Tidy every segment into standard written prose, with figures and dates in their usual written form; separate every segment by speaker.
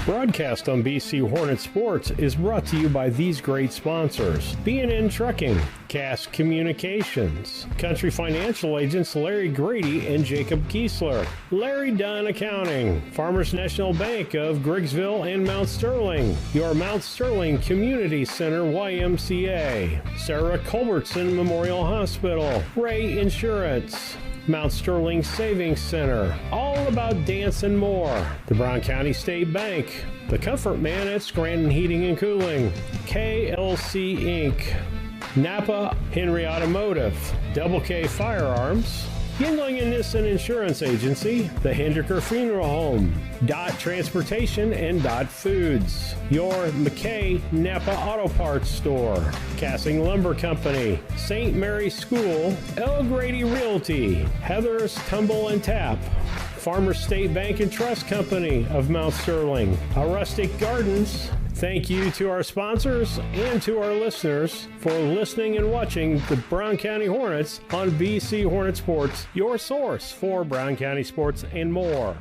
Speaker 1: Broadcast on BC Hornet Sports is brought to you by these great sponsors: B&N Trucking, Cass Communications, Country Financial Agents Larry Grady and Jacob Kiesler, Larry Dunn Accounting, Farmers National Bank of Griggsville and Mount Sterling, your Mount Sterling Community Center YMCA, Sarah Culbertson Memorial Hospital, Ray Insurance, Mount Sterling Savings Center, all about dance and more, the Brown County State Bank, the Comfort Man at Scranton Heating and Cooling, KLC Inc., Napa Henry Automotive, Double K Firearms, Yingling and Nissen Insurance Agency, the Hendricker Funeral Home, Dot Transportation and Dot Foods, your McKay Napa Auto Parts Store, Cassing Lumber Company, St. Mary's School, El Grady Realty, Heather's Tumble and Tap, Farmers State Bank and Trust Company of Mount Sterling, A Rustic Gardens. Thank you to our sponsors and to our listeners for listening and watching the Brown County Hornets on BC Hornet Sports, your source for Brown County sports and more.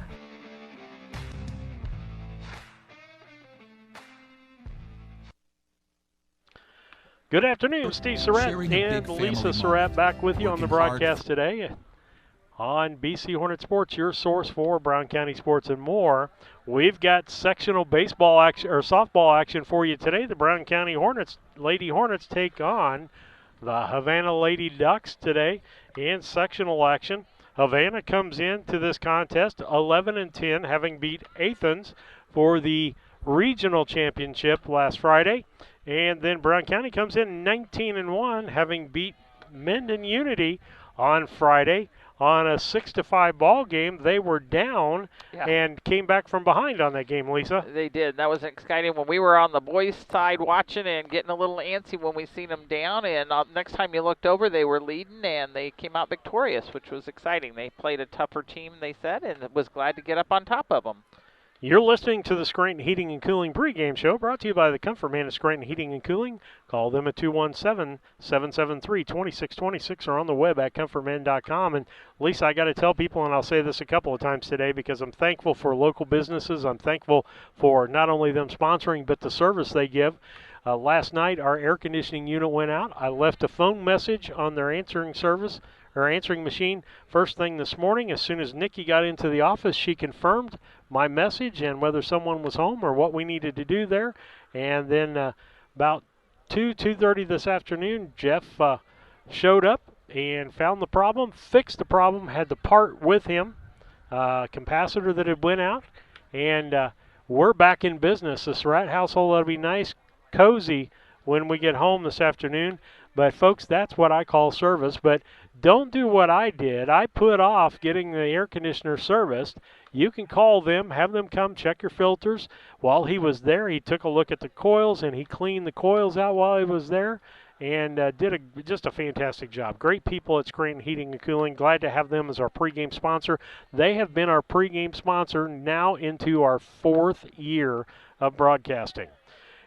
Speaker 1: Good afternoon, Steve Surratt and Lisa Surratt back with you on the broadcast today on BC Hornet Sports, your source for Brown County sports and more. We've got sectional baseball action or softball action for you today. The Brown County Hornets, Lady Hornets, take on the Havana Lady Ducks today in sectional action. Havana comes into this contest 11-10, having beat Athens for the regional championship last Friday. And then Brown County comes in 19-1, having beat Menden Unity on Friday. On a 6-5 ball game, they were down and came back from behind on that game, Lisa.
Speaker 2: They did. That was exciting when we were on the boys' side watching and getting a little antsy when we seen them down. And next time you looked over, they were leading and they came out victorious, which was exciting. They played a tougher team, they said, and was glad to get up on top of them.
Speaker 1: You're listening to the Scranton Heating and Cooling pregame show, brought to you by the Comfort Man of Scranton Heating and Cooling. Call them at 217-773-2626 or on the web at comfortman.com. And Lisa, I got to tell people, and I'll say this a couple of times today, because I'm thankful for local businesses. I'm thankful for not only them sponsoring, but the service they give. Last night, our air conditioning unit went out. I left a phone message on their answering machine first thing this morning. As soon as Nikki got into the office, she confirmed my message and whether someone was home or what we needed to do there. And then about 2:30 this afternoon, Jeff showed up and found the problem, fixed the problem, had the part with him, capacitor that had went out, and we're back in business. This Rat household ought to be nice, cozy when we get home this afternoon. But, folks, that's what I call service. But don't do what I did. I put off getting the air conditioner serviced. You can call them, have them come check your filters. While he was there, he took a look at the coils, and he cleaned the coils out while he was there and did just a fantastic job. Great people at Scranton Heating and Cooling. Glad to have them as our pregame sponsor. They have been our pregame sponsor now into our 4th year of broadcasting.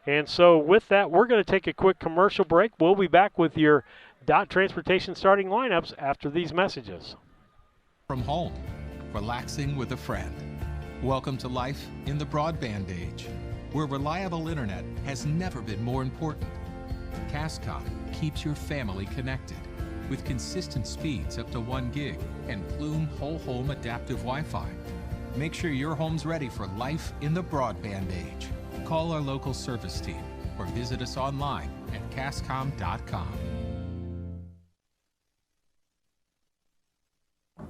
Speaker 1: And so with that, we're going to take a quick commercial break. We'll be back with your Dot Transportation starting lineups after these messages.
Speaker 3: From home, relaxing with a friend. Welcome to life in the broadband age, where reliable internet has never been more important. Cascom keeps your family connected with consistent speeds up to 1 gig and Plume whole home adaptive Wi-Fi. Make sure your home's ready for life in the broadband age. Call our local service team or visit us online at cascom.com.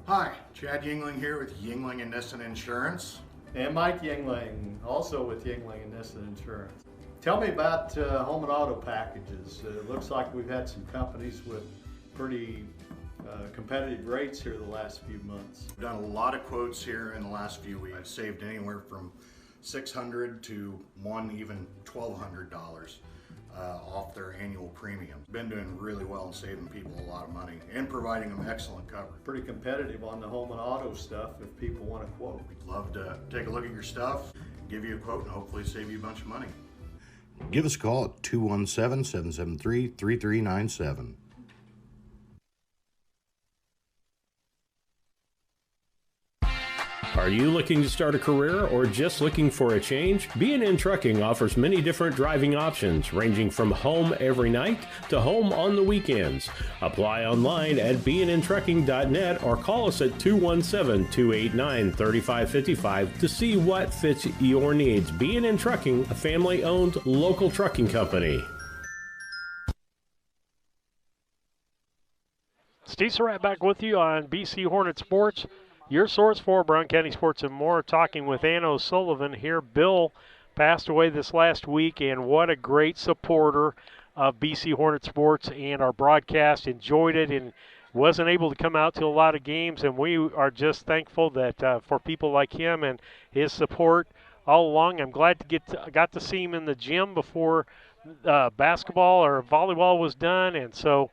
Speaker 4: Hi, Chad Yingling here with Yingling and Nissen Insurance.
Speaker 5: And Mike Yingling, also with Yingling and Nissen Insurance. Tell me about home and auto packages. It looks like we've had some companies with pretty competitive rates here the last few months.
Speaker 4: We've done a lot of quotes here in the last few weeks. I've saved anywhere from $600 to even $1,200 off their annual premium. Been doing really well and saving people a lot of money and providing them excellent coverage.
Speaker 5: Pretty competitive on the home and auto stuff if people want to quote.
Speaker 4: We'd love to take a look at your stuff, give you a quote, and hopefully save you a bunch of money.
Speaker 6: Give us a call at 217-773-3397.
Speaker 7: Are you looking to start a career or just looking for a change? B&N Trucking offers many different driving options, ranging from home every night to home on the weekends. Apply online at bnntrucking.net or call us at 217-289-3555 to see what fits your needs. B&N Trucking, a family-owned local trucking company.
Speaker 1: Steve Surratt back with you on BC Hornet Sports, your source for Brown County sports and more. Talking with Ann O'Sullivan here. Bill passed away this last week, and what a great supporter of BC Hornet Sports and our broadcast. Enjoyed it and wasn't able to come out to a lot of games, and we are just thankful that for people like him and his support all along. I'm glad got to see him in the gym before basketball or volleyball was done, and so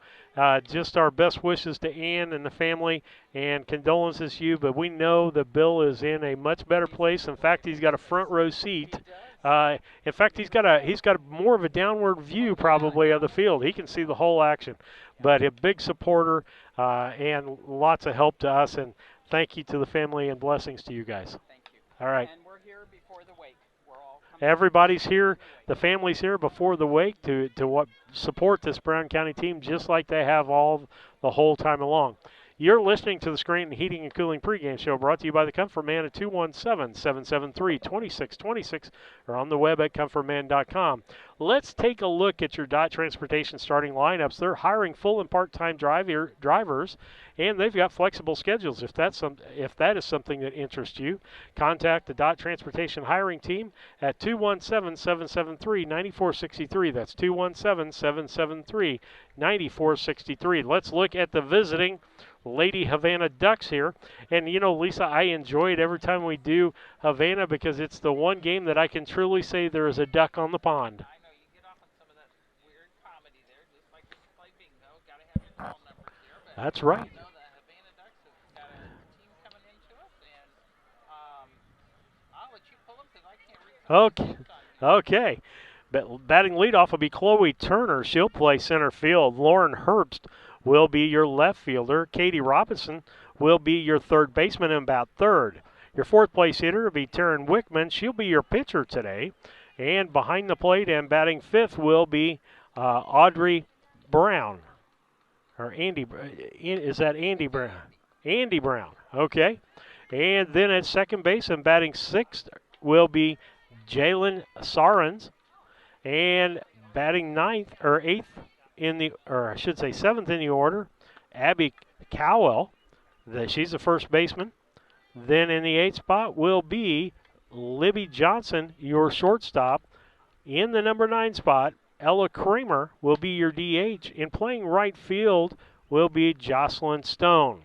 Speaker 1: just our best wishes to Ann and the family, and condolences to you. But we know that Bill is in a much better place. In fact, he's got a front row seat. In fact, he's got more of a downward view probably of the field. He can see the whole action. But a big supporter and lots of help to us. And thank you to the family and blessings to you guys.
Speaker 2: Thank you.
Speaker 1: All right.
Speaker 2: And we're here before the wake. We're all coming.
Speaker 1: Everybody's here. The family's here before the wake to support this Brown County team just like they have the whole time along. You're listening to the Scranton Heating and Cooling pregame show brought to you by the Comfort Man at 217-773-2626 or on the web at comfortman.com. Let's take a look at your Dot Transportation starting lineups. They're hiring full and part-time drivers, and they've got flexible schedules. If that is something that interests you, contact the Dot Transportation hiring team at 217-773-9463. That's 217-773-9463. Let's look at the visiting Lady Havana Ducks here. And, you know, Lisa, I enjoy it every time we do Havana because it's the one game that I can truly say there is a duck on the pond.
Speaker 2: I know you get off on some of that weird comedy there, just like when you play bingo. Got to have your call numbers there. But
Speaker 1: That's right.
Speaker 2: you know the Havana Ducks has got a team coming into us, and I'll let you pull them because I can't read.
Speaker 1: Okay. Batting leadoff will be Chloe Turner. She'll play center field. Lauren Herbst will be your left fielder. Katie Robinson will be your third baseman and about third. Your fourth place hitter will be Taryn Wickman. She'll be your pitcher today. And behind the plate and batting fifth will be Audrey Brown. Or Andy, is that Andy Brown? Andy Brown, okay. And then at second base and batting sixth will be Jalen Sarens. And batting seventh in the order, Abby Cowell. She's the first baseman. Then in the eighth spot will be Libby Johnson, your shortstop. In the number 9 spot, Ella Kramer will be your DH. In playing right field will be Jocelyn Stone.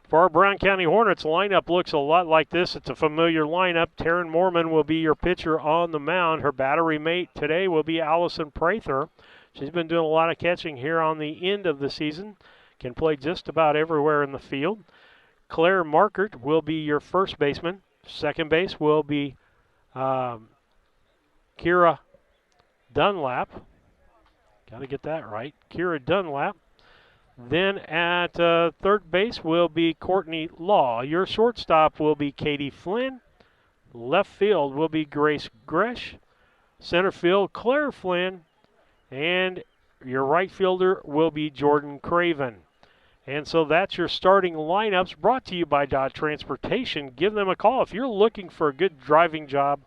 Speaker 1: For our Brown County Hornets, lineup looks a lot like this. It's a familiar lineup. Taryn Moorman will be your pitcher on the mound. Her battery mate today will be Allison Prather. She's been doing a lot of catching here on the end of the season. Can play just about everywhere in the field. Claire Markert will be your first baseman. Second base will be Kira Dunlap. Got to get that right. Kira Dunlap. Then at third base will be Courtney Law. Your shortstop will be Katie Flynn. Left field will be Grace Gresh. Center field, Claire Flynn. And your right fielder will be Jordan Craven. And so that's your starting lineups brought to you by Dot Transportation. Give them a call. If you're looking for a good driving job,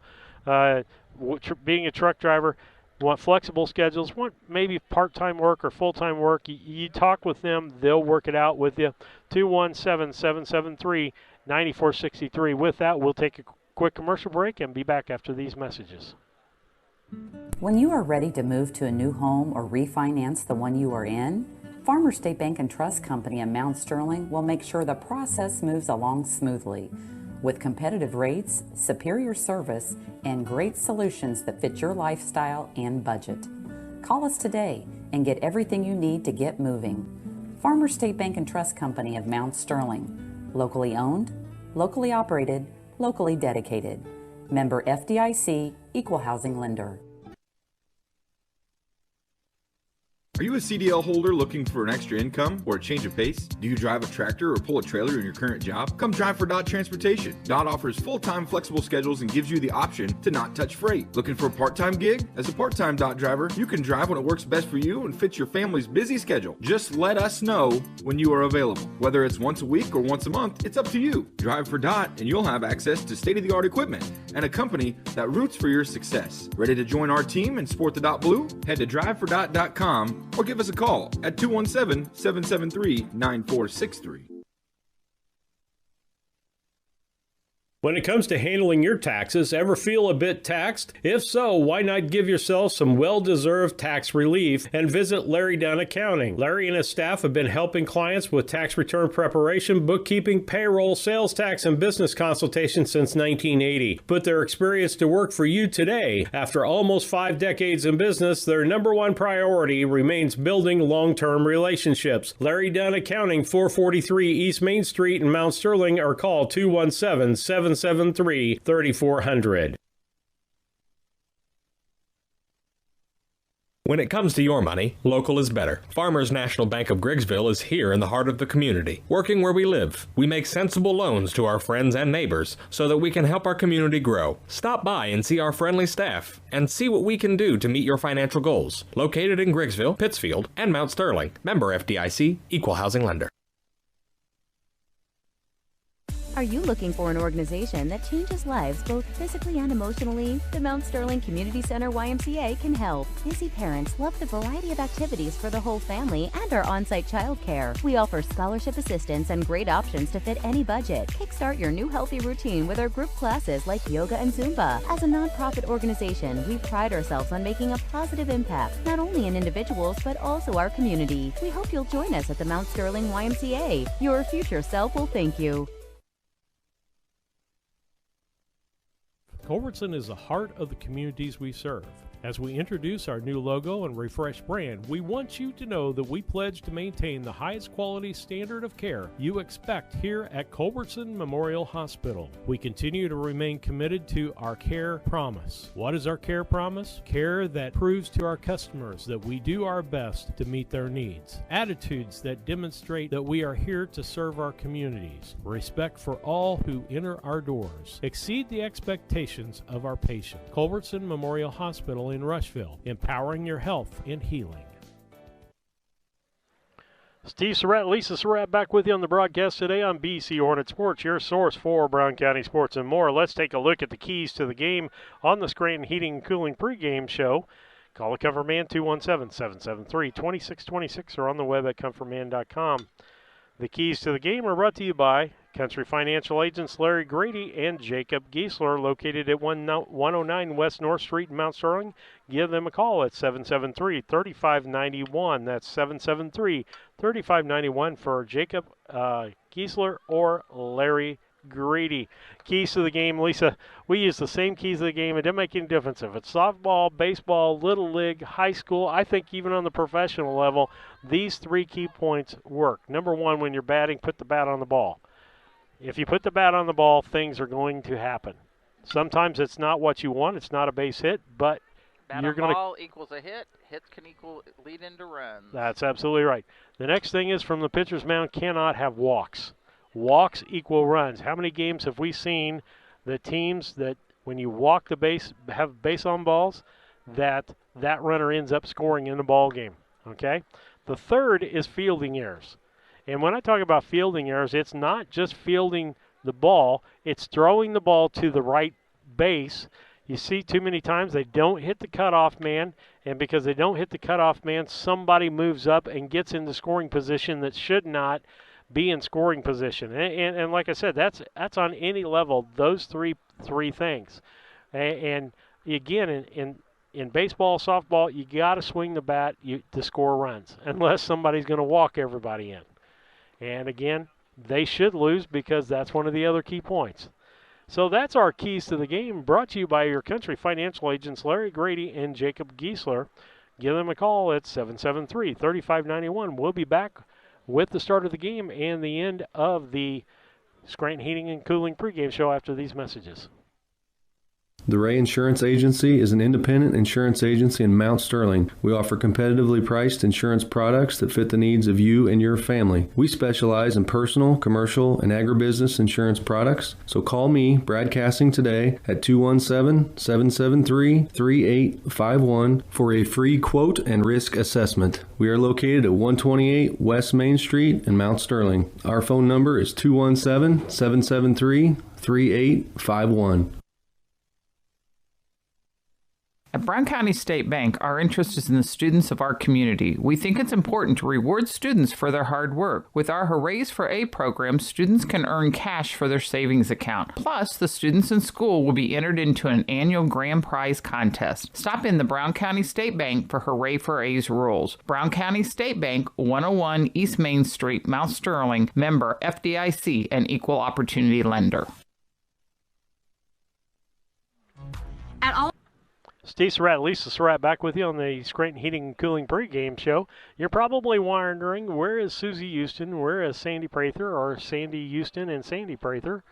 Speaker 1: being a truck driver, want flexible schedules, want maybe part-time work or full-time work, you talk with them, they'll work it out with you. 217-773-9463. With that, we'll take a quick commercial break and be back after these messages.
Speaker 8: When you are ready to move to a new home or refinance the one you are in, Farmers State Bank and Trust Company in Mount Sterling will make sure the process moves along smoothly. With competitive rates, superior service, and great solutions that fit your lifestyle and budget. Call us today and get everything you need to get moving. Farmers State Bank and Trust Company of Mount Sterling. Locally owned, locally operated, locally dedicated. Member FDIC, Equal Housing Lender.
Speaker 9: Are you a CDL holder looking for an extra income or a change of pace? Do you drive a tractor or pull a trailer in your current job? Come drive for Dot Transportation. Dot offers full-time flexible schedules and gives you the option to not touch freight. Looking for a part-time gig? As a part-time Dot driver, you can drive when it works best for you and fits your family's busy schedule. Just let us know when you are available. Whether it's once a week or once a month, it's up to you. Drive for Dot and you'll have access to state-of-the-art equipment and a company that roots for your success. Ready to join our team and sport the Dot Blue? Head to drivefordot.com or give us a call at 217-773-9463.
Speaker 7: When it comes to handling your taxes, ever feel a bit taxed? If so, why not give yourself some well-deserved tax relief and visit Larry Dunn Accounting. Larry and his staff have been helping clients with tax return preparation, bookkeeping, payroll, sales tax, and business consultation since 1980. Put their experience to work for you today. After almost 5 decades in business, their number one priority remains building long-term relationships. Larry Dunn Accounting, 443 East Main Street in Mount Sterling, or call 217-773-3400.
Speaker 10: When it comes to your money, local is better. Farmers National Bank of Griggsville is here in the heart of the community, working where we live. We make sensible loans to our friends and neighbors so that we can help our community grow. Stop by and see our friendly staff and see what we can do to meet your financial goals. Located in Griggsville, Pittsfield, and Mount Sterling. Member FDIC, Equal Housing Lender.
Speaker 11: Are you looking for an organization that changes lives both physically and emotionally? The Mount Sterling Community Center YMCA can help. Busy parents love the variety of activities for the whole family and our on-site childcare. We offer scholarship assistance and great options to fit any budget. Kickstart your new healthy routine with our group classes like yoga and Zumba. As a nonprofit organization, we pride ourselves on making a positive impact, not only in individuals, but also our community. We hope you'll join us at the Mount Sterling YMCA. Your future self will thank you.
Speaker 1: Culbertson is the heart of the communities we serve. As we introduce our new logo and refreshed brand, we want you to know that we pledge to maintain the highest quality standard of care you expect here at Culbertson Memorial Hospital. We continue to remain committed to our care promise. What is our care promise? Care that proves to our customers that we do our best to meet their needs. Attitudes that demonstrate that we are here to serve our communities. Respect for all who enter our doors. Exceed the expectations of our patient. Culbertson Memorial Hospital in Rushville, empowering your health and healing. Steve Surratt, Lisa Surratt back with you on the broadcast today on BC Hornet Sports, your source for Brown County sports and more. Let's take a look at the keys to the game on the Scranton Heating and Cooling pregame show. Call the Comfort Man 217-773-2626 or on the web at comfortman.com. The keys to the game are brought to you by Country Financial Agents Larry Grady and Jacob Giesler, located at 109 West North Street in Mount Sterling. Give them a call at 773-3591. That's 773-3591 for Jacob Giesler or Larry Grady. Keys to the game, Lisa, we use the same keys to the game. It doesn't make any difference if it's softball, baseball, little league, high school. I think even on the professional level, these 3 key points work. Number 1, when you're batting, put the bat on the ball. If you put the bat on the ball, things are going to happen. Sometimes it's not what you want. It's not a base hit, but
Speaker 2: bat
Speaker 1: you're going to.
Speaker 2: Ball equals a hit. Hits can equal lead into runs.
Speaker 1: That's absolutely right. The next thing is from the pitcher's mound, cannot have walks. Walks equal runs. How many games have we seen the teams that when you walk the base, have base on balls, that runner ends up scoring in the ball game? Okay. The third is fielding errors. And when I talk about fielding errors, it's not just fielding the ball, it's throwing the ball to the right base. You see too many times they don't hit the cutoff man, and because they don't hit the cutoff man, somebody moves up and gets into scoring position that should not be in scoring position. And like I said, that's on any level, those three things. And again, in baseball, softball, you got to swing the bat to score runs, unless somebody's going to walk everybody in. And again, they should lose because that's one of the other key points. So that's our keys to the game, brought to you by your Country Financial Agents Larry Grady and Jacob Giesler. Give them a call at 773-3591. We'll be back with the start of the game and the end of the Scranton Heating and Cooling pregame show after these messages.
Speaker 12: The Ray Insurance Agency is an independent insurance agency in Mount Sterling. We offer competitively priced insurance products that fit the needs of you and your family. We specialize in personal, commercial, and agribusiness insurance products. So call me, Brad Cassing, today at 217-773-3851 for a free quote and risk assessment. We are located at 128 West Main Street in Mount Sterling. Our phone number is 217-773-3851.
Speaker 13: At Brown County State Bank, our interest is in the students of our community. We think it's important to reward students for their hard work. With our Hoorays for A program, students can earn cash for their savings account. Plus, the students in school will be entered into an annual grand prize contest. Stop in the Brown County State Bank for Hooray for A's rules. Brown County State Bank, 101 East Main Street, Mount Sterling, member FDIC, and equal opportunity lender.
Speaker 14: At all
Speaker 1: Steve Surratt, Lisa Surratt back with you on the Scranton Heating and Cooling pregame show. You're probably wondering, where is Susie Houston, where is Sandy Prather, or Sandy Houston and Sandy Prather?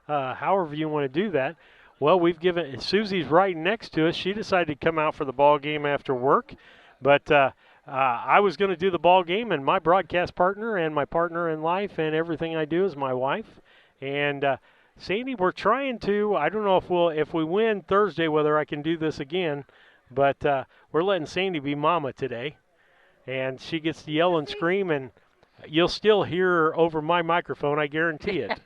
Speaker 1: However you want to do that. Well, we've given, Susie's right next to us. She decided to come out for the ball game after work, but I was going to do the ball game, and my broadcast partner and my partner in life and everything I do is my wife. And Sandy, we're trying to, I don't know if we win Thursday, whether I can do this again, but we're letting Sandy be mama today. And she gets to yell and scream, and you'll still hear her over my microphone, I guarantee it.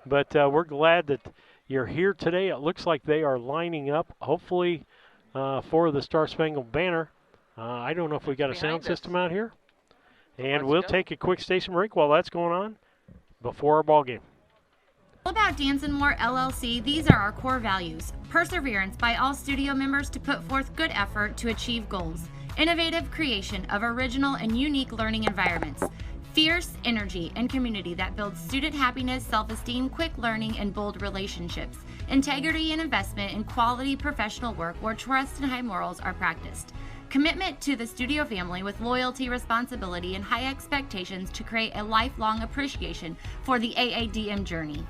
Speaker 1: But we're glad that you're here today. It looks like they are lining up, hopefully, for the Star Spangled Banner. I don't know if we got a sound system out here. And we'll take a quick station break while that's going on before our ball game.
Speaker 14: All about Dance and More LLC, these are our core values. Perseverance by all studio members to put forth good effort to achieve goals. Innovative creation of original and unique learning environments. Fierce energy and community that builds student happiness, self-esteem, quick learning, and bold relationships. Integrity and investment in quality professional work where trust and high morals are practiced. Commitment to the studio family with loyalty, responsibility, and high expectations to create a lifelong appreciation for the AADM journey.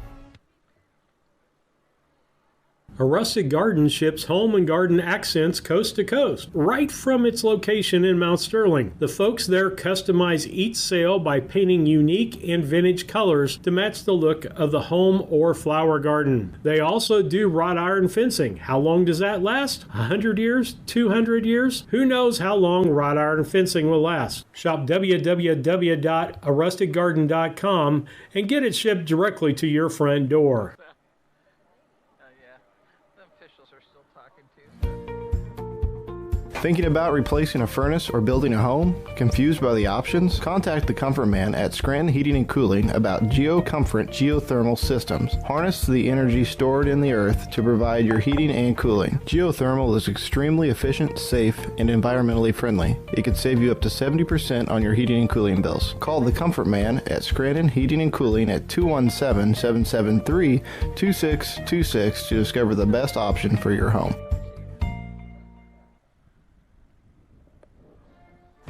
Speaker 7: A Rustic Garden ships home and garden accents coast to coast, right from its location in Mount Sterling. The folks there customize each sail by painting unique and vintage colors to match the look of the home or flower garden. They also do wrought iron fencing. How long does that last? 100 years? 200 years? Who knows how long wrought iron fencing will last? Shop www.arusticgarden.com and get it shipped directly to your front door.
Speaker 15: Thinking about replacing a furnace or building a home? Confused by the options? Contact the Comfort Man at Scranton Heating and Cooling about GeoComfort geothermal systems. Harness the energy stored in the earth to provide your heating and cooling. Geothermal is extremely efficient, safe, and environmentally friendly. It can save you up to 70% on your heating and cooling bills. Call the Comfort Man at Scranton Heating and Cooling at 217-773-2626 to discover the best option for your home.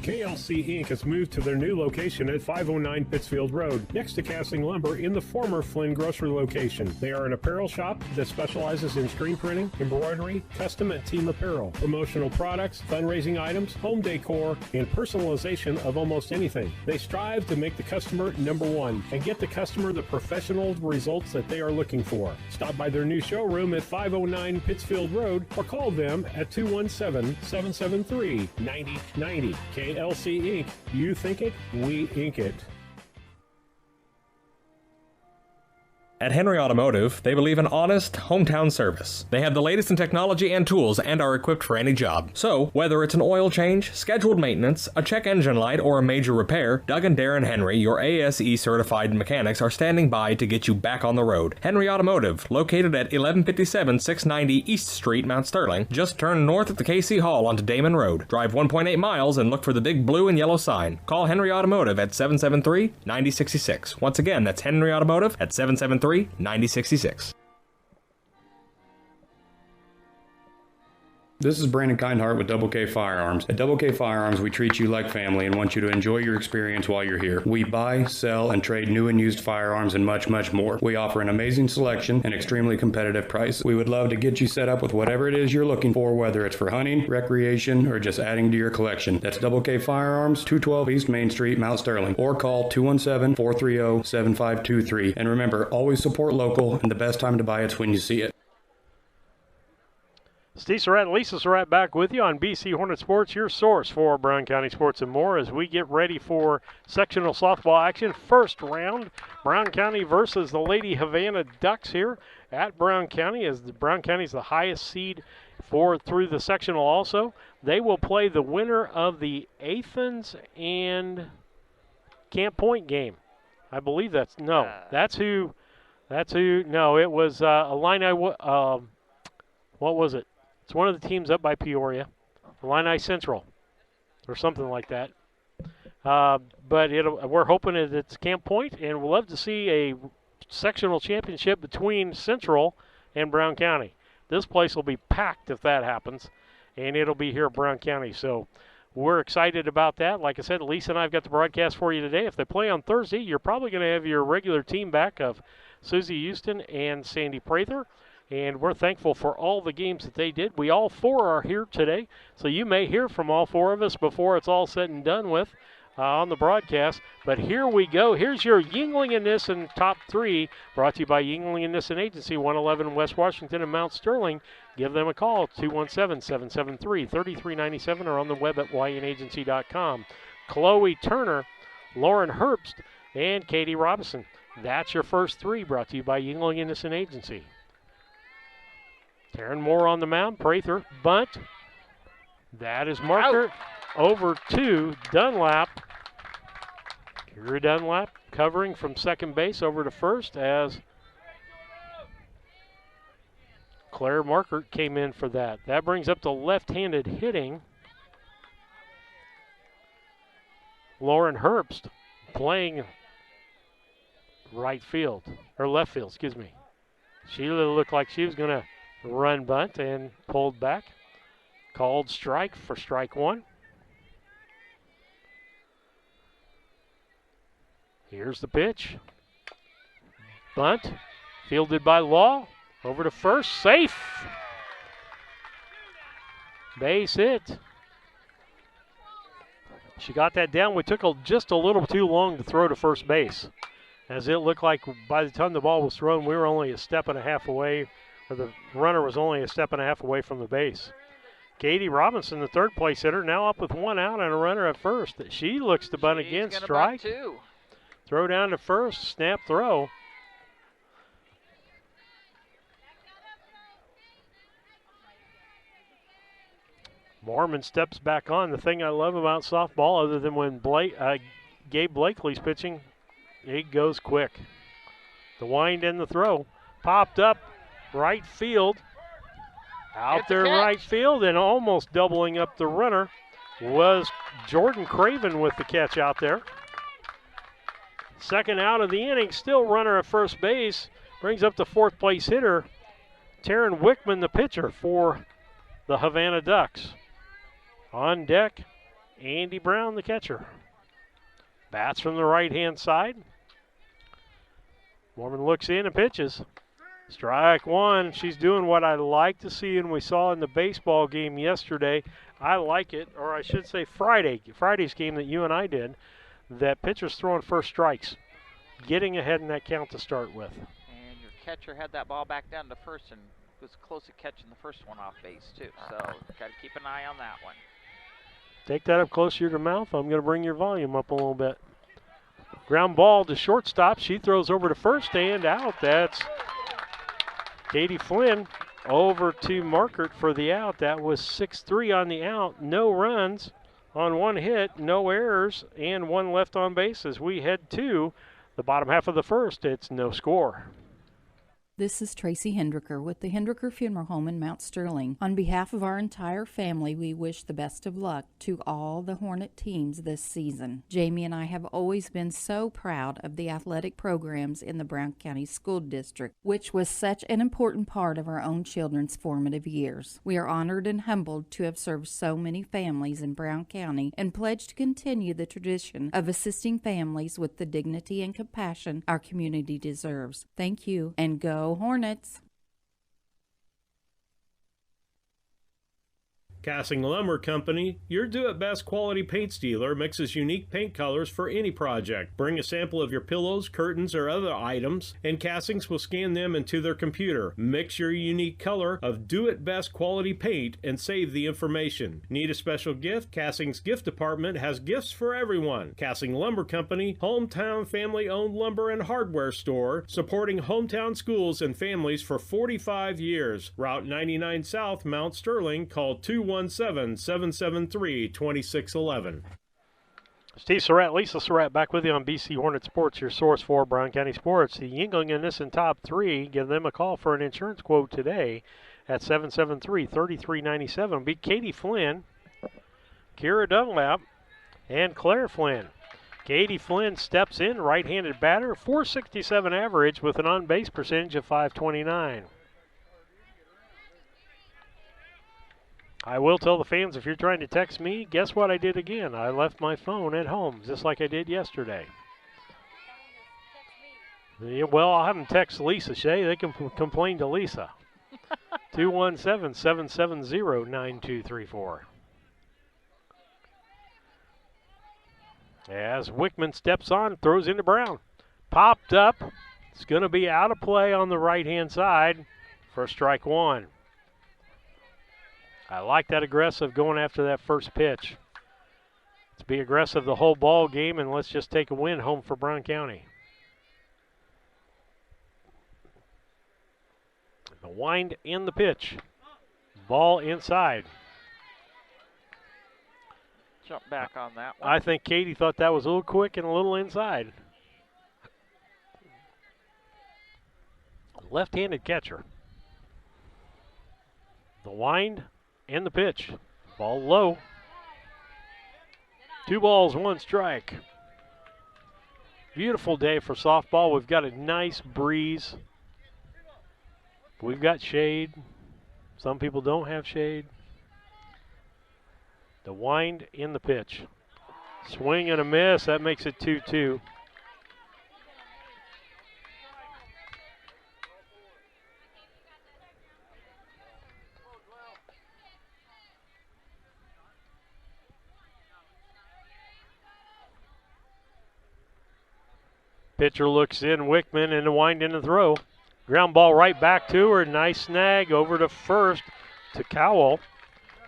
Speaker 7: KLC Inc. has moved to their new location at 509 Pittsfield Road, next to Casting Lumber in the former Flynn Grocery location. They are an apparel shop that specializes in screen printing, embroidery, custom and team apparel, promotional products, fundraising items, home decor, and personalization of almost anything. They strive to make the customer number one and get the customer the professional results that they are looking for. Stop by their new showroom at 509 Pittsfield Road or call them at 217-773-9090. KLC Inc. You think it, we ink it.
Speaker 10: At Henry Automotive, they believe in honest, hometown service. They have the latest in technology and tools and are equipped for any job. So, whether it's an oil change, scheduled maintenance, a check engine light, or a major repair, Doug and Darren Henry, your ASE certified mechanics, are standing by to get you back on the road. Henry Automotive, located at 1157 690 East Street, Mount Sterling. Just turn north at the KC Hall onto Damon Road. Drive 1.8 miles and look for the big blue and yellow sign. Call Henry Automotive at 773-9066. Once again, that's Henry Automotive at 773-9066.
Speaker 16: This is Brandon Kindheart with Double K Firearms. At Double K Firearms, we treat you like family and want you to enjoy your experience while you're here. We buy, sell, and trade new and used firearms and much, much more. We offer an amazing selection and extremely competitive prices. We would love to get you set up with whatever it is you're looking for, whether it's for hunting, recreation, or just adding to your collection. That's Double K Firearms, 212 East Main Street, Mount Sterling, or call 217-430-7523. And remember, always support local, and the best time to buy it's when you see it.
Speaker 1: Steve Surratt and Lisa Surratt back with you on BC Hornet Sports, your source for Brown County sports and more as we get ready for sectional softball action. First round, Brown County versus the Lady Havana Ducks here at Brown County, as the Brown County is the highest seed through the sectional also. They will play the winner of the Athens and Camp Point game. I believe it was Illini, what was it? It's one of the teams up by Peoria, Illini Central, or something like that. But we're hoping it's Camp Point, and we'll love to see a sectional championship between Central and Brown County. This place will be packed if that happens, and it'll be here at Brown County. So we're excited about that. Like I said, Lisa and I have got the broadcast for you today. If they play on Thursday, you're probably going to have your regular team back of Susie Houston and Sandy Prather. And we're thankful for all the games that they did. We all four are here today, so you may hear from all four of us before it's all said and done with on the broadcast. But here we go. Here's your Yingling and Nissen top three, brought to you by Yingling and Nissen Agency, 111 West Washington and Mount Sterling. Give them a call, 217-773-3397, or on the web at ynagency.com. Chloe Turner, Lauren Herbst, and Katie Robinson. That's your first three, brought to you by Yingling and Nissen Agency. Taryn Moore on the mound. Prather, bunt. That is marker. Over to Dunlap. Kira Dunlap covering from second base over to first as Claire Markert came in for that. That brings up the left-handed hitting Lauren Herbst playing right field, or left field, excuse me. She looked like she was going to run bunt and pulled back. Called strike for strike one. Here's the pitch. Bunt, fielded by Law. Over to first, safe. Base hit. She got that down. We took just a little too long to throw to first base, as it looked like by the time the ball was thrown, we were only a step and a half away, or the runner was only a step and a half away from the base. Katie Robinson, the third place hitter, now up with one out and a runner at first. She looks to bunt again, strike.
Speaker 2: Bunt
Speaker 1: throw down to first, snap throw. Mormon steps back on. The thing I love about softball, other than when Gabe Blakely's pitching, it goes quick. The wind and the throw. Popped up. Right field, out there right field, and almost doubling up the runner was Jordan Craven with the catch out there. Second out of the inning, still runner at first base, brings up the fourth place hitter, Taryn Wickman, the pitcher for the Havana Ducks. On deck, Andy Brown, the catcher. Bats from the right-hand side. Mormon looks in and pitches. Strike one. She's doing what I like to see, and we saw in the baseball game yesterday. I like it, or I should say Friday's game that you and I did, that pitchers throwing first strikes, getting ahead in that count to start with.
Speaker 2: And your catcher had that ball back down to first and was close to catching the first one off base, too. So got to keep an eye on that one.
Speaker 1: Take that up closer to your mouth. I'm going to bring your volume up a little bit. Ground ball to shortstop. She throws over to first and out. That's Katie Flynn over to Markert for the out. That was 6-3 on the out. No runs on one hit, no errors, and one left on base as we head to the bottom half of the first. It's no score.
Speaker 17: This is Tracy Hendricker with the Hendricker Funeral Home in Mount Sterling. On behalf of our entire family, we wish the best of luck to all the Hornet teams this season. Jamie and I have always been so proud of the athletic programs in the Brown County School District, which was such an important part of our own children's formative years. We are honored and humbled to have served so many families in Brown County and pledge to continue the tradition of assisting families with the dignity and compassion our community deserves. Thank you, and go Hornets!
Speaker 7: Casting Lumber Company, your do-it-best quality paint dealer, mixes unique paint colors for any project. Bring a sample of your pillows, curtains, or other items, and Castings will scan them into their computer. Mix your unique color of do-it-best quality paint and save the information. Need a special gift? Castings Gift Department has gifts for everyone. Casting Lumber Company, hometown family-owned lumber and hardware store, supporting hometown schools and families for 45 years. Route 99 South, Mount Sterling. Call 217-773-2611.
Speaker 1: Steve Surratt, Lisa Surratt back with you on BC Hornet Sports, your source for Brown County sports. The Yingling and Nissen top three. Give them a call for an insurance quote today at 773-3397. Be Katie Flynn, Kira Dunlap, and Claire Flynn. Katie Flynn steps in, right-handed batter, .467 average with an on-base percentage of .529. I will tell the fans, if you're trying to text me, guess what I did again? I left my phone at home, just like I did yesterday. Yeah, well, I'll have them text Lisa, Shay. They can complain to Lisa. 217-770-9234. As Wickman steps on, throws into Brown. Popped up. It's going to be out of play on the right-hand side for strike one. I like that aggressive going after that first pitch. Let's be aggressive the whole ball game, and let's just take a win home for Brown County. The wind in the pitch. Ball inside.
Speaker 2: Jump back on that one.
Speaker 1: I think Katie thought that was a little quick and a little inside. Left-handed catcher. The wind and the pitch. Ball low. 2 balls, 1 strike. Beautiful day for softball. We've got a nice breeze. We've got shade. Some people don't have shade. The wind in the pitch. Swing and a miss. That makes it 2-2. Pitcher looks in, Wickman, and the wind in the throw. Ground ball right back to her. Nice snag over to first to Cowell.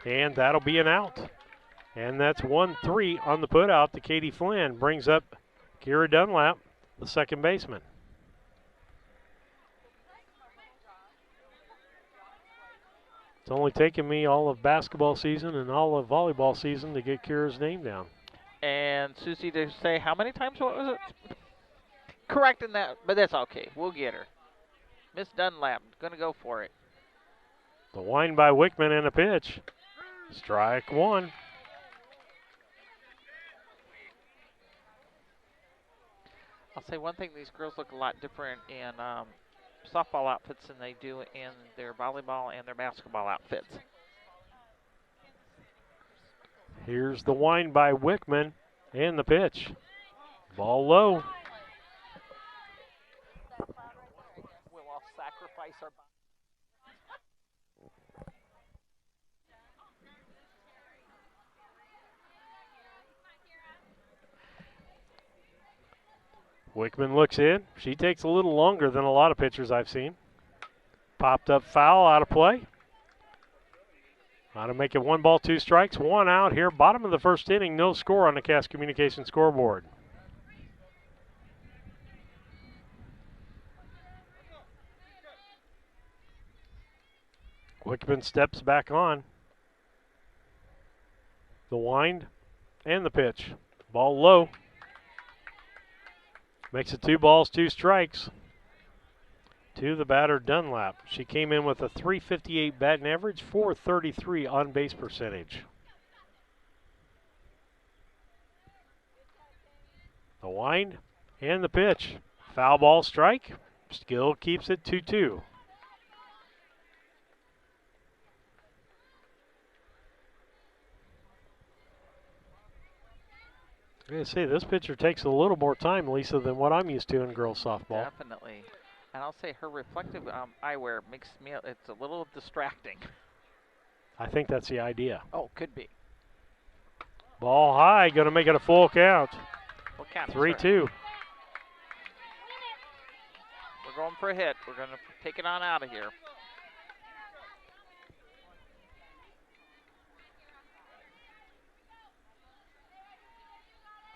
Speaker 1: And that'll be an out. And that's 1-3 on the putout to Katie Flynn. Brings up Kira Dunlap, the second baseman. It's only taken me all of basketball season and all of volleyball season to get Kira's name down.
Speaker 2: And Susie to say how many times, what was it? Correcting that, but that's okay. We'll get her. Miss Dunlap, gonna go for it.
Speaker 1: The wind by Wickman and a pitch. Strike one.
Speaker 2: I'll say one thing, these girls look a lot different in softball outfits than they do in their volleyball and their basketball outfits.
Speaker 1: Here's the wind by Wickman and the pitch. Ball low.
Speaker 2: We'll all sacrifice our
Speaker 1: Wickman looks in. She takes a little longer than a lot of pitchers I've seen. Popped up foul, out of play. How to make it 1 ball, 2 strikes, 1 out here. Bottom of the first inning, no score on the Cass Communication scoreboard. Wickman steps back on. The wind and the pitch. Ball low. Makes it 2 balls, 2 strikes. to the batter, Dunlap. She came in with a .358 batting average, .433 on base percentage. The wind and the pitch. Foul ball strike. Still keeps it 2-2. I'm going to say this pitcher takes a little more time, Lisa, than what I'm used to in girls softball.
Speaker 2: Definitely. And I'll say her reflective eyewear makes me, it's a little distracting.
Speaker 1: I think that's the idea.
Speaker 2: Oh, could be.
Speaker 1: Ball high, going to make it a full count.
Speaker 2: What count?
Speaker 1: 3-2.
Speaker 2: We're going for a hit. We're going to take it on out of here.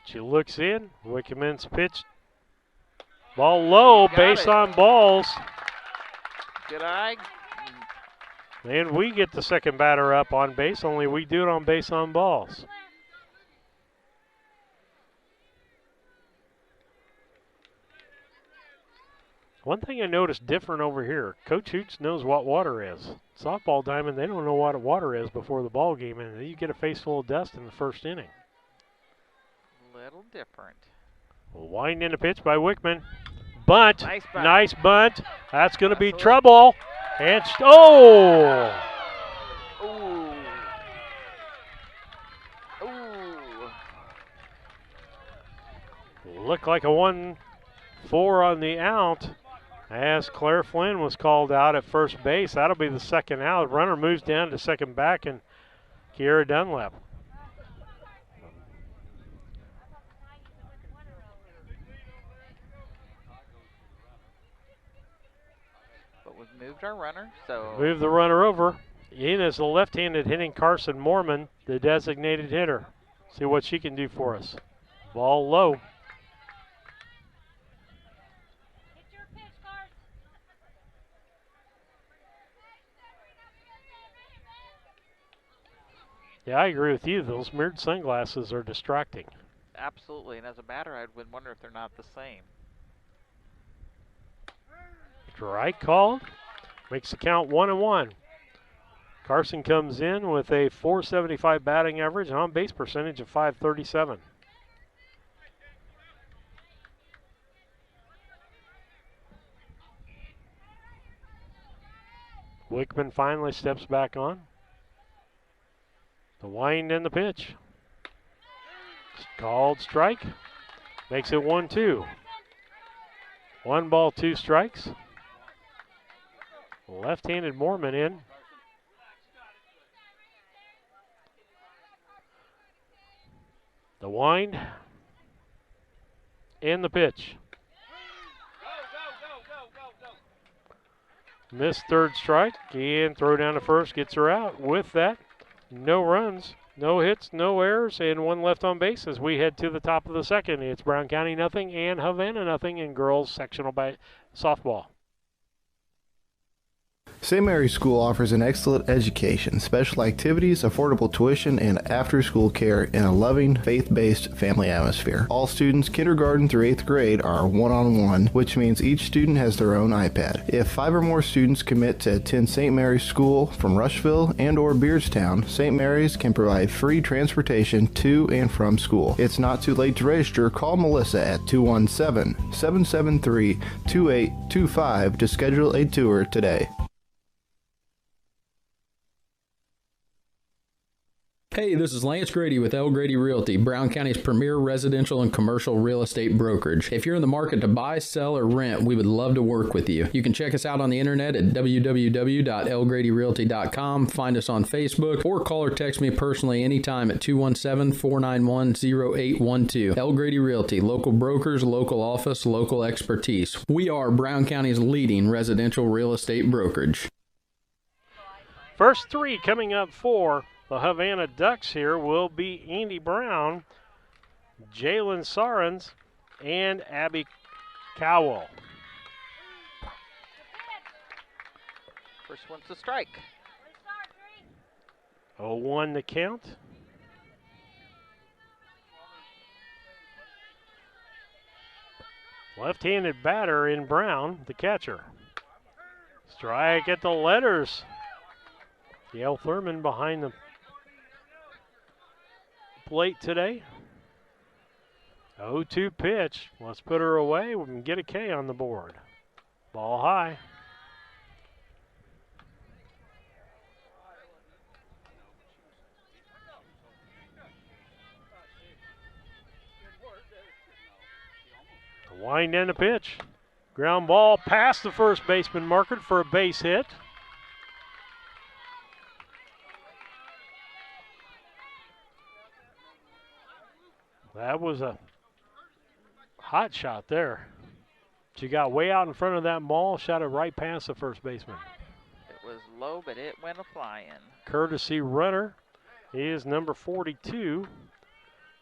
Speaker 1: She looks in. Wickerman's pitch. Ball low, base on balls.
Speaker 2: Good eye.
Speaker 1: And we get the second batter up on base, only we do it on base on balls. One thing I noticed different over here, Coach Hoots knows what water is. Softball diamond, they don't know what water is before the ball game, and you get a face full of dust in the first inning.
Speaker 2: Little different.
Speaker 1: Wind in a pitch by Wickman. Bunt.
Speaker 2: Nice bunt.
Speaker 1: Nice bunt. That's going to be trouble. And oh!
Speaker 2: Ooh. Ooh.
Speaker 1: Looked like a 1-4 on the out as Claire Flynn was called out at first base. That'll be the second out. Runner moves down to second back, and Kiera Dunlap.
Speaker 2: Moved our runner, so
Speaker 1: move the runner over. In is the left-handed hitting Carson Mormon, the designated hitter. See what she can do for us. Ball low. Yeah, I agree with you. Those mirrored sunglasses are distracting.
Speaker 2: Absolutely, and as a batter, I would wonder if they're not the same.
Speaker 1: Strike called. Makes the count 1-1. Carson comes in with a .475 batting average and on base percentage of .537. Wickman finally steps back on. The wind and the pitch. Called strike. Makes it 1-2. 1 ball, 2 strikes. Left-handed Mormon in. The wind and the pitch. Missed third strike and throw down to first gets her out. With that, no runs, no hits, no errors, and 1 left on base as we head to the top of the second. It's Brown County nothing and Havana nothing in girls sectional softball.
Speaker 15: St. Mary's School offers an excellent education, special activities, affordable tuition, and after-school care in a loving, faith-based family atmosphere. All students, kindergarten through 8th grade, are one-on-one, which means each student has their own iPad. If 5 or more students commit to attend St. Mary's School from Rushville and or Beardstown, St. Mary's can provide free transportation to and from school. It's not too late to register. Call Melissa at 217-773-2825 to schedule a tour today.
Speaker 18: Hey, this is Lance Grady with L. Grady Realty, Brown County's premier residential and commercial real estate brokerage. If you're in the market to buy, sell, or rent, we would love to work with you. You can check us out on the internet at www.lgradyrealty.com, find us on Facebook, or call or text me personally anytime at 217-491-0812. L. Grady Realty, local brokers, local office, local expertise. We are Brown County's leading residential real estate brokerage.
Speaker 1: First 3 coming up for the Havana Ducks here will be Andy Brown, Jalen Sarens, and Abby Cowell.
Speaker 2: First one's a strike.
Speaker 1: 0-1 the count. Left-handed batter in Brown, the catcher. Strike at the letters. Yale Thurman behind the plate today. 0-2 pitch. Let's put her away. We can get a K on the board. Ball high. The wind and a pitch. Ground ball past the first baseman marker for a base hit. That was a hot shot there. She got way out in front of that ball, shot it right past the first baseman.
Speaker 2: It was low, but it went a-flying.
Speaker 1: Courtesy runner is number 42.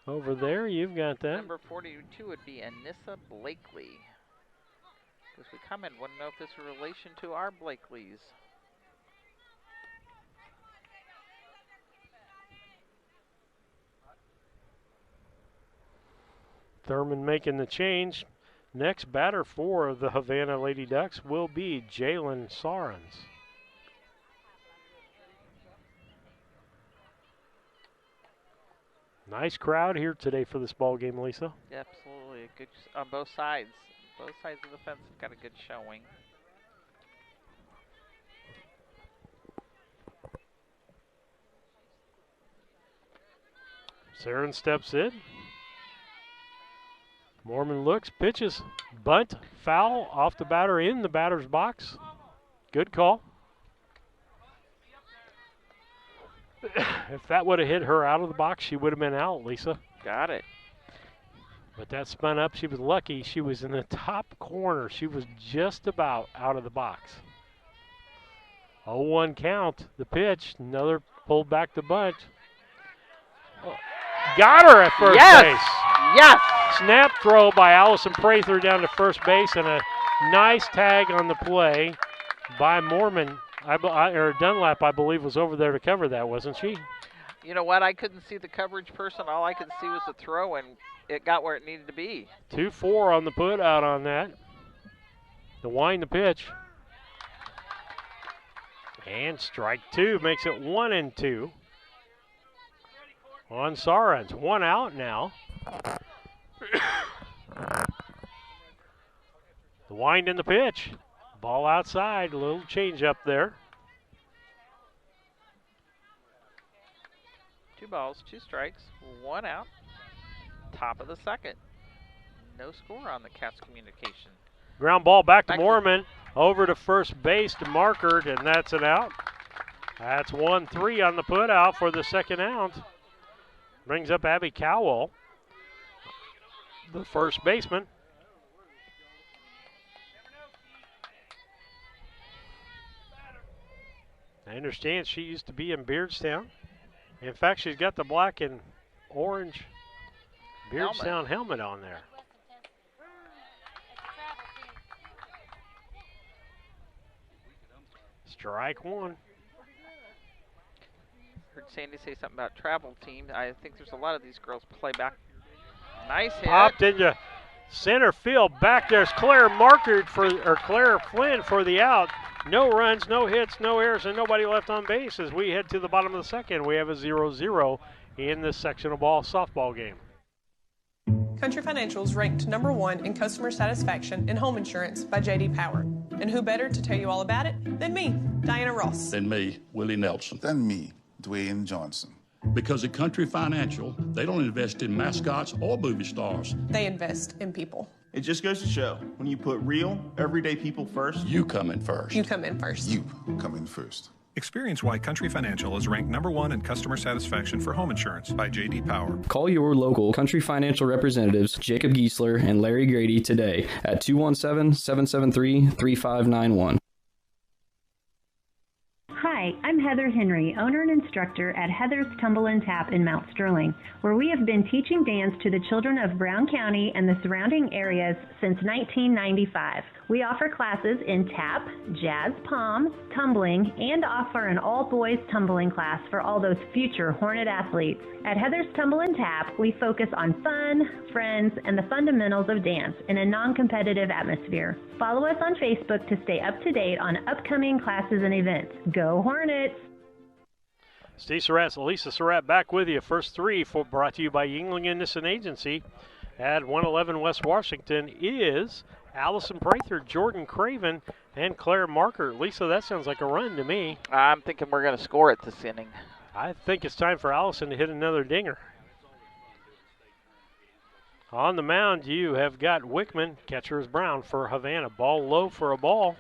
Speaker 1: Over there, you've got that.
Speaker 2: Number 42 would be Anissa Blakely. Because we comment, want to know if this is a relation to our Blakeleys.
Speaker 1: Thurman making the change. Next batter for the Havana Lady Ducks will be Jalen Sarens. Nice crowd here today for this ball game, Lisa.
Speaker 2: Yeah, absolutely. Good on both sides. Both sides of the fence have got a good showing.
Speaker 1: Saren steps in. Mormon looks, pitches, bunt, foul, off the batter, in the batter's box. Good call. If that would have hit her out of the box, she would have been out, Lisa.
Speaker 2: Got it.
Speaker 1: But that spun up. She was lucky. She was in the top corner. She was just about out of the box. 0-1 count. The pitch. Another pulled back the bunt. Oh, got her at first base.
Speaker 2: Yes.
Speaker 1: Snap throw by Allison Prather down to first base, and a nice tag on the play by Mormon. Or Dunlap, I believe, was over there to cover that, wasn't she?
Speaker 2: You know what? I couldn't see the coverage person. All I could see was the throw, and it got where it needed to be.
Speaker 1: 2-4 on the put out on that. The wind, the pitch. And strike two makes it 1-2. On Sarens. One out now. The wind and the pitch. Ball outside, a little change up there.
Speaker 2: 2 balls, 2 strikes, 1 out. Top of the second. No score on the Cats communication.
Speaker 1: Ground ball back to Mormon. Over to first base to Markert, and that's an out. That's 1-3 on the put out for the second out. Brings up Abby Cowell, the first baseman. I understand she used to be in Beardstown. In fact, she's got the black and orange Beardstown helmet on there. Strike one.
Speaker 2: Heard Sandy say something about travel team. I think there's a lot of these girls play back. Nice hit.
Speaker 1: Popped into center field. Back there's Claire Markert Claire Flynn for the out. No runs, no hits, no errors, and nobody left on base as we head to the bottom of the second. We have a 0-0 in this sectional ball softball game.
Speaker 19: Country Financial is ranked #1 in customer satisfaction in home insurance by J.D. Power. And who better to tell you all about it than me, Diana Ross.
Speaker 20: Than me, Willie Nelson.
Speaker 21: Than me, Dwayne Johnson.
Speaker 20: Because at Country Financial, they don't invest in mascots or movie stars.
Speaker 19: They invest in people.
Speaker 22: It just goes to show, when you put real, everyday people first,
Speaker 20: you come in first.
Speaker 19: You come in first.
Speaker 21: You come in first.
Speaker 23: Experience why Country Financial is ranked #1 in customer satisfaction for home insurance by J.D. Power.
Speaker 18: Call your local Country Financial representatives, Jacob Giesler and Larry Grady, today at 217-773-3591.
Speaker 24: Hi, I'm Heather Henry, owner and instructor at Heather's Tumble and Tap in Mount Sterling, where we have been teaching dance to the children of Brown County and the surrounding areas since 1995. We offer classes in tap, jazz palm, tumbling, and offer an all-boys tumbling class for all those future Hornet athletes. At Heather's Tumble and Tap, we focus on fun, friends, and the fundamentals of dance in a non-competitive atmosphere. Follow us on Facebook to stay up to date on upcoming classes and events. Go Hornets!
Speaker 1: Steve Surratt, Lisa Surratt back with you. First three brought to you by Yingling Innocent Agency at 111 West Washington is Allison Prather, Jordan Craven, and Claire Marker. Lisa, that sounds like a run to me.
Speaker 2: I'm thinking we're going to score it this inning.
Speaker 1: I think it's time for Allison to hit another dinger. On the mound, you have got Wickman. Catcher is Brown for Havana. Ball low for a ball.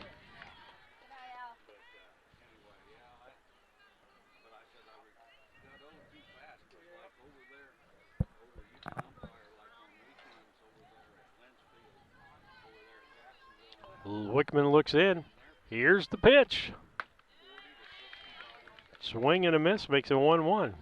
Speaker 1: Wickman looks in. Here's the pitch. Swing and a miss makes it 1-1.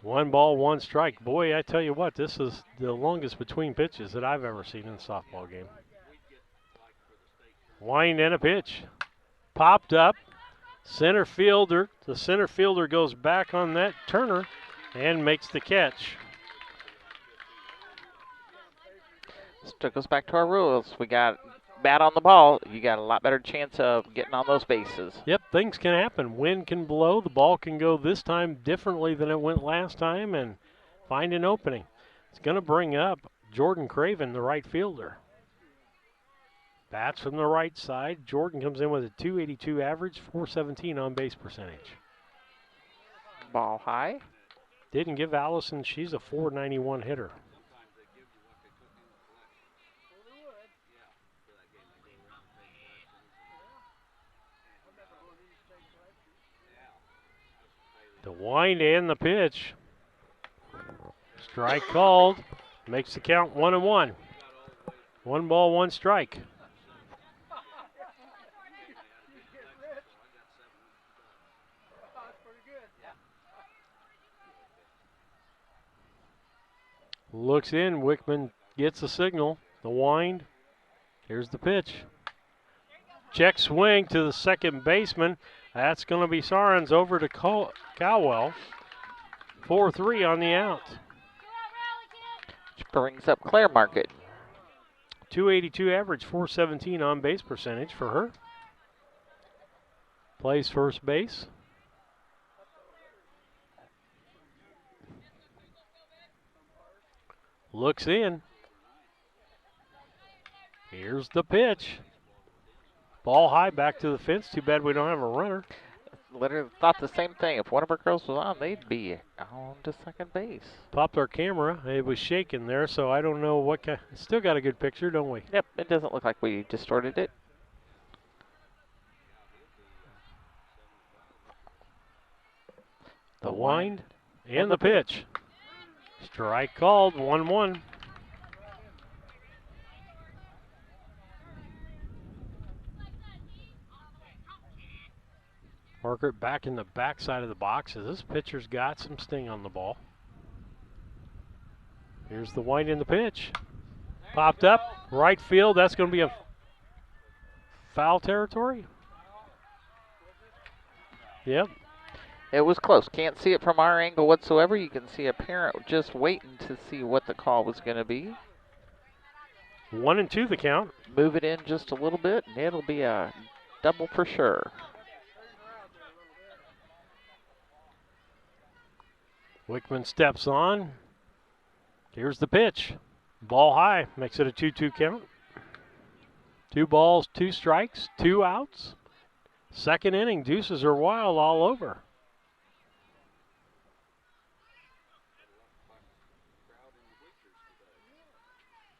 Speaker 1: One ball, one strike. Boy, I tell you what, this is the longest between pitches that I've ever seen in a softball game. Wind and a pitch. Popped up. Center fielder. The center fielder goes back on that Turner and makes the catch.
Speaker 2: This took us back to our rules. We got bat on the ball. You got a lot better chance of getting on those bases.
Speaker 1: Yep, things can happen. Wind can blow. The ball can go this time differently than it went last time and find an opening. It's going to bring up Jordan Craven, the right fielder. Bats from the right side. Jordan comes in with a .282 average, .417 on base percentage.
Speaker 2: Ball high.
Speaker 1: Didn't give Allison, she's a .491 hitter. The wind and the pitch. Strike called. Makes the count 1-1. 1 ball, 1 strike. Looks in. Wickman gets the signal. The wind. Here's the pitch. Check swing to the second baseman. That's going to be Sarens over to Cowell. 4-3 on the out.
Speaker 2: Which brings up Claire Market.
Speaker 1: .282 average, .417 on base percentage for her. Plays first base. Looks in. Here's the pitch. Ball high back to the fence. Too bad we don't have a runner.
Speaker 2: Literally thought the same thing. If one of our girls was on, they'd be on to second base.
Speaker 1: Popped our camera. It was shaking there, so I don't know what kind. Still got a good picture, don't we?
Speaker 2: Yep, it doesn't look like we distorted it.
Speaker 1: The wind and the pitch. Strike called, 1-1. Marker back in the backside of the box as this pitcher's got some sting on the ball. Here's the wind in the pitch. Popped up, right field. That's going to be a foul territory. Yep.
Speaker 2: It was close. Can't see it from our angle whatsoever. You can see a parent just waiting to see what the call was going to be.
Speaker 1: 1-2 the count.
Speaker 2: Move it in just a little bit, and it'll be a double for sure.
Speaker 1: Wickman steps on. Here's the pitch. Ball high. Makes it a 2-2 count. 2 balls, 2 strikes, 2 outs. Second inning, deuces are wild all over.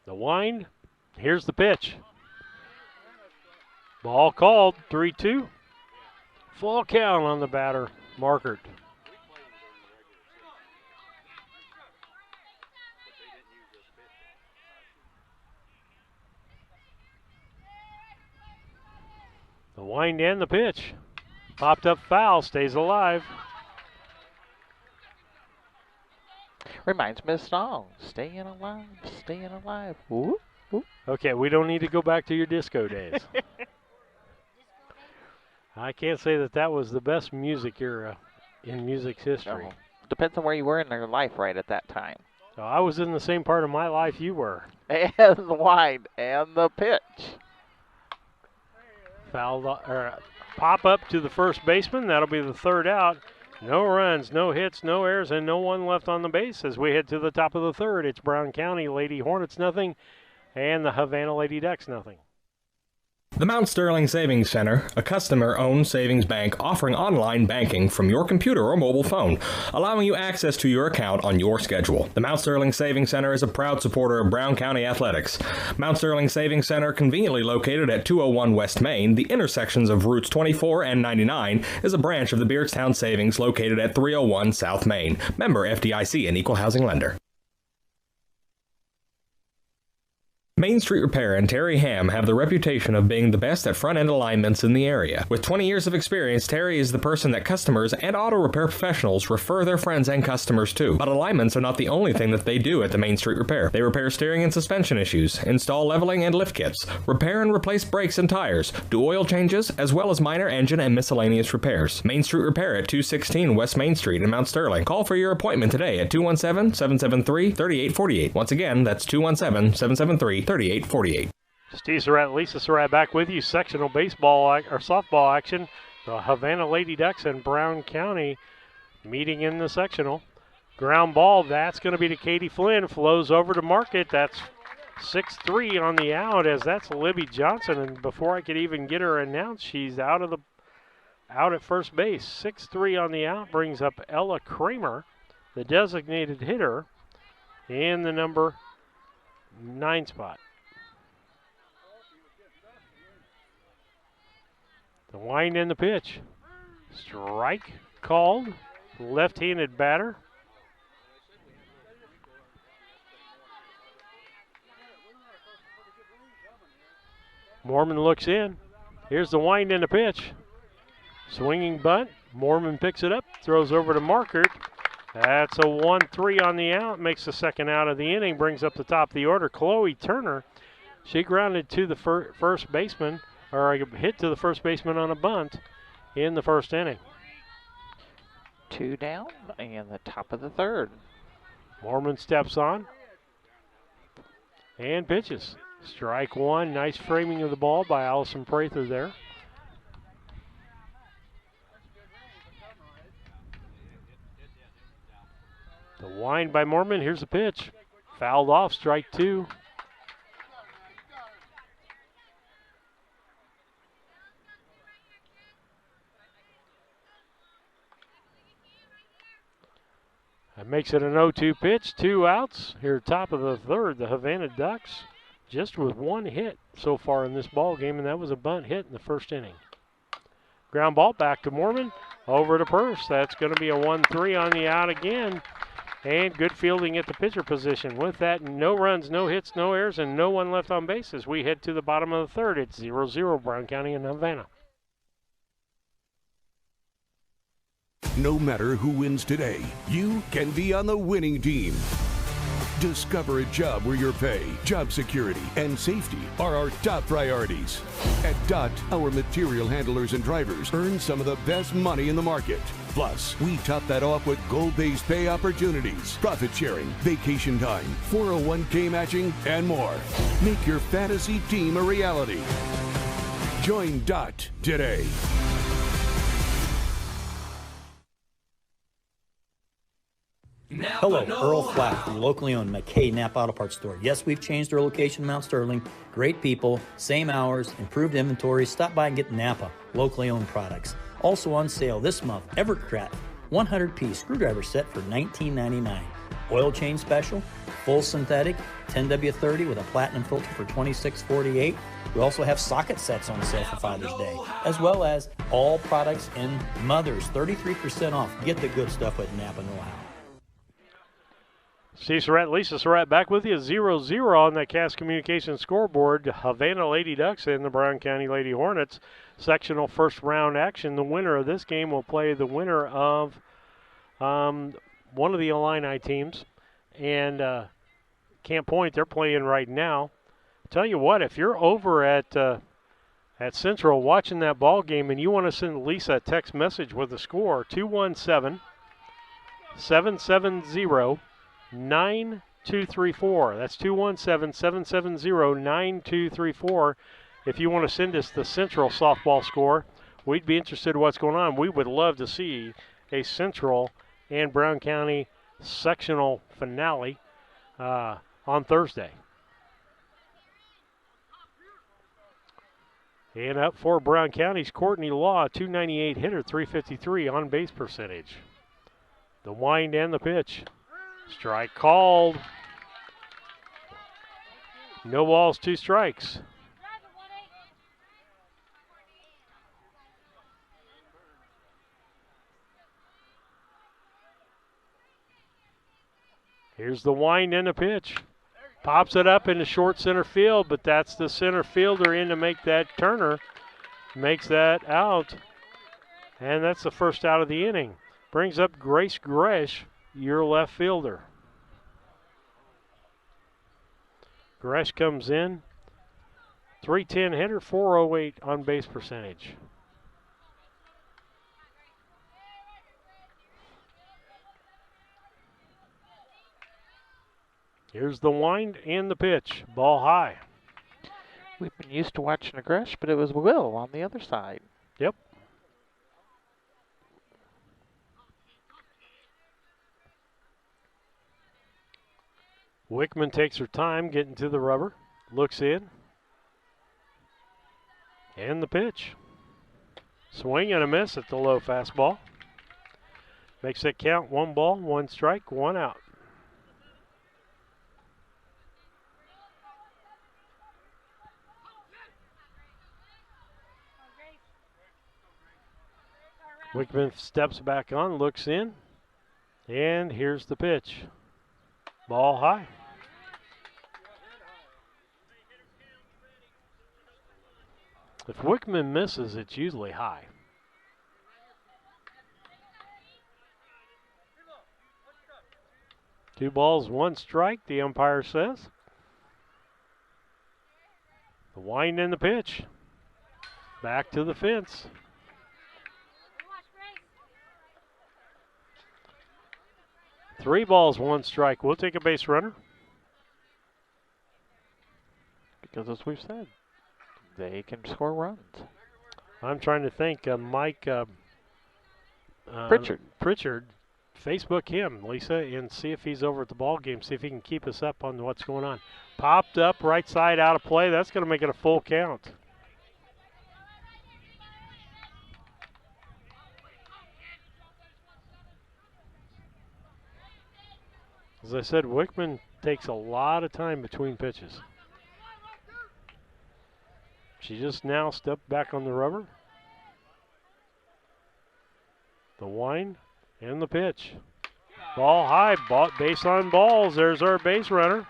Speaker 1: The wind. Here's the pitch. Ball called, 3-2. Full count on the batter, Markert. The wind and the pitch. Popped up foul, stays alive.
Speaker 2: Reminds me of a song. Staying alive, staying alive. Whoop, whoop.
Speaker 1: Okay, we don't need to go back to your disco days. I can't say that was the best music era in music's history.
Speaker 2: No. Depends on where you were in your life right at that time.
Speaker 1: So I was in the same part of my life you were.
Speaker 2: And the wind and the pitch.
Speaker 1: Pop up to the first baseman. That'll be the third out. No runs, no hits, no errors, and no one left on the base as we head to the top of the third. It's Brown County Lady Hornets nothing, and the Havana Lady Ducks nothing.
Speaker 10: The Mount Sterling Savings Center, a customer-owned savings bank offering online banking from your computer or mobile phone, allowing you access to your account on your schedule. The Mount Sterling Savings Center is a proud supporter of Brown County athletics. Mount Sterling Savings Center, conveniently located at 201 West Main, the intersections of routes 24 and 99, is a branch of the Beardstown Savings located at 301 South Main. Member FDIC and Equal Housing Lender. Main Street Repair and Terry Ham have the reputation of being the best at front-end alignments in the area. With 20 years of experience, Terry is the person that customers and auto repair professionals refer their friends and customers to. But alignments are not the only thing that they do at the Main Street Repair. They repair steering and suspension issues, install leveling and lift kits, repair and replace brakes and tires, do oil changes, as well as minor engine and miscellaneous repairs. Main Street Repair at 216 West Main Street in Mount Sterling. Call for your appointment today at 217-773-3848. Once again, that's 217-773-3848.
Speaker 1: Steve Surratt, Lisa Surratt back with you. Sectional softball action. The Havana Lady Ducks and Brown County meeting in the sectional. Ground ball, that's going to be to Katie Flynn. Flows over to Market. That's 6-3 on the out as that's Libby Johnson. And before I could even get her announced, she's out at first base. 6-3 on the out brings up Ella Kramer, the designated hitter, in the number 9 spot. The wind and the pitch. Strike called. Left-handed batter. Mormon looks in. Here's the wind and the pitch. Swinging bunt. Mormon picks it up. Throws over to Markert. That's a 1-3 on the out. Makes the second out of the inning. Brings up the top of the order. Chloe Turner. She grounded to the first baseman, or hit to the first baseman on a bunt in the first inning.
Speaker 2: 2 down and the top of the third.
Speaker 1: Mormon steps on and pitches. Strike one. Nice framing of the ball by Allison Prather there. The wind by Mormon. Here's the pitch. Fouled off. Strike two. That makes it an 0-2 pitch. 2 outs. Here, top of the third, the Havana Ducks just with 1 hit so far in this ball game, and that was a bunt hit in the first inning. Ground ball back to Mormon. Over to Purse. That's going to be a 1-3 on the out again. And good fielding at the pitcher position. With that, no runs, no hits, no errors, and no one left on base as we head to the bottom of the third. It's 0-0 Brown County and Havana.
Speaker 3: No matter who wins today, you can be on the winning team. Discover a job where your pay, job security, and safety are our top priorities. At DOT, our material handlers and drivers earn some of the best money in the market. Plus, we top that off with goal-based pay opportunities, profit sharing, vacation time, 401k matching, and more. Make your fantasy team a reality. Join DOT today.
Speaker 4: Hello, Earl Flack, the locally owned McKay Napa Auto Parts store. Yes, we've changed our location in Mount Sterling. Great people, same hours, improved inventory. Stop by and get Napa, locally owned products. Also on sale this month, Evercrat 100-piece screwdriver set for $19.99. Oil change special, full synthetic, 10W30 with a platinum filter for $26.48. We also have socket sets on sale for Father's Day, as well as all products in Mother's, 33% off. Get the good stuff at Napa Know-How.
Speaker 1: Steve Surratt, Lisa Surratt back with you. 0-0 on that Cass Communications scoreboard. Havana Lady Ducks and the Brown County Lady Hornets. Sectional first round action. The winner of this game will play the winner of one of the Illini teams. And Camp Point, they're playing right now. Tell you what, if you're over at at Central watching that ball game and you want to send Lisa a text message with a score, 217-770-9234. That's 217-770-9234. If you want to send us the Central softball score, we'd be interested in what's going on. We would love to see a Central and Brown County sectional finale on Thursday. And up for Brown County's Courtney Law, 298 hitter, 353 on base percentage. The wind and the pitch. Strike called. No balls, 2 strikes. Here's the wind and the pitch. Pops it up into short center field, but that's the center fielder in to make that Turner. Makes that out. And that's the first out of the inning. Brings up Grace Gresh, your left fielder. Gresh comes in. 310 hitter, 408 on base percentage. Here's the wind and the pitch. Ball high.
Speaker 2: We've been used to watching a Gresh, but it was Will on the other side.
Speaker 1: Yep. Wickman takes her time getting to the rubber. Looks in. And the pitch. Swing and a miss at the low fastball. Makes it count 1 ball, 1 strike, 1 out. Wickman steps back on, looks in, and here's the pitch. Ball high. If Wickman misses, it's usually high. Two balls, 1 strike, the umpire says. The wind and the pitch. Back to the fence. Three balls, 1 strike. We'll take a base runner.
Speaker 2: Because as we've said, they can score runs.
Speaker 1: I'm trying to think. Mike Pritchard, Facebook him, Lisa, and see if he's over at the ball game. See if he can keep us up on what's going on. Popped up, right side out of play. That's going to make it a full count. As I said, Wickman takes a lot of time between pitches. She just now stepped back on the rubber. The wind and the pitch. Ball high, base on balls. There's our base runner.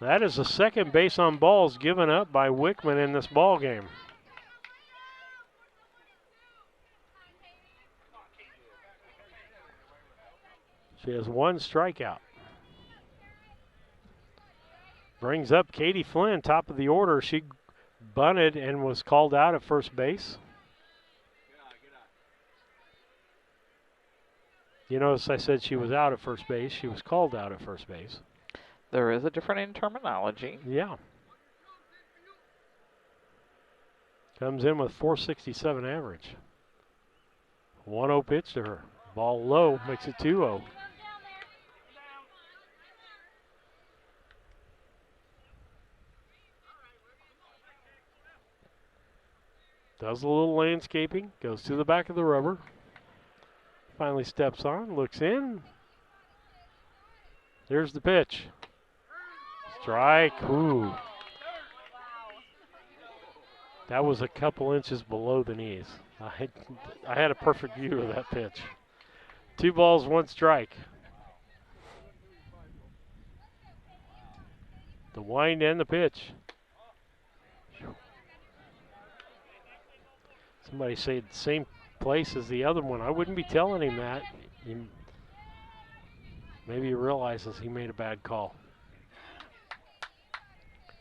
Speaker 1: That is the second base on balls given up by Wickman in this ball game. She has 1 strikeout. Brings up Katie Flynn, top of the order. She bunted and was called out at first base. You notice I said she was out at first base. She was called out at first base.
Speaker 2: There is a difference in terminology.
Speaker 1: Yeah. Comes in with 467 average. 1-0 pitch to her. Ball low, makes it 2-0. Does a little landscaping, goes to the back of the rubber. Finally steps on, looks in. There's the pitch. Strike, ooh. That was a couple inches below the knees. I had a perfect view of that pitch. 2 balls, 1 strike. The wind and the pitch. Somebody say the same place as the other one. I wouldn't be telling him that. Maybe he realizes he made a bad call.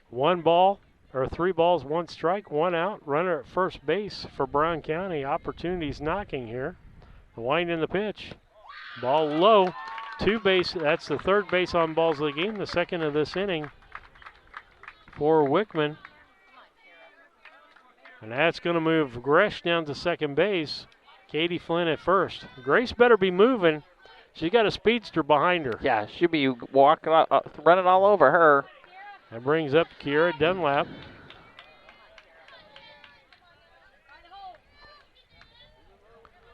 Speaker 1: 1 ball, or 3 balls, 1 strike, 1 out. Runner at first base for Brown County. Opportunities knocking here. The wind in the pitch. Ball low. 2 base. That's the 3rd base on balls of the game. The 2nd of this inning for Wickman. And that's going to move Gresh down to 2nd base. Katie Flynn at first. Grace better be moving. She got a speedster behind her.
Speaker 2: Yeah, she'll be walking, running all over her.
Speaker 1: That brings up Kiera Dunlap.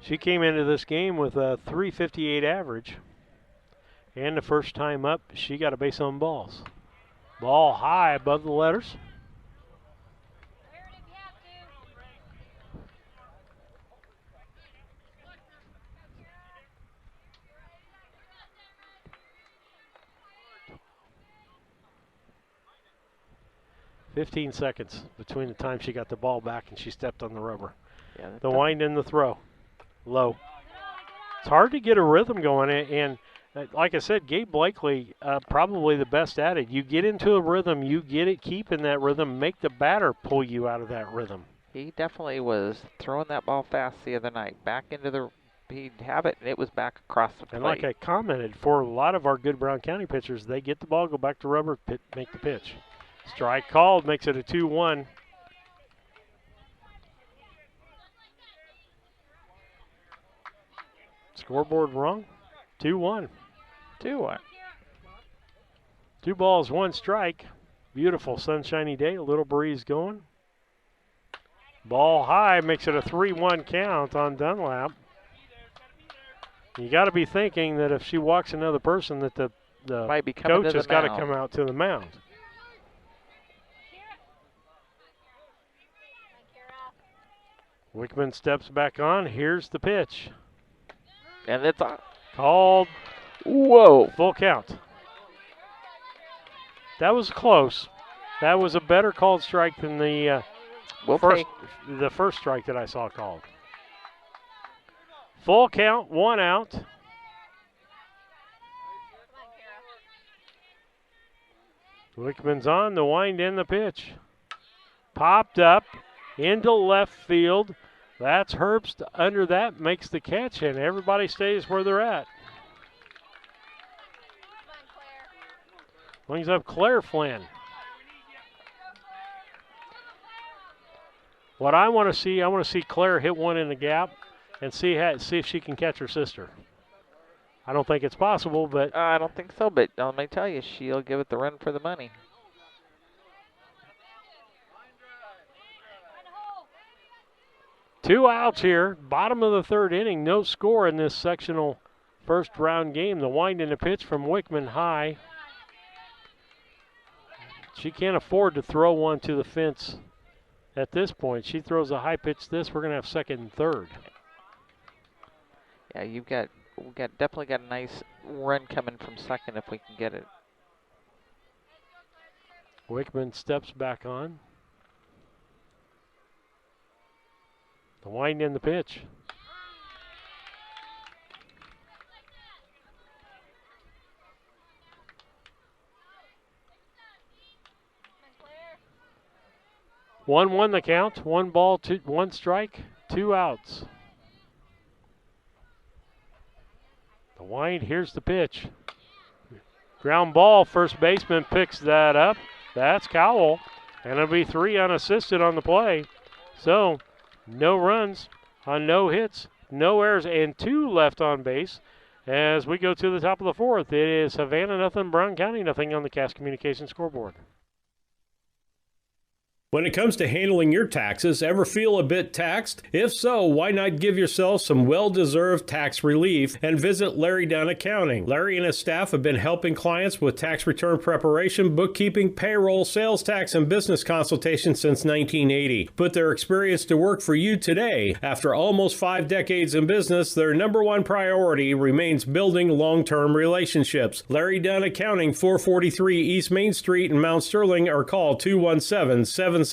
Speaker 1: She came into this game with a .358 average. And the first time up, she got a base on balls. Ball high above the letters. "15 seconds between the time she got the ball back and she stepped on the rubber."
Speaker 2: Yeah,
Speaker 1: the wind and the throw. Low. It's hard to get a rhythm going, and like I said, Gabe Blakely, probably the best at it. You get into a rhythm, you get it, keep in that rhythm, make the batter pull you out of that rhythm.
Speaker 2: He definitely was throwing that ball fast the other night. Back into the, he'd have it, and it was back across the plate.
Speaker 1: And like I commented, for a lot of our good Brown County pitchers, they get the ball, go back to rubber, make the pitch. Strike called, makes it a 2-1. Scoreboard wrong. 2-1.
Speaker 2: 2-1.
Speaker 1: 2 balls, 1 strike. Beautiful sunshiny day, a little breeze going. Ball high makes it a 3-1 count on Dunlap. You got to be thinking that if she walks another person, that the coach has got to come out to the mound. Wickman steps back on. Here's the pitch.
Speaker 2: And it's
Speaker 1: called.
Speaker 2: Whoa.
Speaker 1: Full count. That was close. That was a better called strike than the first strike that I saw called. Full count, 1 out. Wickman's on the wind in the pitch. Popped up into left field. That's Herbst under that, makes the catch, and everybody stays where they're at. Brings up Claire Flynn. What I want to see Claire hit one in the gap and see if she can catch her sister. I don't think it's possible, but...
Speaker 2: I don't think so, but let me tell you, she'll give it the run for the money.
Speaker 1: Two outs here, bottom of the 3rd inning, no score in this sectional first round game. The wind in the pitch from Wickman high. She can't afford to throw one to the fence at this point. She throws a high pitch this, we're going to have 2nd and 3rd.
Speaker 2: Yeah, we definitely got a nice run coming from 2nd if we can get it.
Speaker 1: Wickman steps back on. The wind in the pitch. One the count. 1 ball, 1 strike, 2 outs. The wind, here's the pitch. Ground ball, first baseman picks that up. That's Cowell. And it'll be 3 unassisted on the play. So, no runs on no hits, no errors, and 2 left on base. As we go to the top of the 4th, it is Havana nothing, Brown County nothing on the Cass Communications scoreboard.
Speaker 7: When it comes to handling your taxes, ever feel a bit taxed? If so, why not give yourself some well-deserved tax relief and visit Larry Dunn Accounting. Larry and his staff have been helping clients with tax return preparation, bookkeeping, payroll, sales tax, and business consultation since 1980. Put their experience to work for you today. After almost 5 decades in business, their #1 priority remains building long-term relationships. Larry Dunn Accounting, 443 East Main Street in Mount Sterling, or call 217-773-3400.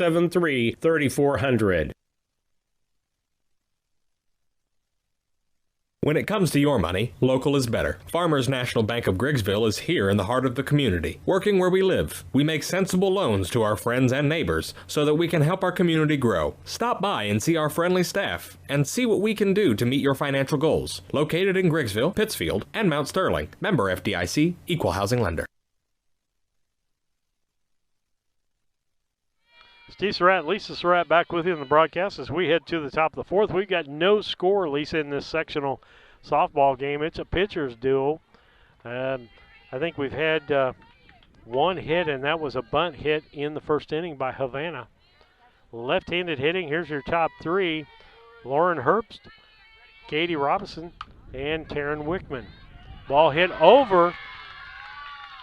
Speaker 10: When it comes to your money, local is better. Farmers National Bank of Griggsville is here in the heart of the community, working where we live. We make sensible loans to our friends and neighbors so that we can help our community grow. Stop by and see our friendly staff and see what we can do to meet your financial goals. Located in Griggsville, Pittsfield, and Mount Sterling. Member FDIC, Equal Housing Lender.
Speaker 1: Steve Surratt, Lisa Surratt back with you in the broadcast as we head to the top of the fourth. We've got no score, Lisa, in this sectional softball game. It's a pitcher's duel. I think we've had one hit, and that was a bunt hit in the first inning by Havana. Left-handed hitting, here's your top three. Lauren Herbst, Katie Robinson, and Taryn Wickman. Ball hit over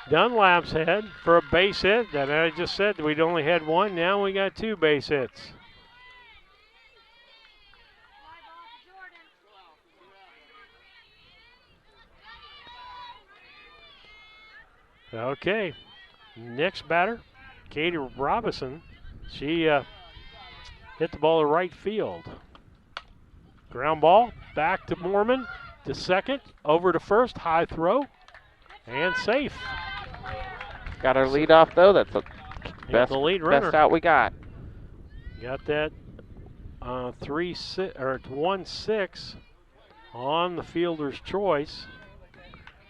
Speaker 1: Dunlap's head for a base hit. That I just said we'd only had one. Now we got two base hits. Okay, next batter, Katie Robinson. She hit the ball to right field. Ground ball back to Mormon to second, over to first, high throw, and safe.
Speaker 2: Got our lead off though. That's the
Speaker 1: the lead runner.
Speaker 2: best out we got.
Speaker 1: Got that 1-6 on the fielder's choice.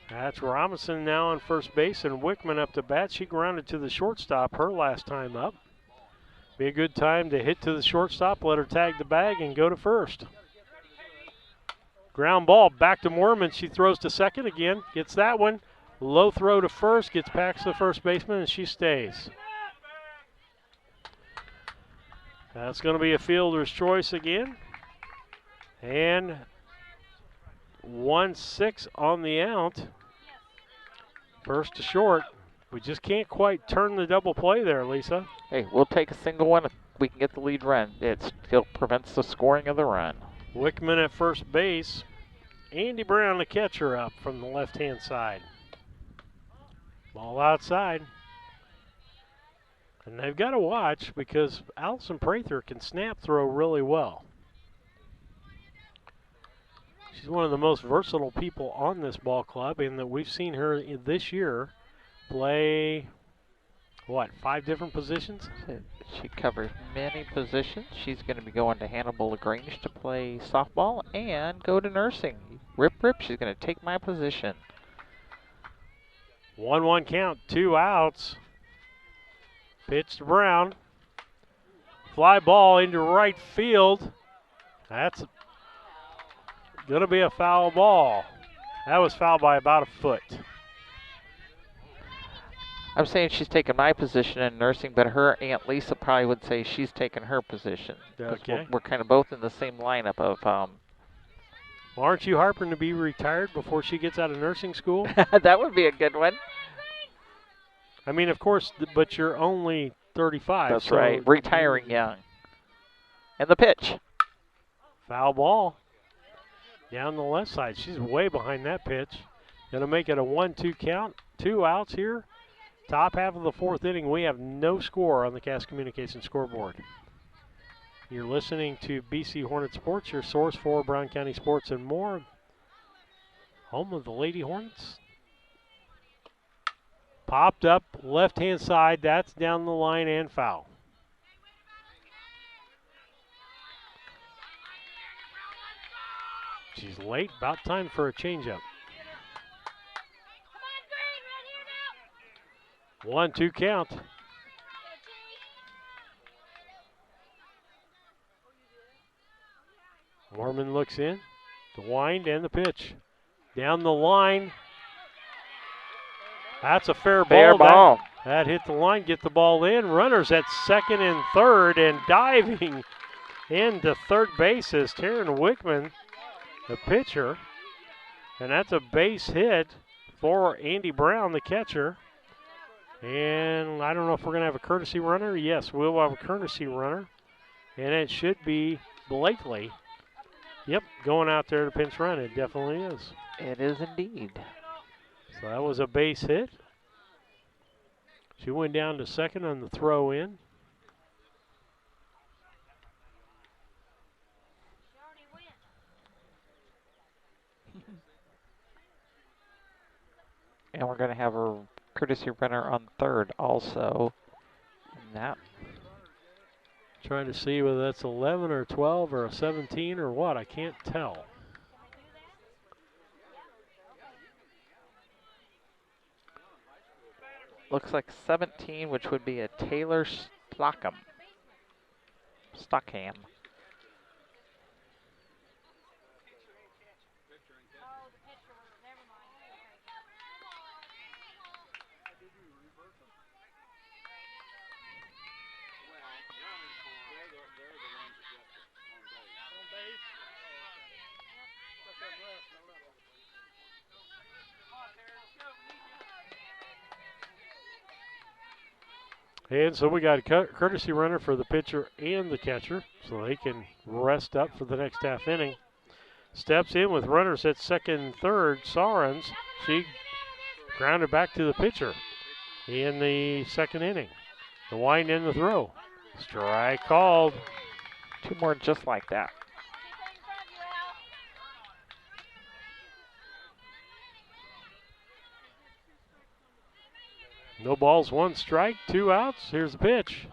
Speaker 1: That's Robinson now on first base and Wickman up to bat. She grounded to the shortstop her last time up. Be a good time to hit to the shortstop, let her tag the bag, and go to first. Ground ball back to Mormon. She throws to second again, gets that one. Low throw to first, gets past the first baseman, and she stays. That's going to be a fielder's choice again. And 1-6 on the out. First to short. We just can't quite turn the double play there, Lisa.
Speaker 2: Hey, we'll take a single one if we can get the lead run. It still prevents the scoring of the run.
Speaker 1: Wickman at first base. Andy Brown, the catcher, up from the left-hand side. Ball outside. And they've got to watch because Allison Prather can snap throw really well. She's one of the most versatile people on this ball club, and that we've seen her this year play, 5 different positions?
Speaker 2: She covers many positions. She's going to be going to Hannibal LaGrange to play softball and go to nursing. Rip, she's going to take my position.
Speaker 1: 1-1 count, 2 outs. Pitch to Brown. Fly ball into right field. That's going to be a foul ball. That was fouled by about a foot.
Speaker 2: I'm saying she's taking my position in nursing, but her Aunt Lisa probably would say she's taking her position.
Speaker 1: Okay.
Speaker 2: We're kind of both in the same lineup of...
Speaker 1: Well, aren't you harping to be retired before she gets out of nursing school?
Speaker 2: That would be a good one.
Speaker 1: I mean, of course, but you're only 35.
Speaker 2: That's right. Retiring young. And the pitch.
Speaker 1: Foul ball. Down the left side. She's way behind that pitch. Going to make it a 1-2 count. 2 outs here. Top half of the fourth inning. We have no score on the Cass Communications scoreboard. You're listening to BC Hornet Sports, your source for Brown County sports and more. Home of the Lady Hornets. Popped up, left-hand side. That's down the line and foul. She's late. About time for a changeup. 1-2 count. Mormon looks in. The wind and the pitch. Down the line. That's a fair ball. That hit the line, get the ball in. Runners at second and third, and diving into third base is Taryn Wickman, the pitcher. And that's a base hit for Andy Brown, the catcher. And I don't know if we're going to have a courtesy runner. Yes, we'll have a courtesy runner. And it should be Blakely. Yep, going out there to pinch run. It definitely is.
Speaker 2: It is indeed.
Speaker 1: So that was a base hit. She went down to second on the throw in.
Speaker 2: And we're going to have a courtesy runner on third also. And that.
Speaker 1: Trying to see whether that's 11 or 12 or a 17 or what. I can't tell.
Speaker 2: Looks like 17, which would be a Taylor Stockham.
Speaker 1: And so we got a courtesy runner for the pitcher and the catcher, so they can rest up for the next half inning. Steps in with runners at second and third. Sarens, she grounded back to the pitcher in the second inning. The wind and the throw. Strike called.
Speaker 2: 2 more just like that.
Speaker 1: No balls, 1 strike, 2 outs. Here's the pitch.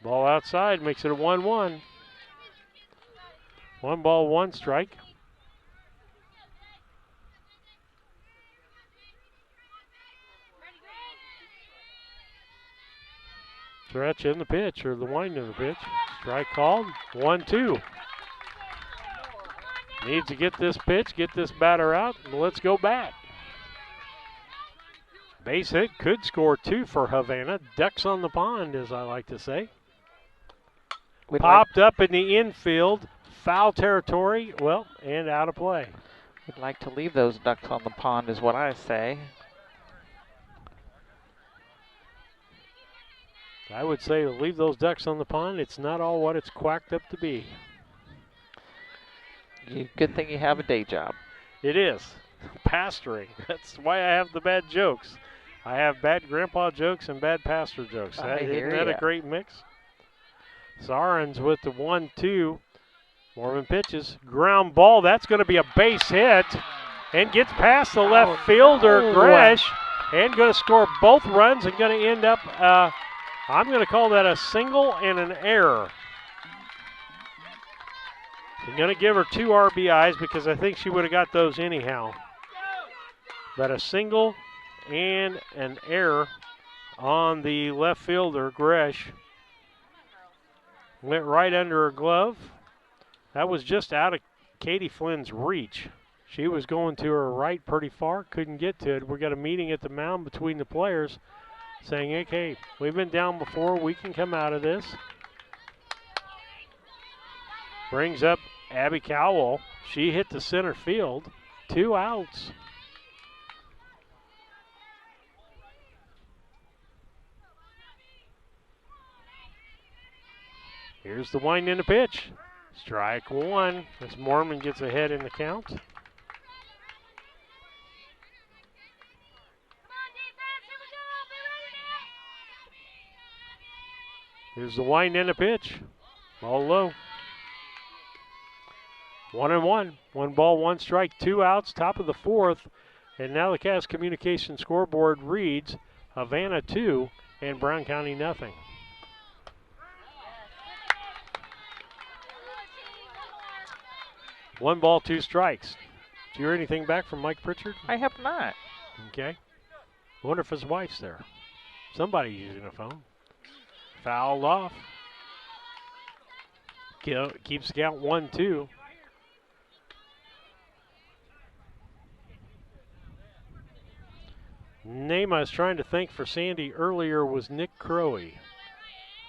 Speaker 1: Ball outside makes it a 1-1. 1 ball, 1 strike. Stretch in the pitch, or the wind in the pitch. Strike called, 1-2. Needs to get this pitch, get this batter out, and let's go bat. Base hit could score 2 for Havana. Ducks on the pond, as I like to say. Popped up in the infield, foul territory, well, and out of play.
Speaker 2: We'd like to leave those ducks on the pond is what I say.
Speaker 1: I would say to leave those ducks on the pond. It's not all what it's quacked up to be.
Speaker 2: Good thing you have a day job.
Speaker 1: It is. Pastoring. That's why I have the bad jokes. I have bad grandpa jokes and bad pastor jokes. Isn't that a great mix? Sarens with the 1-2. Mormon pitches. Ground ball. That's going to be a base hit. And gets past the left fielder, Gresh. And going to score both runs and going to end up, I'm going to call that a single and an error. I'm going to give her 2 RBIs because I think she would have got those anyhow. But a single and an error on the left fielder, Gresh. Went right under her glove. That was just out of Katie Flynn's reach. She was going to her right pretty far, couldn't get to it. We got a meeting at the mound between the players saying, okay, we've been down before, we can come out of this. Brings up Abby Cowell. She hit the center field. 2 outs. Here's the wind in the pitch. Strike 1 as Mormon gets ahead in the count. Here's the wind in the pitch. Ball low. 1-1. 1 ball, 1 strike, 2 outs, top of the 4th. And now the Cass Communication scoreboard reads Havana 2 and Brown County nothing. One ball, 2 strikes. Did you hear anything back from Mike Pritchard?
Speaker 2: I have not.
Speaker 1: Okay. I wonder if his wife's there. Somebody's using a phone. Fouled off. Keeps the count 1-2. Name I was trying to thank for Sandy earlier was Nick Crowey.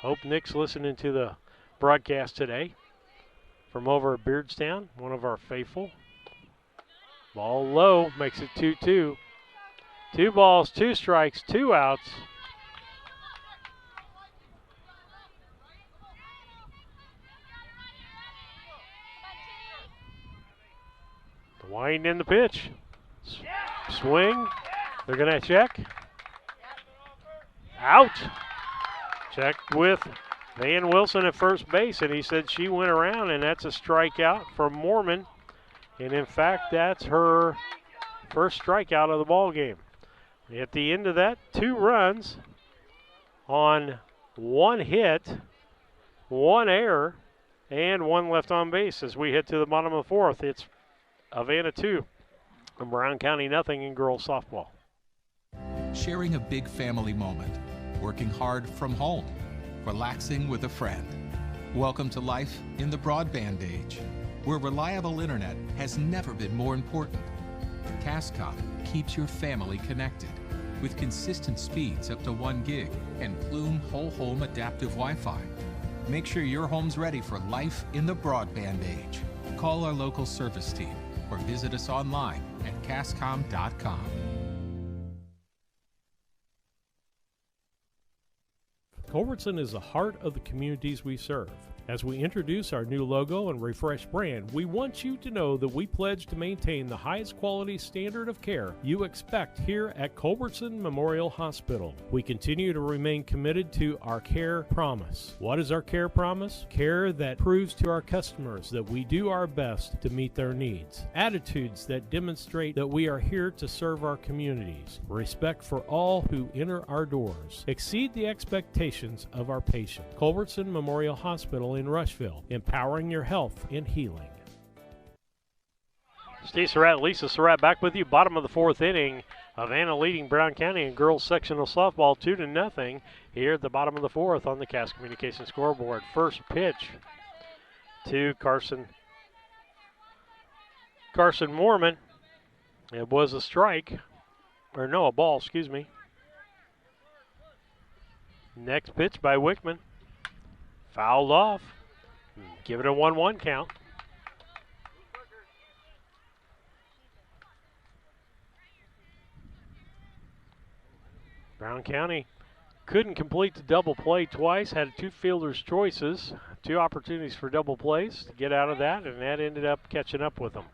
Speaker 1: Hope Nick's listening to the broadcast today. From over at Beardstown, one of our faithful. Ball low, makes it 2-2. 2 balls, 2 strikes, 2 outs. The wind in the pitch. Swing. They're going to check. Out. Check with Van Wilson at first base, and he said she went around, and that's a strikeout for Mormon. And in fact, that's her first strikeout of the ball game. At the end of that, 2 runs on 1 hit, 1 error, and 1 left on base as we head to the bottom of the 4th. It's Havana 2 and Brown County nothing in girls softball.
Speaker 5: Sharing a big family moment, working hard from home, relaxing with a friend. Welcome to life in the broadband age, where reliable internet has never been more important. Cascom keeps your family connected with consistent speeds up to 1 gig and Plume whole home adaptive Wi-Fi. Make sure your home's ready for life in the broadband age. Call our local service team or visit us online at cascom.com.
Speaker 7: Culbertson is the heart of the communities we serve. As we introduce our new logo and refreshed brand, we want you to know that we pledge to maintain the highest quality standard of care you expect here at Culbertson Memorial Hospital. We continue to remain committed to our care promise. What is our care promise? Care that proves to our customers that we do our best to meet their needs. Attitudes that demonstrate that we are here to serve our communities. Respect for all who enter our doors. Exceed the expectations of our patient. Culbertson Memorial Hospital in Rushville, empowering your health and healing.
Speaker 1: Steve Surratt, Lisa Surratt back with you. Bottom of the 4th inning. Havana leading Brown County in girls sectional softball 2-0 here at the bottom of the 4th on the Cass Communications scoreboard. First pitch to Carson Moorman. It was a strike, or no, a ball, excuse me. Next pitch by Wickman. Fouled off. Give it a 1-1 count. Brown County couldn't complete the double play twice, had 2 fielders' choices, 2 opportunities for double plays to get out of that, and that ended up catching up with them.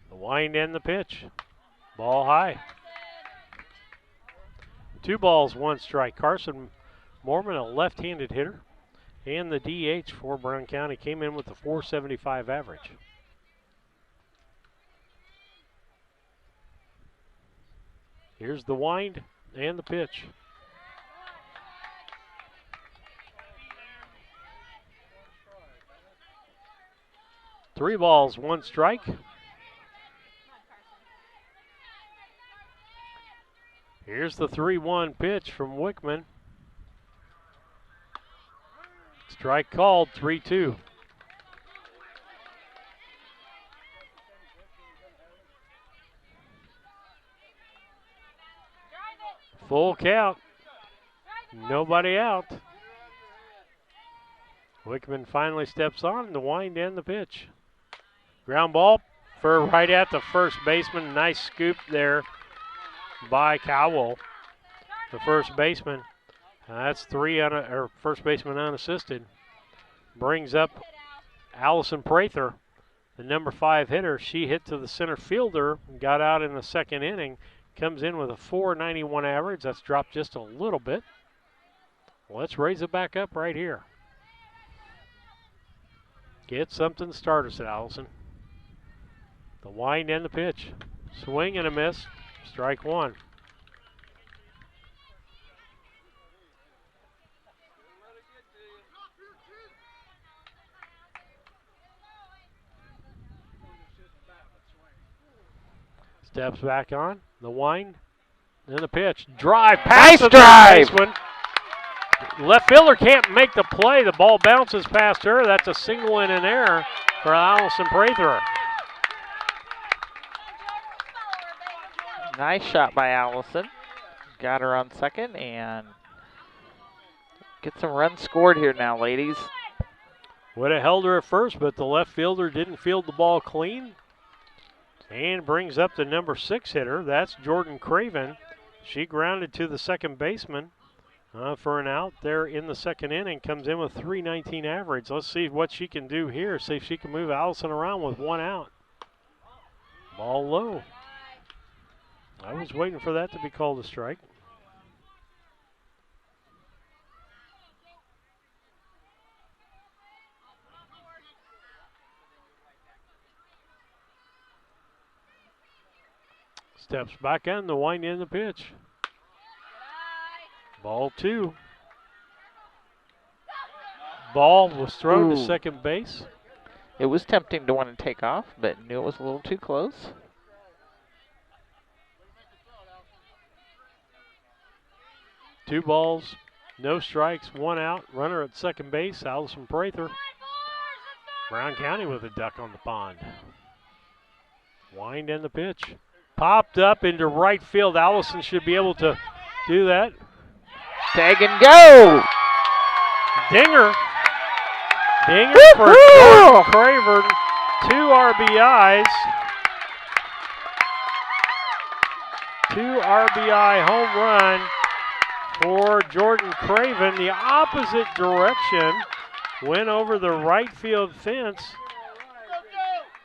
Speaker 1: The wind and the pitch. Ball high. 2 balls, 1 strike. Carson Mormon, a left-handed hitter, and the DH for Brown County came in with a .475 average. Here's the wind and the pitch. Three balls, 1 strike. Here's the 3-1 pitch from Wickman. Strike called, 3-2. Full count. Nobody out. Wickman finally steps on the wind and the pitch. Ground ball for right at the first baseman. Nice scoop there by Cowell, the first baseman. That's 3 first baseman unassisted. Brings up Allison Prather, the number 5 hitter. She hit to the center fielder and got out in the second inning. Comes in with a .491 average. That's dropped just a little bit. Let's raise it back up right here. Get something to start us, Allison. The wind and the pitch. Swing and a miss. Strike 1. Steps back on. The wind and the pitch. Drive past the baseman. Left fielder can't make the play. The ball bounces past her. That's a single and an error for Allison Prather.
Speaker 2: Nice shot by Allison. Got her on second and get some runs scored here now, ladies.
Speaker 1: Would have held her at first, but the left fielder didn't field the ball clean. And brings up the number 6 hitter. That's Jordan Craven. She grounded to the second baseman for an out there in the second inning. Comes in with .319 average. Let's see what she can do here. See if she can move Allison around with 1 out. Ball low. I was waiting for that to be called a strike. Steps back on the wind in the pitch. Ball 2. Ball was thrown to second base.
Speaker 2: It was tempting to want to take off, but knew it was a little too close.
Speaker 1: Two balls, no strikes, 1 out. Runner at second base, Allison Prather. Brown County with a duck on the pond. Wind and the pitch. Popped up into right field. Allison should be able to do that.
Speaker 2: Tag and go!
Speaker 1: Dinger. Dinger for Jordan Craven. 2 RBIs. 2 RBI home run for Jordan Craven. The opposite direction. Went over the right field fence.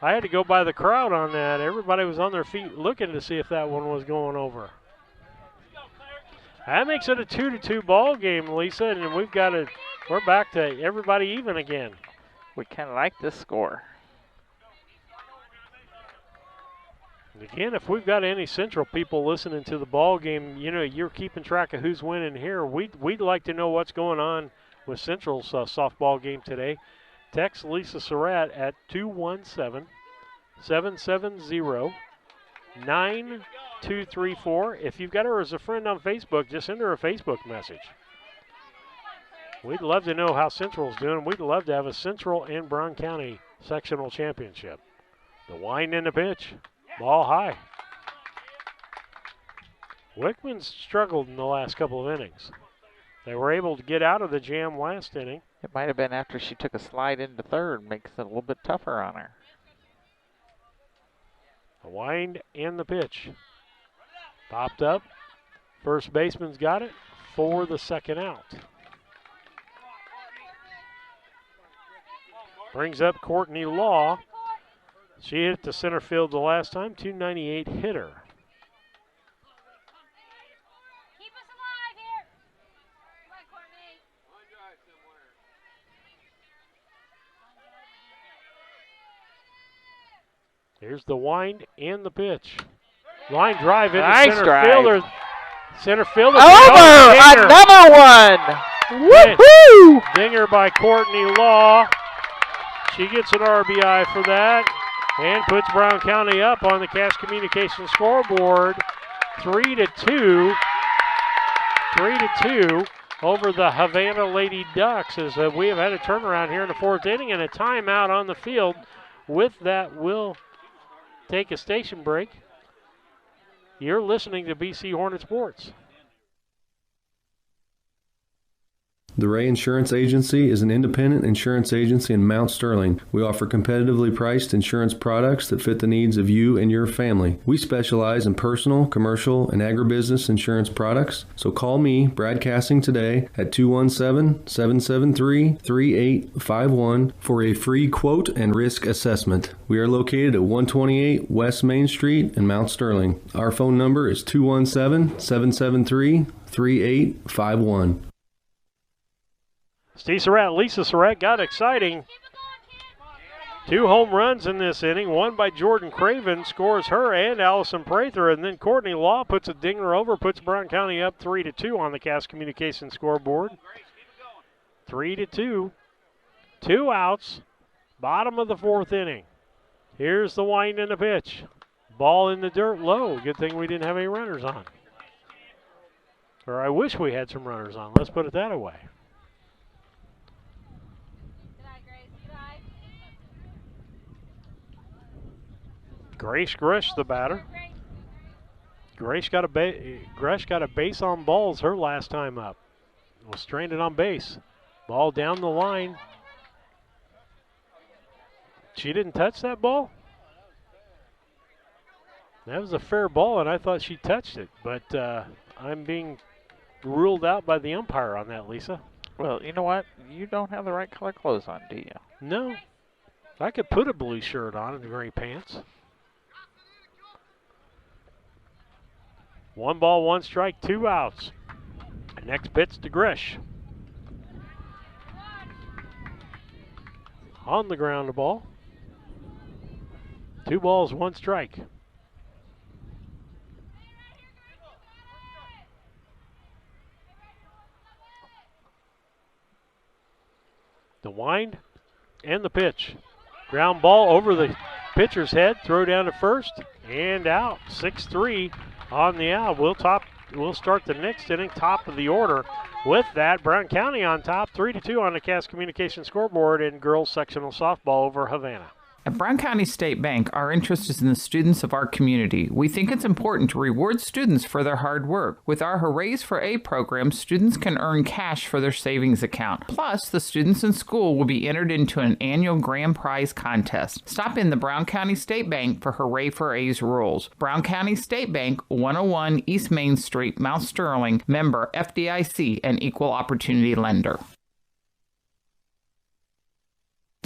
Speaker 1: I had to go by the crowd on that. Everybody was on their feet looking to see if that one was going over. That makes it a 2-2 ball game, Lisa, and we're back to everybody even again.
Speaker 2: We kind of like this score.
Speaker 1: Again, if we've got any Central people listening to the ball game, you're keeping track of who's winning here. We'd like to know what's going on with Central's softball game today. Text Lisa Surratt at 217-770-9234. If you've got her as a friend on Facebook, just send her a Facebook message. We'd love to know how Central's doing. We'd love to have a Central and Brown County sectional championship. The wind in the pitch. Ball high. Wickman's struggled in the last couple of innings. They were able to get out of the jam last inning.
Speaker 2: It might have been after she took a slide into third, makes it a little bit tougher on her.
Speaker 1: The wind and the pitch. Popped up. First baseman's got it for the second out. Brings up Courtney Law. She hit the center field the last time, 298 hitter. Here's the wind and the pitch. Line drive into center fielder. Center fielder.
Speaker 2: Over! Another one! Woohoo!
Speaker 1: Dinger by Courtney Law. She gets an RBI for that and puts Brown County up on the Cash Communications scoreboard. 3-2. 3-2 over the Havana Lady Ducks as we have had a turnaround here in the fourth inning and a timeout on the field. With that, we'll take a station break. You're listening to BC Hornet Sports.
Speaker 12: The Ray Insurance Agency is an independent insurance agency in Mount Sterling. We offer competitively priced insurance products that fit the needs of you and your family. We specialize in personal, commercial, and agribusiness insurance products. So call me, Brad Cassing, today at 217-773-3851 for a free quote and risk assessment. We are located at 128 West Main Street in Mount Sterling. Our phone number is 217-773-3851.
Speaker 1: Steve Surratt, Lisa Surratt got exciting. 2 home runs in this inning. One by Jordan Craven, scores her and Allison Prather, and then Courtney Law puts a dinger over, puts Brown County up 3-2 on the Cass Communications scoreboard. 3-2. 2 outs. Bottom of the fourth inning. Here's the wind and the pitch. Ball in the dirt low. Good thing we didn't have any runners on. Or I wish we had some runners on. Let's put it that way. Grace Gresh, the batter. Gresh got a base on balls her last time up. Was stranded on base. Ball down the line. She didn't touch that ball? That was a fair ball, and I thought she touched it. But I'm being ruled out by the umpire on that, Lisa.
Speaker 2: Well, you know what? You don't have the right color clothes on, do you?
Speaker 1: No. I could put a blue shirt on and gray pants. 1 ball, 1 strike, 2 outs. Next pitch to Gresh. On the ground, the ball. 2 balls, 1 strike. wind and the pitch. Ground ball over the pitcher's head, throw down to first, and out. 6-3 on the out. We'll start the next inning, top of the order. With that, Brown County on top, 3-2 on the Cass Communication scoreboard in girls sectional softball over Havana.
Speaker 13: At Brown County State Bank, our interest is in the students of our community. We think it's important to reward students for their hard work. With our Hoorays for A program, students can earn cash for their savings account. Plus, the students in school will be entered into an annual grand prize contest. Stop in the Brown County State Bank for Hooray for A's rules. Brown County State Bank, 101 East Main Street, Mount Sterling, member FDIC, and equal opportunity lender.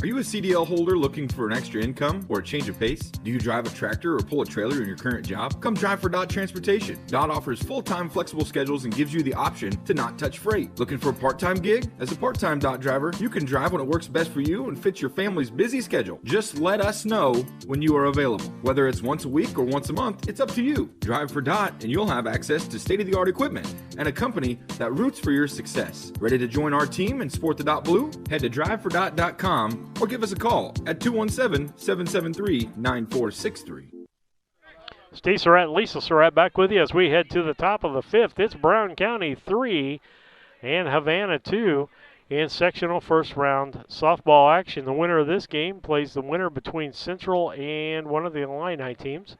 Speaker 6: Are you a CDL holder looking for an extra income or a change of pace? Do you drive a tractor or pull a trailer in your current job? Come drive for Dot Transportation. Dot offers full-time flexible schedules and gives you the option to not touch freight. Looking for a part-time gig? As a part-time Dot driver, you can drive when it works best for you and fits your family's busy schedule. Just let us know when you are available. Whether it's once a week or once a month, it's up to you. Drive for Dot and you'll have access to state-of-the-art equipment and a company that roots for your success. Ready to join our team and sport the Dot Blue? Head to drivefordot.com or give us a call at 217-773-9463.
Speaker 1: Steve Surratt and Lisa Surratt back with you as we head to the top of the fifth. It's Brown County 3 and Havana 2 in sectional first round softball action. The winner of this game plays the winner between Central and one of the Illini teams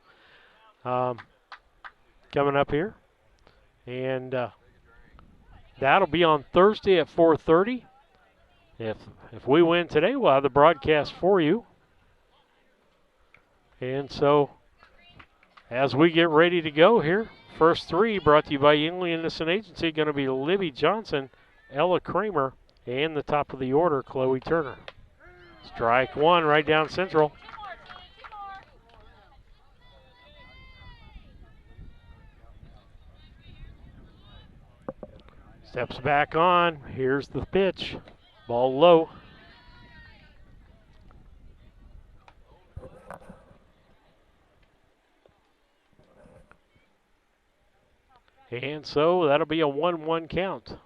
Speaker 1: coming up here. And that'll be on Thursday at 4:30. If we win today, we'll have the broadcast for you. And so, as we get ready to go here, first three brought to you by Yingling Innocent Agency, going to be Libby Johnson, Ella Kramer, and the top of the order, Chloe Turner. Strike one right down Central. Steps back on. Here's the pitch. Ball low. And so that'll be a 1-1 count.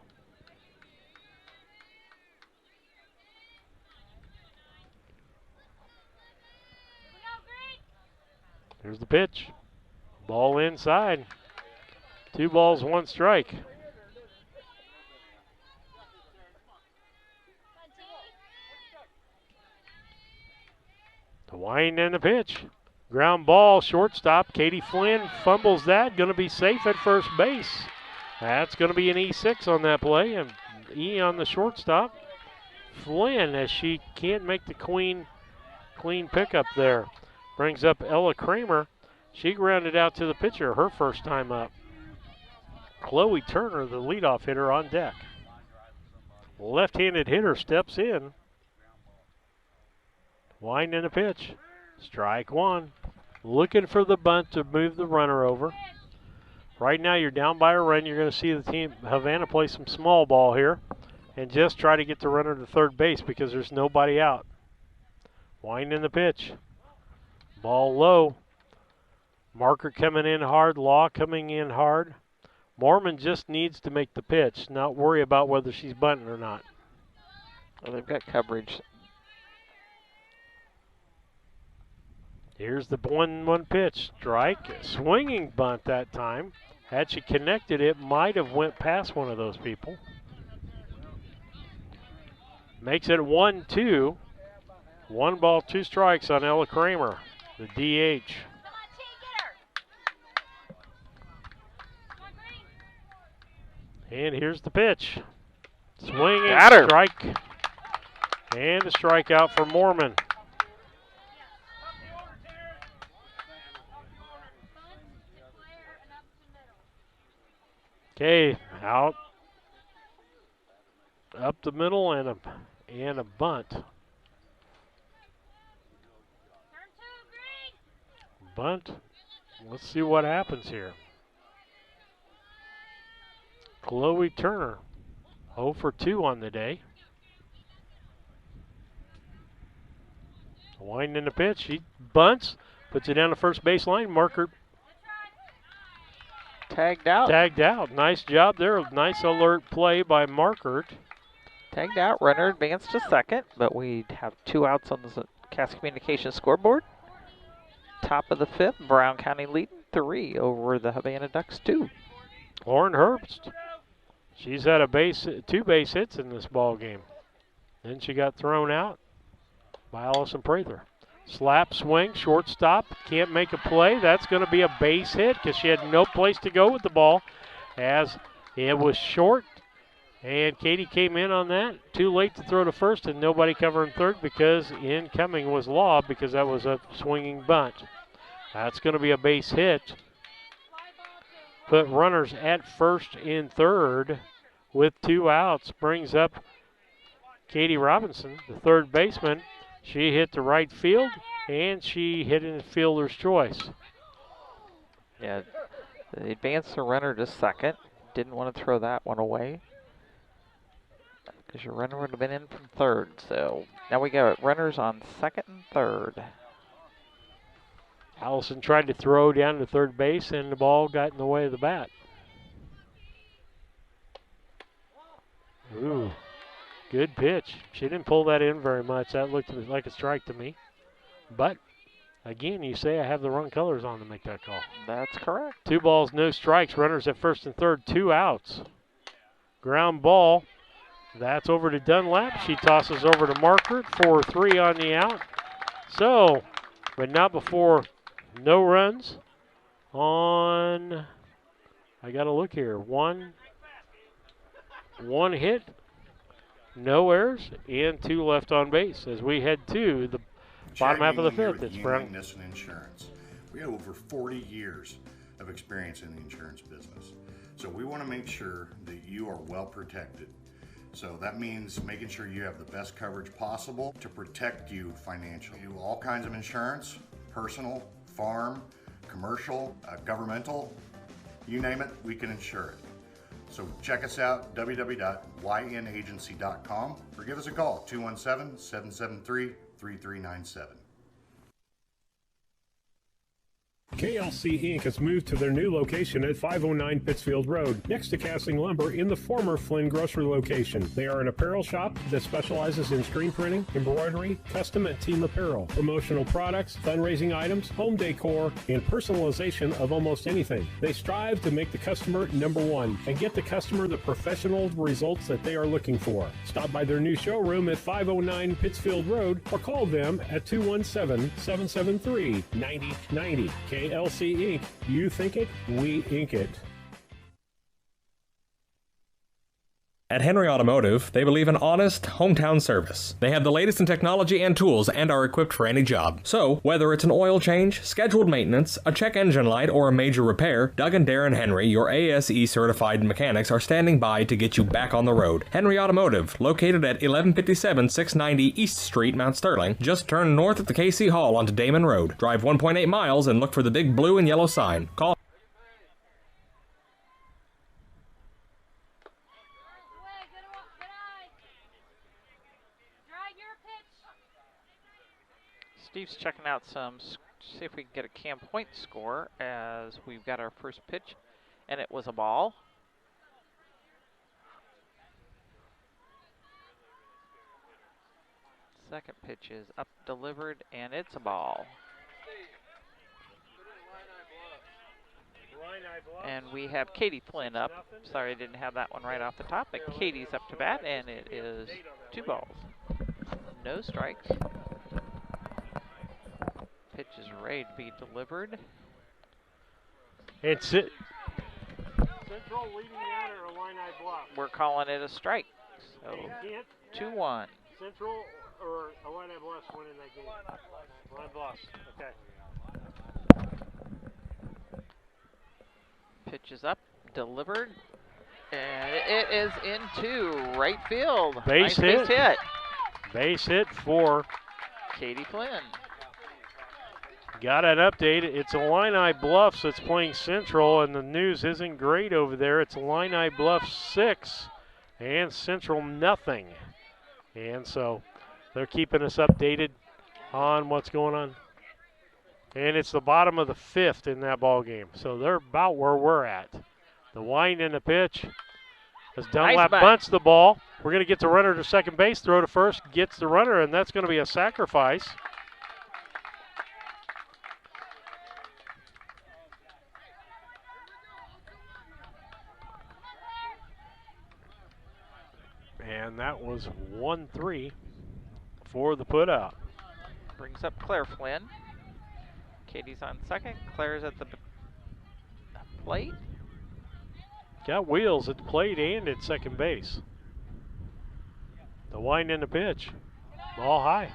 Speaker 1: Here's the pitch. Ball inside. 2 balls, 1 strike. The wind and the pitch. Ground ball, shortstop. Katie Flynn fumbles that. Going to be safe at first base. That's going to be an E6 on that play. And E on the shortstop. Flynn, as she can't make the clean pickup there. Brings up Ella Kramer. She grounded out to the pitcher her first time up. Chloe Turner, the leadoff hitter, on deck. Left-handed hitter steps in. Wind in the pitch. Strike one. Looking for the bunt to move the runner over. Right now you're down by a run. You're going to see the team, Havana, play some small ball here and just try to get the runner to third base because there's nobody out. Wind in the pitch. Ball low. Marker coming in hard. Law coming in hard. Mormon just needs to make the pitch, not worry about whether she's bunting or not.
Speaker 2: Well, they've got coverage.
Speaker 1: Here's the 1-1 pitch. Strike. Swinging bunt that time. Had she connected, it might have went past one of those people. Makes it 1-2. 1 ball, 2 strikes on Ella Kramer, the DH. And here's the pitch. Swinging strike. And a strikeout for Mormon. Okay, out, up the middle, and a bunt. Bunt. Let's see what happens here. Chloe Turner, 0 for 2 on the day. Winding the pitch. She bunts, puts it down the first baseline. Marker
Speaker 2: tagged out.
Speaker 1: Tagged out. Nice job there. Nice alert play by Markert.
Speaker 2: Tagged out, runner advanced to second, but we have 2 outs on the Cass Communications scoreboard. Top of the 5th, Brown County leading 3 over the Havana Ducks 2.
Speaker 1: Lauren Herbst, she's had 2 base hits in this ball game. Then she got thrown out by Allison Prather. Slap swing, shortstop, can't make a play. That's going to be a base hit because she had no place to go with the ball as it was short. And Katie came in on that. Too late to throw to first and nobody covering third because incoming was Law because that was a swinging bunt. That's going to be a base hit. Put runners at first and third with 2 outs. Brings up Katie Robinson, the third baseman. She hit the right field, and she hit in the fielder's choice.
Speaker 2: Yeah, they advanced the runner to second. Didn't want to throw that one away because your runner would have been in from third. So now we got runners on second and third.
Speaker 1: Allison tried to throw down to third base, and the ball got in the way of the bat. Ooh. Good pitch. She didn't pull that in very much. That looked like a strike to me. But, again, you say I have the wrong colors on to make that call.
Speaker 2: That's correct.
Speaker 1: 2 balls, no strikes. Runners at first and third, 2 outs. Ground ball. That's over to Dunlap. She tosses over to Markert for 3 on the out. So, but not before no runs on, I got to look here, one hit. No errors, and 2 left on base as we head to the bottom half of the 5th. It's Brown.
Speaker 8: Insurance. We have over 40 years of experience in the insurance business. So we want to make sure that you are well protected. So that means making sure you have the best coverage possible to protect you financially. We do all kinds of insurance, personal, farm, commercial, governmental, you name it, we can insure it. So check us out, www.ynagency.com, or give us a call, 217-773-3397.
Speaker 7: KLC Inc. has moved to their new location at 509 Pittsfield Road, next to Casting Lumber in the former Flynn Grocery location. They are an apparel shop that specializes in screen printing, embroidery, custom and team apparel, promotional products, fundraising items, home decor, and personalization of almost anything. They strive to make the customer number one and get the customer the professional results that they are looking for. Stop by their new showroom at 509 Pittsfield Road or call them at 217-773-9090. KLC Inc. You think it, we ink it.
Speaker 10: At Henry Automotive, they believe in honest, hometown service. They have the latest in technology and tools and are equipped for any job. So, whether it's an oil change, scheduled maintenance, a check engine light, or a major repair, Doug and Darren Henry, your ASE certified mechanics, are standing by to get you back on the road. Henry Automotive, located at 1157 690 East Street, Mount Sterling. Just turn north at the KC Hall onto Damon Road. Drive 1.8 miles and look for the big blue and yellow sign. Call
Speaker 2: Steve's checking out see if we can get a Cam point score as we've got our first pitch, and it was a ball. Second pitch is up, delivered, and it's a ball. And we have Katie Flynn up. Sorry I didn't have that one right off the top, but Katie's up to bat, and it is 2 balls. No strikes. Pitch is ready to be delivered.
Speaker 1: It's it. Central leading out or Illini Bluff?
Speaker 2: We're calling it a strike. So 2-1.
Speaker 1: Central or Illini Bluffs winning that game? Illini Bluffs. Okay.
Speaker 2: Pitch is up, delivered, and it is into right field.
Speaker 1: Base hit. Base hit for
Speaker 2: Katie Flynn.
Speaker 1: Got an update. It's Illini Bluffs that's playing Central, and the news isn't great over there. It's Illini Bluffs 6 and Central nothing. And so they're keeping us updated on what's going on. And it's the bottom of the 5th in that ball game. So they're about where we're at. The wind in the pitch as Dunlap bunts the ball. We're going to get the runner to second base, throw to first, gets the runner, and that's going to be a sacrifice. And that was 1-3 for the putout.
Speaker 2: Brings up Claire Flynn. Katie's on second. Claire's at the plate.
Speaker 1: Got wheels at the plate and at second base. The wind and the pitch. Ball high.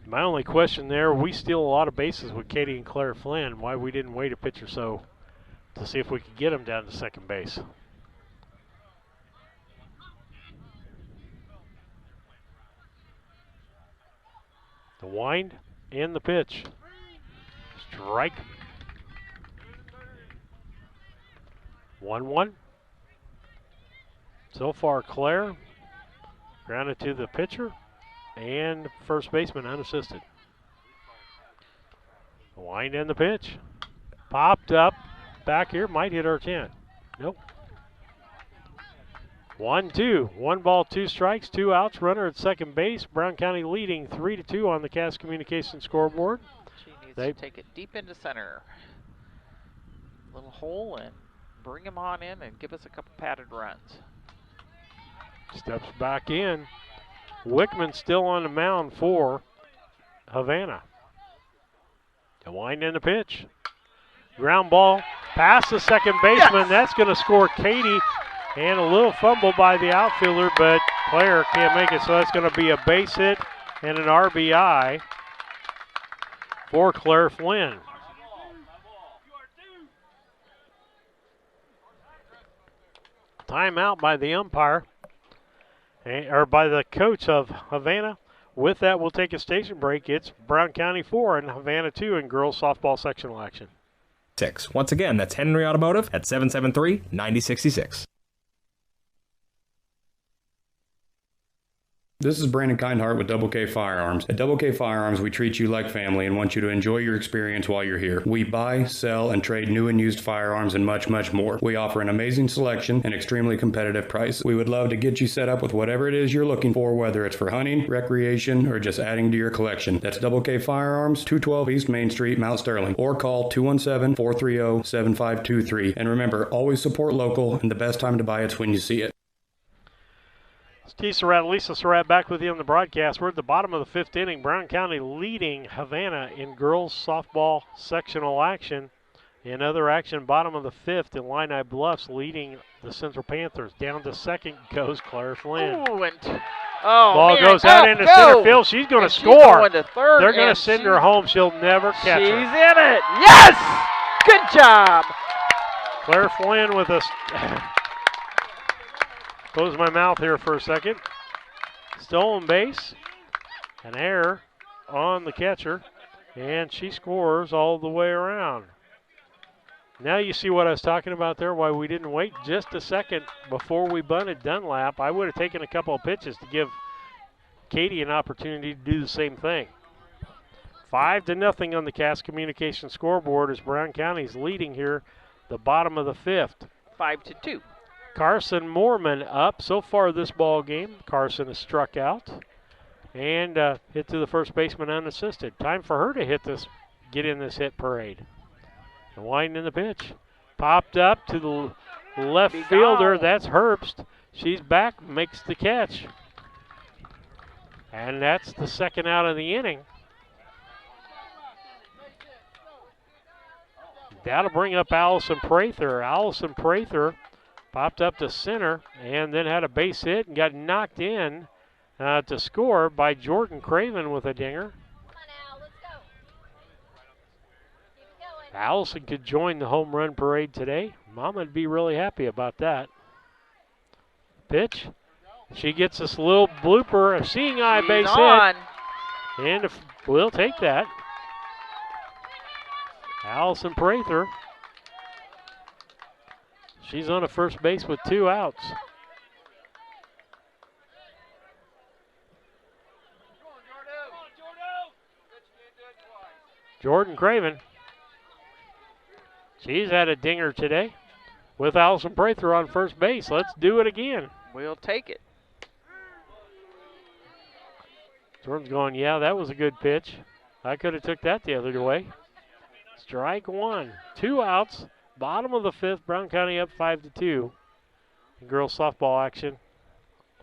Speaker 1: My only question there, we steal a lot of bases with Katie and Claire Flynn. Why we didn't wait a pitch or so to see if we could get them down to second base. The wind and the pitch. Strike. 1-1. So far, Claire grounded to the pitcher and first baseman unassisted. The wind and the pitch. Popped up. Back here, might hit our 10. Nope. 1-2. 1 ball, 2 strikes, 2 outs. Runner at second base. Brown County leading 3-2 on the Cass Communication scoreboard.
Speaker 2: She needs to take it deep into center. Little hole and bring him on in and give us a couple padded runs.
Speaker 1: Steps back in. Wickman still on the mound for Havana. The wind and the pitch. Ground ball past the second baseman. Yes! That's going to score Katie. And a little fumble by the outfielder, but Claire can't make it. So that's going to be a base hit and an RBI for Claire Flynn. Timeout by the umpire, or by the coach of Havana. With that, we'll take a station break. It's Brown County 4 and Havana 2 in girls softball sectional action.
Speaker 10: 6. Once again, that's Henry Automotive at 773-9066.
Speaker 12: This is Brandon Kindhart with Double K Firearms. At Double K Firearms, we treat you like family and want you to enjoy your experience while you're here. We buy, sell, and trade new and used firearms and much, much more. We offer an amazing selection and extremely competitive prices. We would love to get you set up with whatever it is you're looking for, whether it's for hunting, recreation, or just adding to your collection. That's Double K Firearms, 212 East Main Street, Mount Sterling, or call 217-430-7523. And remember, always support local, and the best time to buy it's when you see it.
Speaker 1: Steve Surratt, Lisa Surratt back with you on the broadcast. We're at the bottom of the 5th inning. Brown County leading Havana in girls softball sectional action. In other action, bottom of the 5th, Illini Bluffs leading the Central Panthers. Down to second goes Claire Flynn.
Speaker 2: Ooh,
Speaker 1: ball goes out into center field. She's going to score.
Speaker 2: Going to third.
Speaker 1: They're going to send her home. She'll never catch her.
Speaker 2: She's in it. Yes! Good job.
Speaker 1: Claire Flynn with a... Close my mouth here for a second. Stolen base. An error on the catcher. And she scores all the way around. Now you see what I was talking about there, why we didn't wait just a second before we bunted Dunlap. I would have taken a couple of pitches to give Katie an opportunity to do the same thing. 5-0 on the Cass Communication scoreboard as Brown County's leading here, the bottom of the 5th.
Speaker 2: 5-2.
Speaker 1: Carson Moorman up so far this ball game. Carson is struck out and hit to the first baseman unassisted. Time for her to get in this hit parade. The wind in the pitch. Popped up to the left fielder. That's Herbst. She's back, makes the catch. And that's the second out of the inning. That'll bring up Allison Prather. Allison Prather popped up to center and then had a base hit and got knocked in to score by Jordan Craven with a dinger. Allison could join the home run parade today. Mama would be really happy about that. Pitch. She gets this little blooper, a seeing eye base hit. And we'll take that. Allison Prather. She's on a first base with 2 outs. Jordan Craven. She's had a dinger today. with Allison Prather on first base. Let's do it again.
Speaker 2: We'll take it.
Speaker 1: Jordan's going, yeah, that was a good pitch. I could have took that the other way. Strike one. 2 outs. Bottom of the 5th. Brown County up 5-2. Girls softball action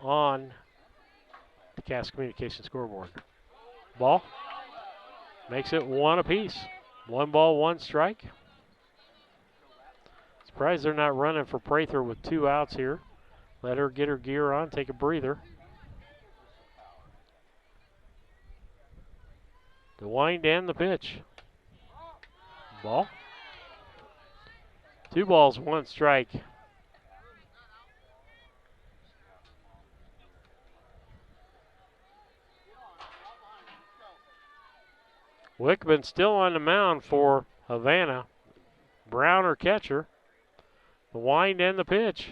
Speaker 1: on the Cass Communication scoreboard. Ball makes it 1 apiece. 1 ball, 1 strike. Surprised they're not running for Prather with 2 outs here. Let her get her gear on, take a breather. The wind and the pitch. Ball. 2 balls, 1 strike. Wickman still on the mound for Havana. Brown, her catcher. The wind and the pitch.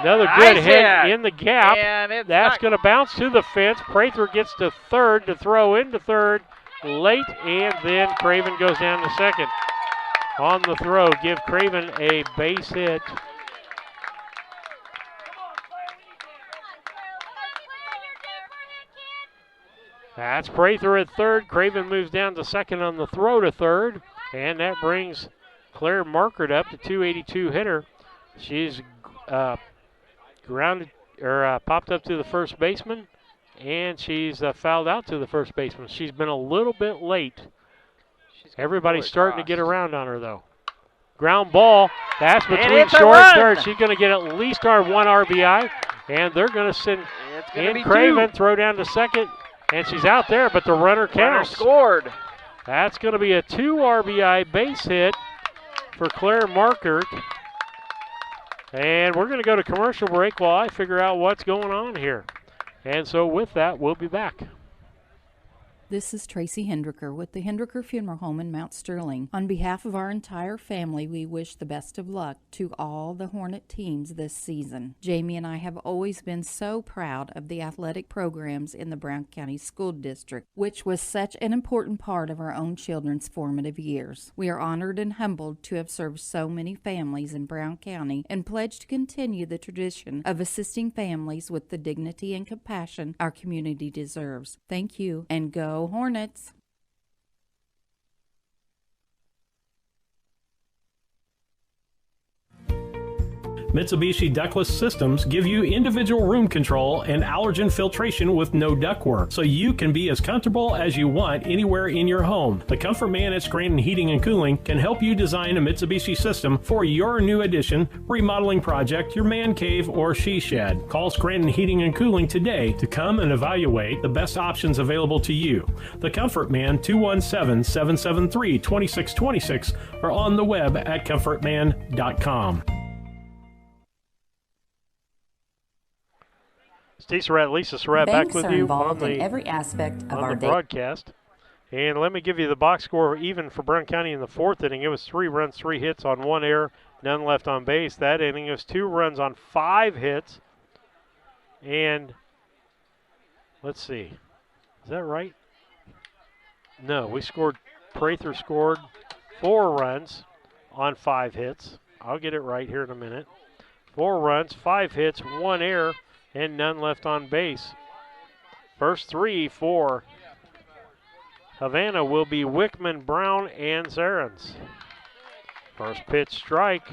Speaker 1: Another good hit in the gap. That's going to bounce to the fence. Prather gets to third to throw into third late, and then Craven goes down to second. On the throw, give Craven a base hit. That's Prather at third. Craven moves down to second on the throw to third, and that brings Claire Markert up to 282 hitter. She's grounded or popped up to the first baseman, and she's fouled out to the first baseman. She's been a little bit late. Everybody's starting to get around on her, though. Ground ball. That's between short and third. She's going to get at least our 1 RBI, and they're going to send in Craven, throw down to second, and she's out there, but the runner counts.
Speaker 2: Scored.
Speaker 1: That's going to be a 2 RBI base hit for Claire Markert. And we're going to go to commercial break while I figure out what's going on here. And so with that, we'll be back.
Speaker 17: This is Tracy Hendricker with the Hendricker Funeral Home in Mount Sterling. On behalf of our entire family, we wish the best of luck to all the Hornet teams this season. Jamie and I have always been so proud of the athletic programs in the Brown County School District, which was such an important part of our own children's formative years. We are honored and humbled to have served so many families in Brown County and pledge to continue the tradition of assisting families with the dignity and compassion our community deserves. Thank you, and go Hornets!
Speaker 7: Mitsubishi ductless systems give you individual room control and allergen filtration with no ductwork, so you can be as comfortable as you want anywhere in your home. The Comfort Man at Scranton Heating and Cooling can help you design a Mitsubishi system for your new addition, remodeling project, your man cave, or she shed. Call Scranton Heating and Cooling today to come and evaluate the best options available to you. The Comfort Man, 217-773-2626, or on the web at comfortman.com.
Speaker 1: Steve Surratt, Lisa Surratt back with you on the,
Speaker 9: every aspect of our
Speaker 1: broadcast. And let me give you the box score even for Brown County in the 4th inning. It was 3 runs, 3 hits on 1 error, none left on base. That inning was 2 runs on 5 hits. And let's see, is that right? No, Prather scored 4 runs on 5 hits. I'll get it right here in a minute. 4 runs, 5 hits, 1 error, and none left on base. First 3 for Havana will be Wickman, Brown, and Zarens. First pitch strike.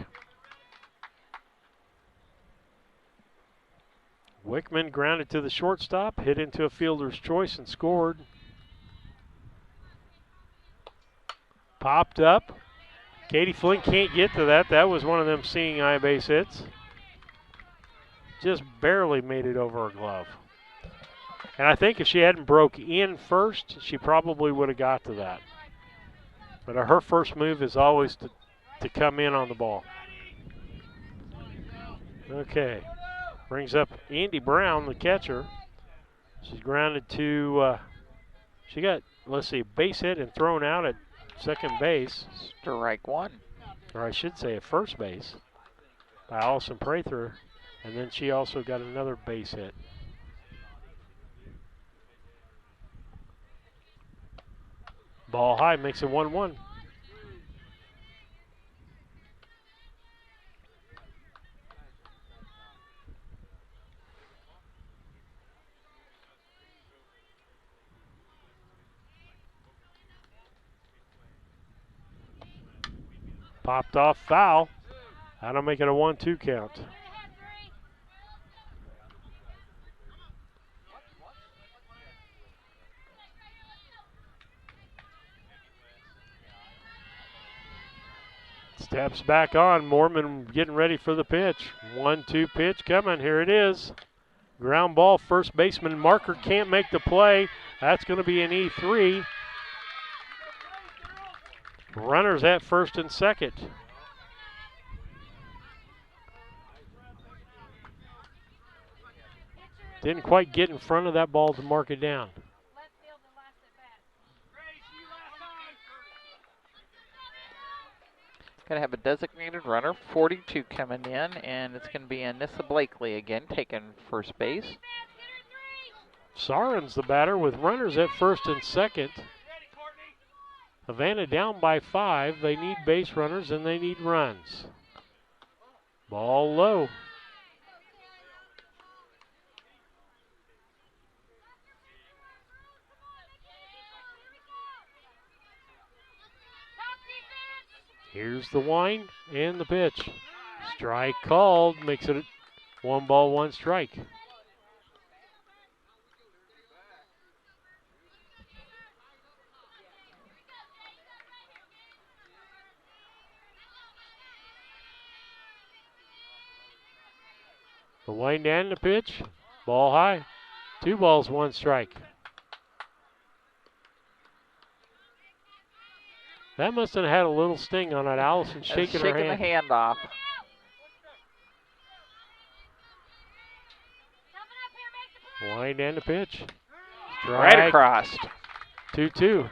Speaker 1: Wickman grounded to the shortstop, hit into a fielder's choice and scored. Popped up. Katie Flynn can't get to that. That was one of them seeing eye base hits. Just barely made it over her glove. And I think if she hadn't broke in first, she probably would have got to that. But her first move is always to come in on the ball. Okay. Brings up Andy Brown, the catcher. She's grounded to, she got, let's see, base hit and thrown out at second base.
Speaker 2: Strike 1.
Speaker 1: Or I should say at first base by Allison Prather. And then she also got another base hit. Ball high makes it 1-1. Popped off foul. That'll make it a 1-2 count. Steps back on. Mormon getting ready for the pitch. 1-2 pitch coming. Here it is. Ground ball. First baseman Marker can't make the play. That's going to be an E3. Runners at first and second. Didn't quite get in front of that ball to mark it down.
Speaker 2: Going to have a designated runner, 42 coming in, and it's going to be Anissa Blakely again taking first base.
Speaker 1: Saren's the batter with runners at first and second. Havana down by 5. They need base runners and they need runs. Ball low. Here's the wind and the pitch. Strike called, makes it 1 ball, 1 strike. The wind and the pitch, ball high. 2 balls, 1 strike. That must have had a little sting on it. Allison shaking her hand.
Speaker 2: The hand off.
Speaker 1: Wind and the pitch. Strike.
Speaker 2: Right across.
Speaker 1: 2-2.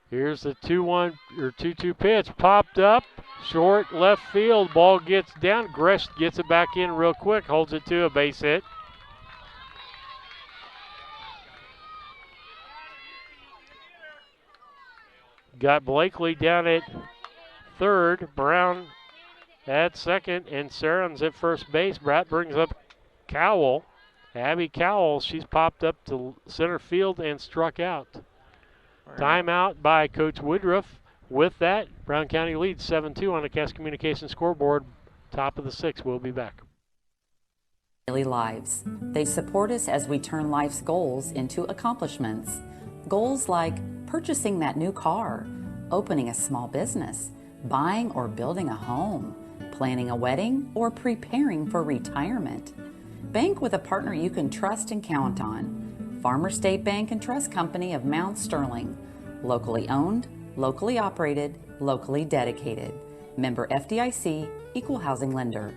Speaker 1: Here's the 2-1 or 2-2 pitch. Popped up. Short left field. Ball gets down. Gresh gets it back in real quick. Holds it to a base hit. Got Blakely down at third. Brown at second. And Saren's at first base. Bratt brings up Cowell. Abby Cowell. She's popped up to center field and struck out. Timeout by Coach Woodruff. With that, Brown County leads 7-2 on the Cass Communications scoreboard. Top of the 6th. We'll be back.
Speaker 9: Daily lives. They support us as we turn life's goals into accomplishments. Goals like purchasing that new car, opening a small business, buying or building a home, planning a wedding, or preparing for retirement. Bank with a partner you can trust and count on. Farmer State Bank and Trust Company of Mount Sterling. Locally owned, locally operated, locally dedicated. Member FDIC, Equal Housing Lender.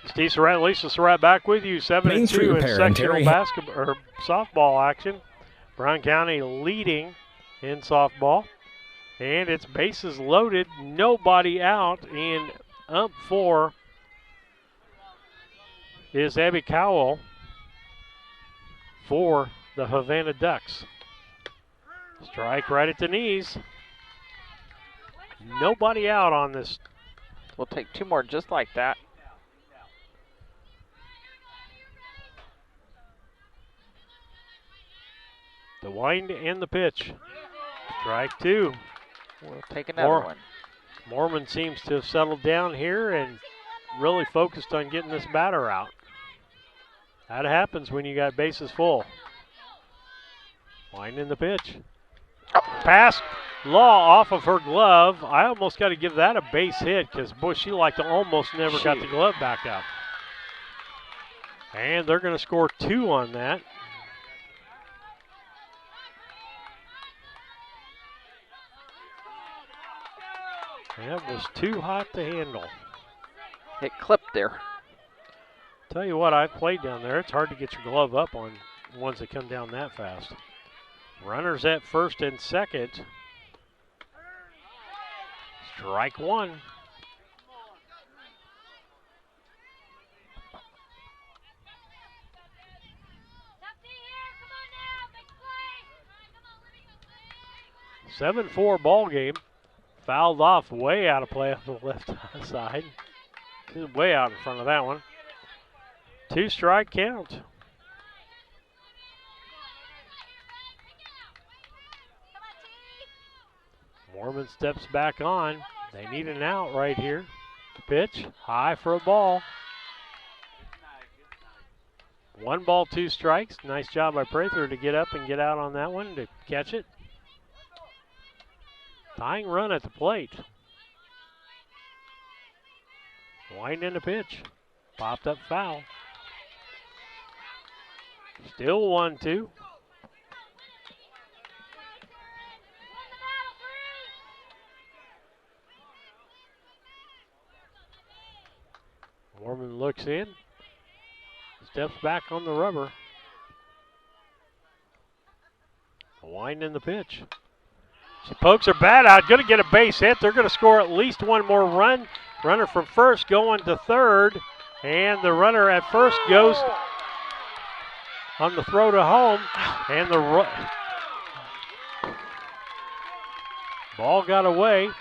Speaker 1: Steve Surratt, Lisa Surratt back with you. 7-2 in sectional basketball or softball action. Brown County leading in softball. And it's bases loaded, nobody out, and up 4 is Abby Cowell for the Havana Ducks. Strike right at the knees. Nobody out on this.
Speaker 2: We'll take 2 more just like that.
Speaker 1: The wind and the pitch. Strike 2.
Speaker 2: We'll take another one.
Speaker 1: Mormon seems to have settled down here and really focused on getting this batter out. That happens when you got bases full. Wind in the pitch. Pass Law off of her glove. I almost got to give that a base hit because, boy, she like to almost never got the glove back up. And they're going to score 2 on that. That was too hot to handle.
Speaker 2: It clipped there.
Speaker 1: Tell you what, I've played down there. It's hard to get your glove up on ones that come down that fast. Runners at first and second. Strike 1. (7-4) ball game. Fouled off way out of play on the left side. He's way out in front of that one. 2-strike count. Mormon steps back on. They need an out right here. Pitch, high for a ball. 1 ball, 2 strikes. Nice job by Prather to get up and get out on that one to catch it. Tying run at the plate. Winding the pitch. Popped up foul. Still 1-2. Mormon looks in. Steps back on the rubber. Winding the pitch. She pokes her bat out. Going to get a base hit. They're going to score at least one more run. Runner from first going to third. And the runner at first goes on the throw to home. And the ball got away. And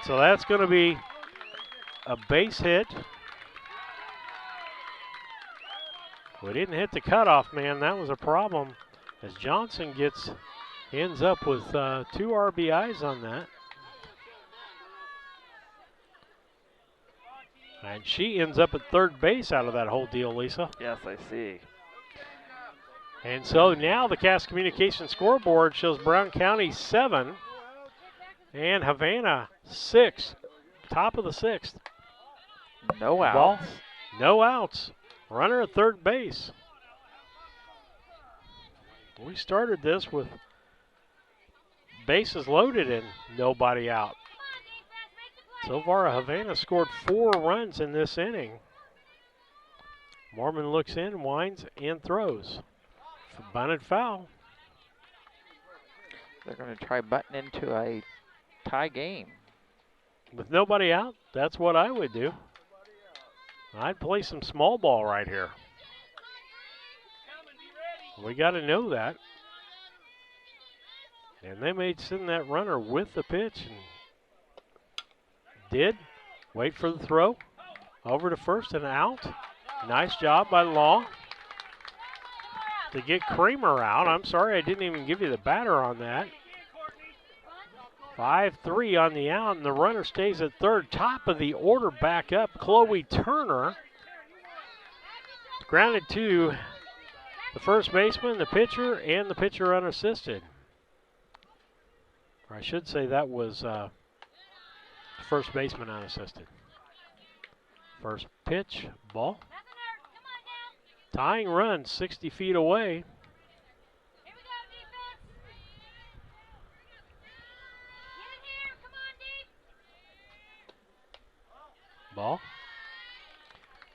Speaker 1: so that's going to be a base hit. We didn't hit the cutoff man. That was a problem as Johnson ends up with 2 RBIs on that. And she ends up at third base out of that whole deal, Lisa.
Speaker 2: Yes, I see.
Speaker 1: And so now the Cass Communication scoreboard shows Brown County 7 and Havana 6. Top of the 6th.
Speaker 2: No outs.
Speaker 1: Ball, no outs. Runner at third base. We started this with bases loaded and nobody out. So far, Havana scored 4 runs in this inning. Mormon looks in, winds, and throws. Bunted foul.
Speaker 2: They're going to try butting into a tie game.
Speaker 1: With nobody out, that's what I would do. I'd play some small ball right here. We got to know that. And they may send that runner with the pitch. And did. Wait for the throw. Over to first and out. Nice job by Law to get Kramer out. I'm sorry I didn't even give you the batter on that. 5-3 on the out, and the runner stays at third. Top of the order back up, Chloe Turner. Grounded to the first baseman, the pitcher, and the pitcher unassisted. Or I should say that was first baseman unassisted. First pitch, ball. Tying run 60 feet away. Ball.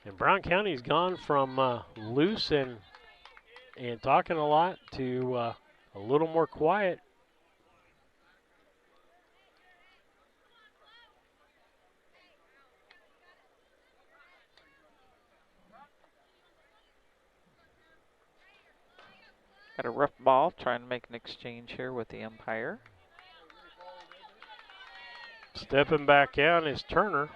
Speaker 1: And Brown County's gone from loose and talking a lot to a little more quiet.
Speaker 2: Got a rough ball, trying to make an exchange here with the umpire.
Speaker 1: Stepping back out is Turner.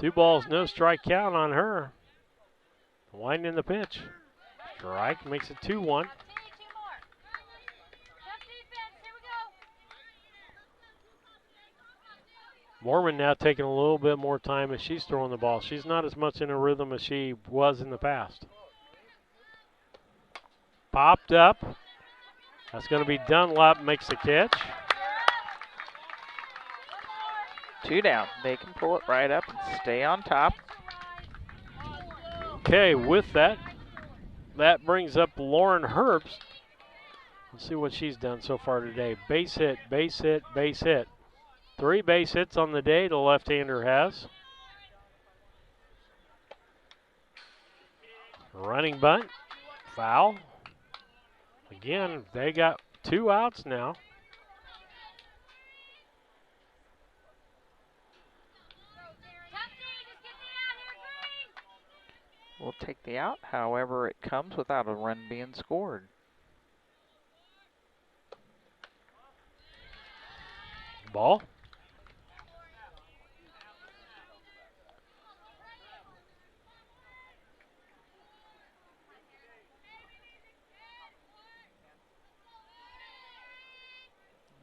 Speaker 1: 2 balls, no strike count on her. Winding the pitch. Strike makes it 2-1. Mormon now taking a little bit more time as she's throwing the ball. She's not as much in a rhythm as she was in the past. Popped up. That's going to be Dunlap, makes the catch.
Speaker 2: 2 down. They can pull it right up and stay on top.
Speaker 1: Okay, with that brings up Lauren Herbst. Let's see what she's done so far today. Base hit, base hit, base hit. 3 base hits on the day the left-hander has. Running bunt, foul. Again, they got 2 outs now.
Speaker 2: We'll take the out, however it comes without a run being scored.
Speaker 1: Ball.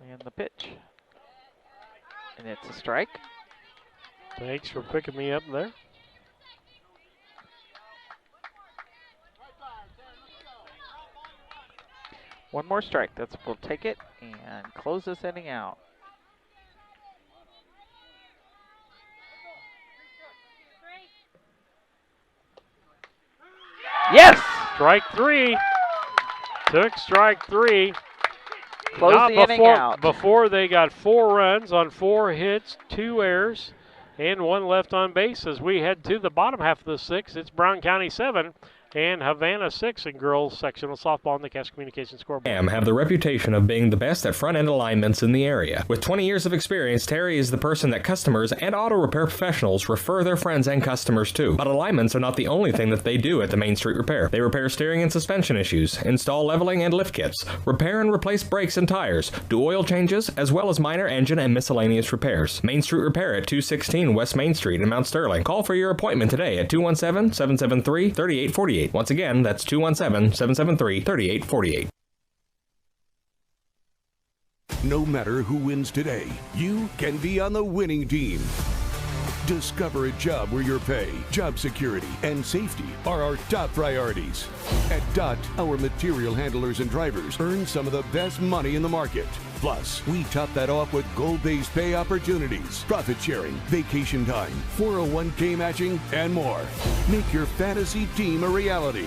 Speaker 2: And the pitch. And it's a strike.
Speaker 1: Thanks for picking me up there.
Speaker 2: One more strike. We'll take it and close this inning out. Yes!
Speaker 1: Strike three. Took strike three.
Speaker 2: Close
Speaker 1: Not
Speaker 2: the inning out.
Speaker 1: Before they got 4 runs on 4 hits, 2 errors, and 1 left on base. As we head to the bottom half of the 6th, it's Brown County 7 and Havana 6 in girls sectional softball on the Cash Communications scoreboard.
Speaker 10: Have the reputation of being the best at front-end alignments in the area. With 20 years of experience, Terry is the person that customers and auto repair professionals refer their friends and customers to. But alignments are not the only thing that they do at the Main Street Repair. They repair steering and suspension issues, install leveling and lift kits, repair and replace brakes and tires, do oil changes, as well as minor engine and miscellaneous repairs. Main Street Repair at 216 West Main Street in Mount Sterling. Call for your appointment today at 217-773-3848. Once again, that's 217-773-3848.
Speaker 3: No matter who wins today, you can be on the winning team. Discover a job where your pay, job security, and safety are our top priorities. At DOT, our material handlers and drivers earn some of the best money in the market. Plus, we top that off with goal-based pay opportunities, profit sharing, vacation time, 401k matching, and more. Make your fantasy team a reality.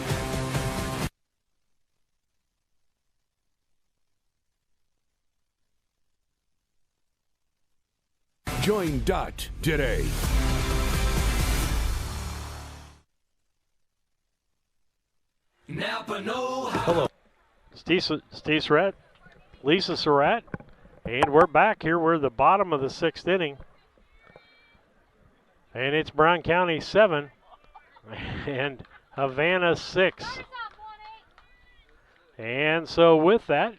Speaker 3: Join DOT today.
Speaker 11: Napa know how.
Speaker 1: Hello. Steve Surratt, Lisa Surratt, and we're back here. We're at the bottom of the 6th inning. And it's Brown County 7 and Havana 6. And so with that,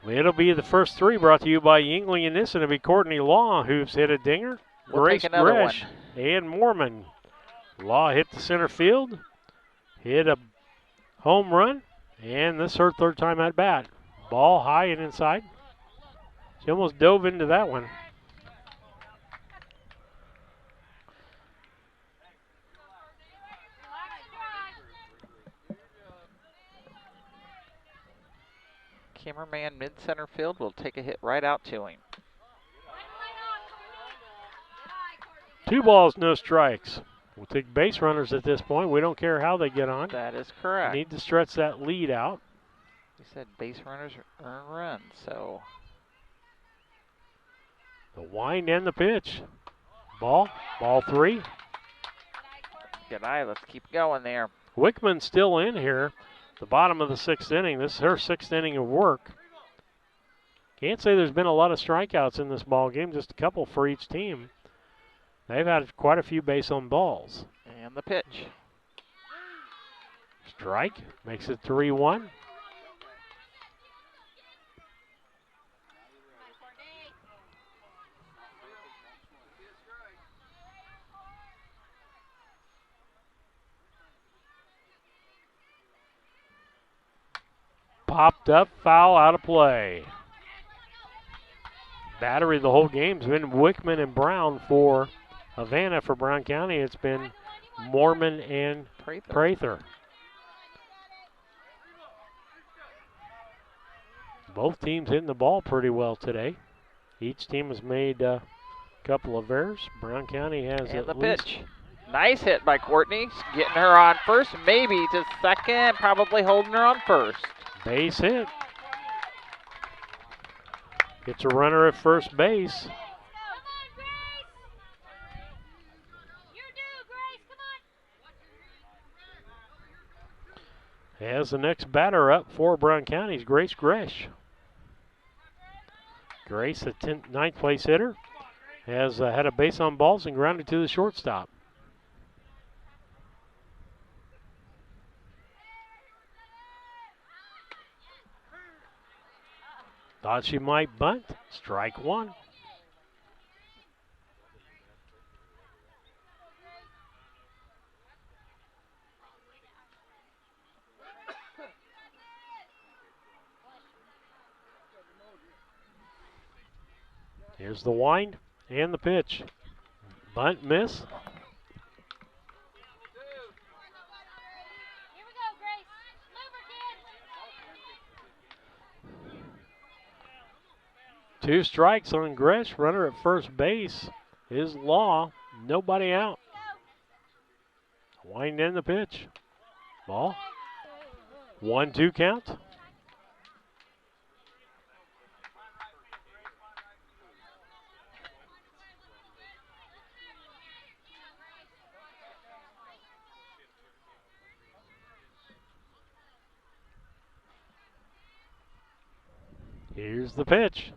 Speaker 1: it'll be the first 3 brought to you by Yingling and Nissen. It'll be Courtney Law, who's hit a dinger.
Speaker 2: We'll
Speaker 1: Grace
Speaker 2: take another
Speaker 1: Gresh and Mormon. Law hit the center field, hit a home run, and this is her 3rd time at bat. Ball high and inside. She almost dove into that one.
Speaker 2: Cameraman mid-center field will take a hit right out to him.
Speaker 1: 2 balls, no strikes. We'll take base runners at this point. We don't care how they get on.
Speaker 2: That is correct.
Speaker 1: Need to stretch that lead out.
Speaker 2: He said base runners earn runs, so.
Speaker 1: The wind and the pitch. Ball 3.
Speaker 2: Good eye, let's keep going there.
Speaker 1: Wickman's still in here. The bottom of the 6th inning. This is her 6th inning of work. Can't say there's been a lot of strikeouts in this ball game, just a couple for each team. They've had quite a few base on balls.
Speaker 2: And the pitch.
Speaker 1: Strike makes it 3-1. Popped up, foul, out of play. Battery the whole game's been Wickman and Brown for Havana. For Brown County, it's been Mormon and Prather. Both teams hitting the ball pretty well today. Each team has made a couple of errors. Brown County has
Speaker 2: and
Speaker 1: at
Speaker 2: the
Speaker 1: least.
Speaker 2: Pitch. Nice hit by Courtney. Getting her on first, maybe to second, probably holding her on first.
Speaker 1: Base hit. Gets a runner at first base. As the next batter up for Brown County's Grace Gresh. Grace, the 9th place hitter, has had a base on balls and grounded to the shortstop. Thought she might bunt. Strike 1. Here's the wind and the pitch. Bunt, miss. Two strikes on Gresh. Runner at first base is Law. Nobody out. Wind in the pitch. Ball. 1-2 count. Here's the pitch.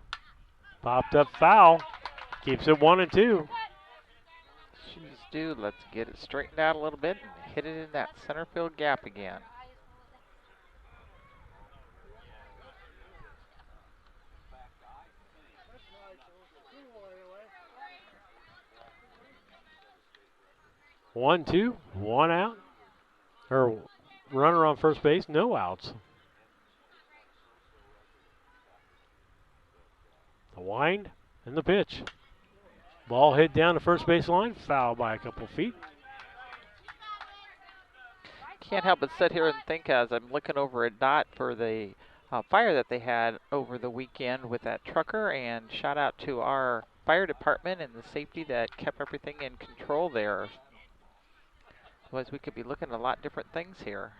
Speaker 1: Popped up foul. Keeps it 1-2.
Speaker 2: Shoes do. Let's get it straightened out a little bit and hit it in that center field gap again.
Speaker 1: One, two, one out. Or runner on first base, no outs. The wind and the pitch. Ball hit down the first base line, foul by a couple feet.
Speaker 2: Can't help but sit here and think as I'm looking over at Dot for the fire that they had over the weekend with that trucker, and shout out to our fire department and the safety that kept everything in control there. Otherwise, we could be looking at a lot different things here.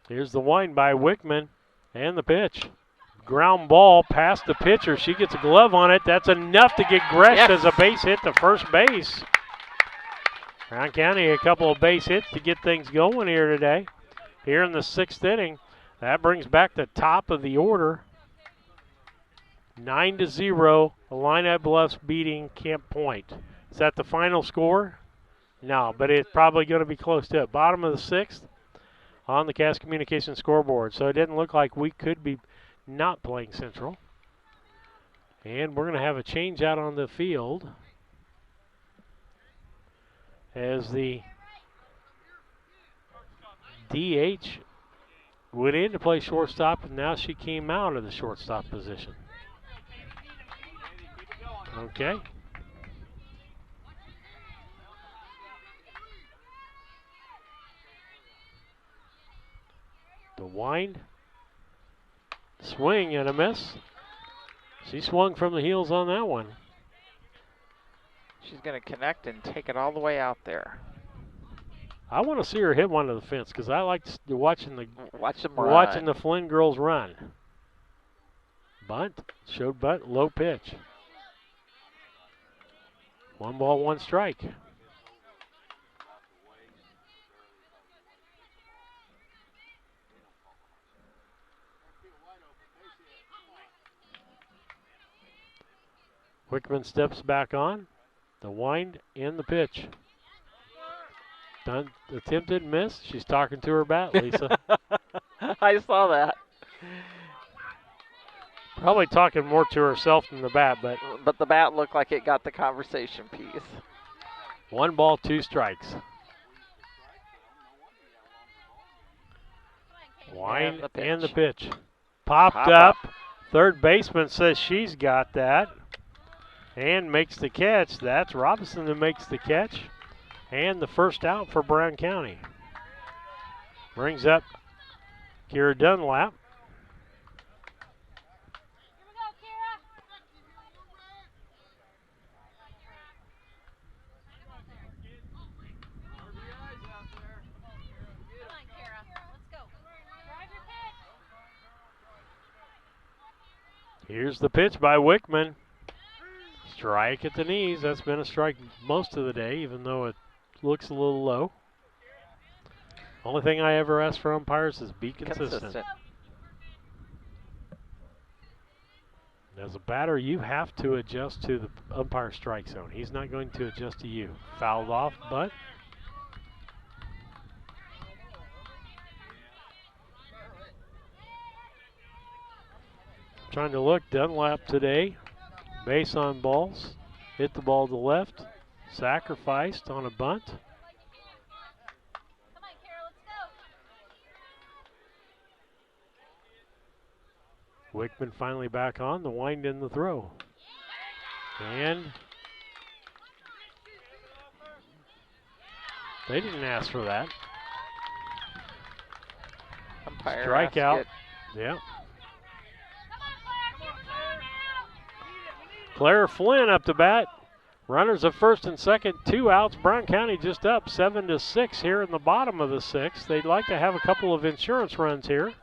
Speaker 1: Here's the wind by Wickman and the pitch. Ground ball past the pitcher. She gets a glove on it. That's enough to get Gresh as a base hit to first base. Brown County a couple of base hits to get things going here today. Here in the 6th inning, that brings back the top of the order. 9-0, Illini Bluffs beating Camp Point. Is that the final score? No, but it's probably going to be close to it. Bottom of the 6th on the Cass Communication scoreboard. So it didn't look like we could be not playing Central. And we're going to have a change out on the field as the DH went in to play shortstop, and now she came out of the shortstop position. Okay. The wind, swing and a miss. She swung from the heels on that one.
Speaker 2: She's going to connect and take it all the way out there.
Speaker 1: I want to see her hit one to the fence because I like watching
Speaker 2: watching
Speaker 1: the Flynn girls run. Bunt, showed bunt, low pitch. 1 ball, 1 strike. Wickman steps back on. The wind and the pitch. Done, attempted, miss. She's talking to her bat, Lisa.
Speaker 2: I saw that.
Speaker 1: Probably talking more to herself than the bat, but
Speaker 2: the bat looked like it got the conversation piece.
Speaker 1: 1 ball, 2 strikes. Wind and the pitch. Popped up. Third baseman says she's got that. And makes the catch. That's Robinson who makes the catch. And the first out for Brown County. Brings up Kira Dunlap. Here's the pitch by Wickman. Strike at the knees. That's been a strike most of the day, even though it looks a little low. Only thing I ever ask for umpires is be consistent. As a batter, you have to adjust to the umpire strike zone. He's not going to adjust to you. Fouled off, but trying to look. Dunlap today. Base on balls, hit the ball to the left, sacrificed on a bunt. Wickman finally back on the wind in the throw. And they didn't ask for that.
Speaker 2: Umpire
Speaker 1: Strikeout.
Speaker 2: asked it.
Speaker 1: Yeah. Claire Flynn up to bat. Runners at first and second, 2 outs. Brown County just up 7-6 here in the bottom of the 6th. They'd like to have a couple of insurance runs here.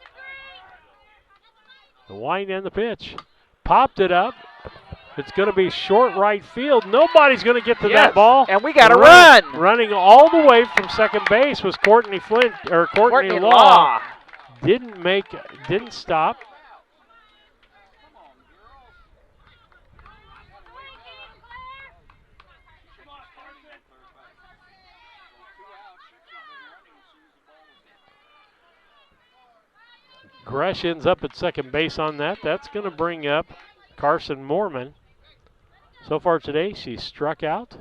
Speaker 1: The wind and the pitch. Popped it up. It's going to be short right field. Nobody's going to get to that ball.
Speaker 2: And we got a run.
Speaker 1: Running all the way from second base was Courtney Flynn or Courtney Law. Didn't stop. Gresh ends up at second base on that. That's going to bring up Carson Moorman. So far today, she's struck out.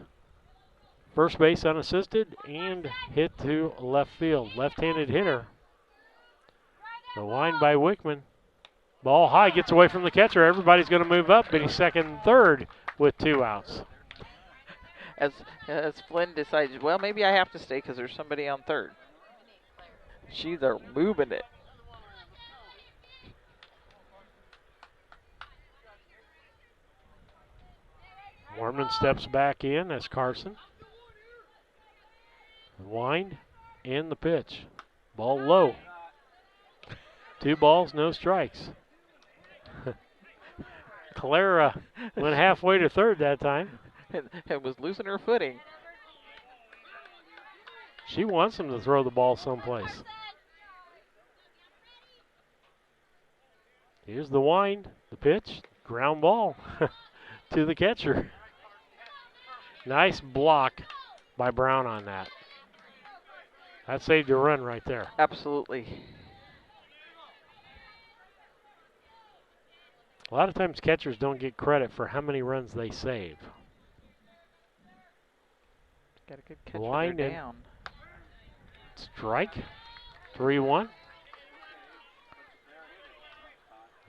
Speaker 1: First base unassisted and hit to left field. Left-handed hitter. The wind by Wickman. Ball high, gets away from the catcher. Everybody's going to move up, but he's second and third with 2 outs.
Speaker 2: As Flynn decides, well, maybe I have to stay because there's somebody on third. She's moving it.
Speaker 1: Mormon steps back in as Carson. Wind and the pitch. Ball low. 2 balls, no strikes. Clara went halfway to third that time.
Speaker 2: And was losing her footing.
Speaker 1: She wants him to throw the ball someplace. Here's the wind, the pitch, ground ball to the catcher. Nice block by Brown on that. That saved a run right there.
Speaker 2: Absolutely.
Speaker 1: A lot of times catchers don't get credit for how many runs they save.
Speaker 2: Got a good catch
Speaker 1: Line
Speaker 2: there
Speaker 1: and
Speaker 2: down.
Speaker 1: Strike. 3-1.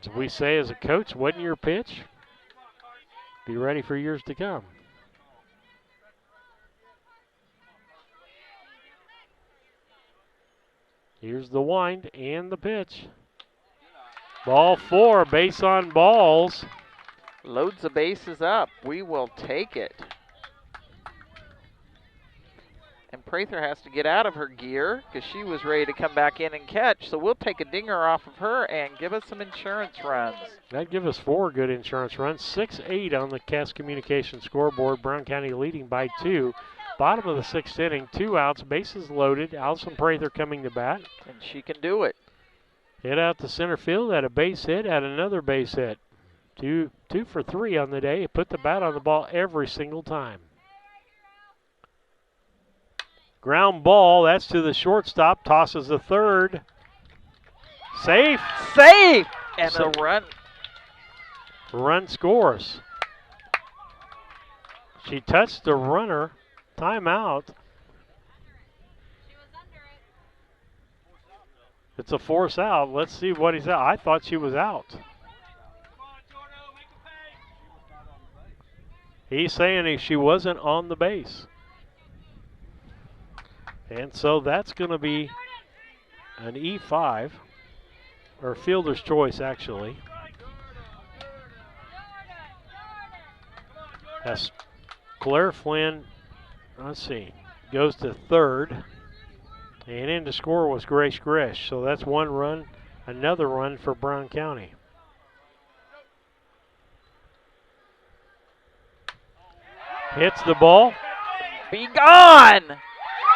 Speaker 1: As we say as a coach, wasn't your pitch? Be ready for years to come. Here's the wind and the pitch. Ball 4, base on balls.
Speaker 2: Loads the bases up. We will take it. And Prather has to get out of her gear because she was ready to come back in and catch. So we'll take a dinger off of her and give us some insurance runs.
Speaker 1: That'd give us 4 good insurance runs. 6-8 on the Cass Communications scoreboard. Brown County leading by 2. Bottom of the 6th inning, 2 outs, bases loaded. Allison Prather coming to bat.
Speaker 2: And she can do it.
Speaker 1: Hit out to center field, had a base hit, had another base hit. Two for 3 on the day. Put the bat on the ball every single time. Ground ball, that's to the shortstop, tosses the third. Safe.
Speaker 2: Safe! And a run.
Speaker 1: Run scores. She touched the runner. Timeout. It's a force out. Let's see what he's out. I thought she was out. He's saying she wasn't on the base. And so that's going to be an E5, or fielder's choice, actually. As Claire Flynn, let's see, goes to third. And in to score was Grace Gresh. So that's 1 run, another run for Brown County. Hits the ball.
Speaker 2: Be gone!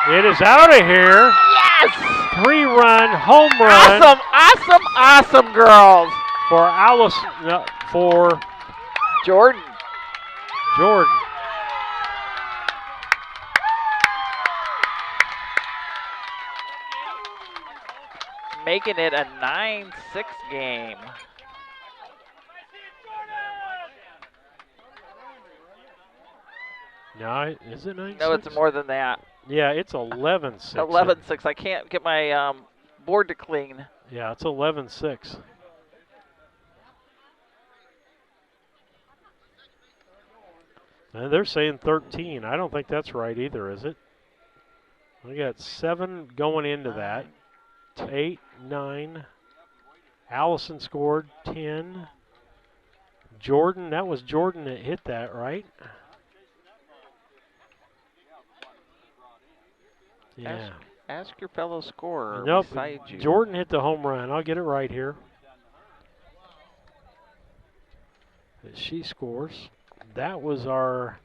Speaker 1: It is out of here.
Speaker 2: Yes!
Speaker 1: 3-run home run.
Speaker 2: Awesome, awesome, awesome, girls.
Speaker 1: For Alice, for
Speaker 2: Jordan. Making it a 9-6 game.
Speaker 1: No, is it 9-6?
Speaker 2: No, it's more than that.
Speaker 1: Yeah, it's 11-6.
Speaker 2: 11-6. I can't get my board to clean.
Speaker 1: Yeah, it's 11-6. And they're saying 13. I don't think that's right either, is it? We got 7 going into that. 8, 9. Allison scored 10. Jordan, that was Jordan that hit that, right? Yeah.
Speaker 2: Ask your fellow scorer
Speaker 1: Nope,
Speaker 2: beside you.
Speaker 1: Jordan hit the home run. I'll get it right here. She scores. That was our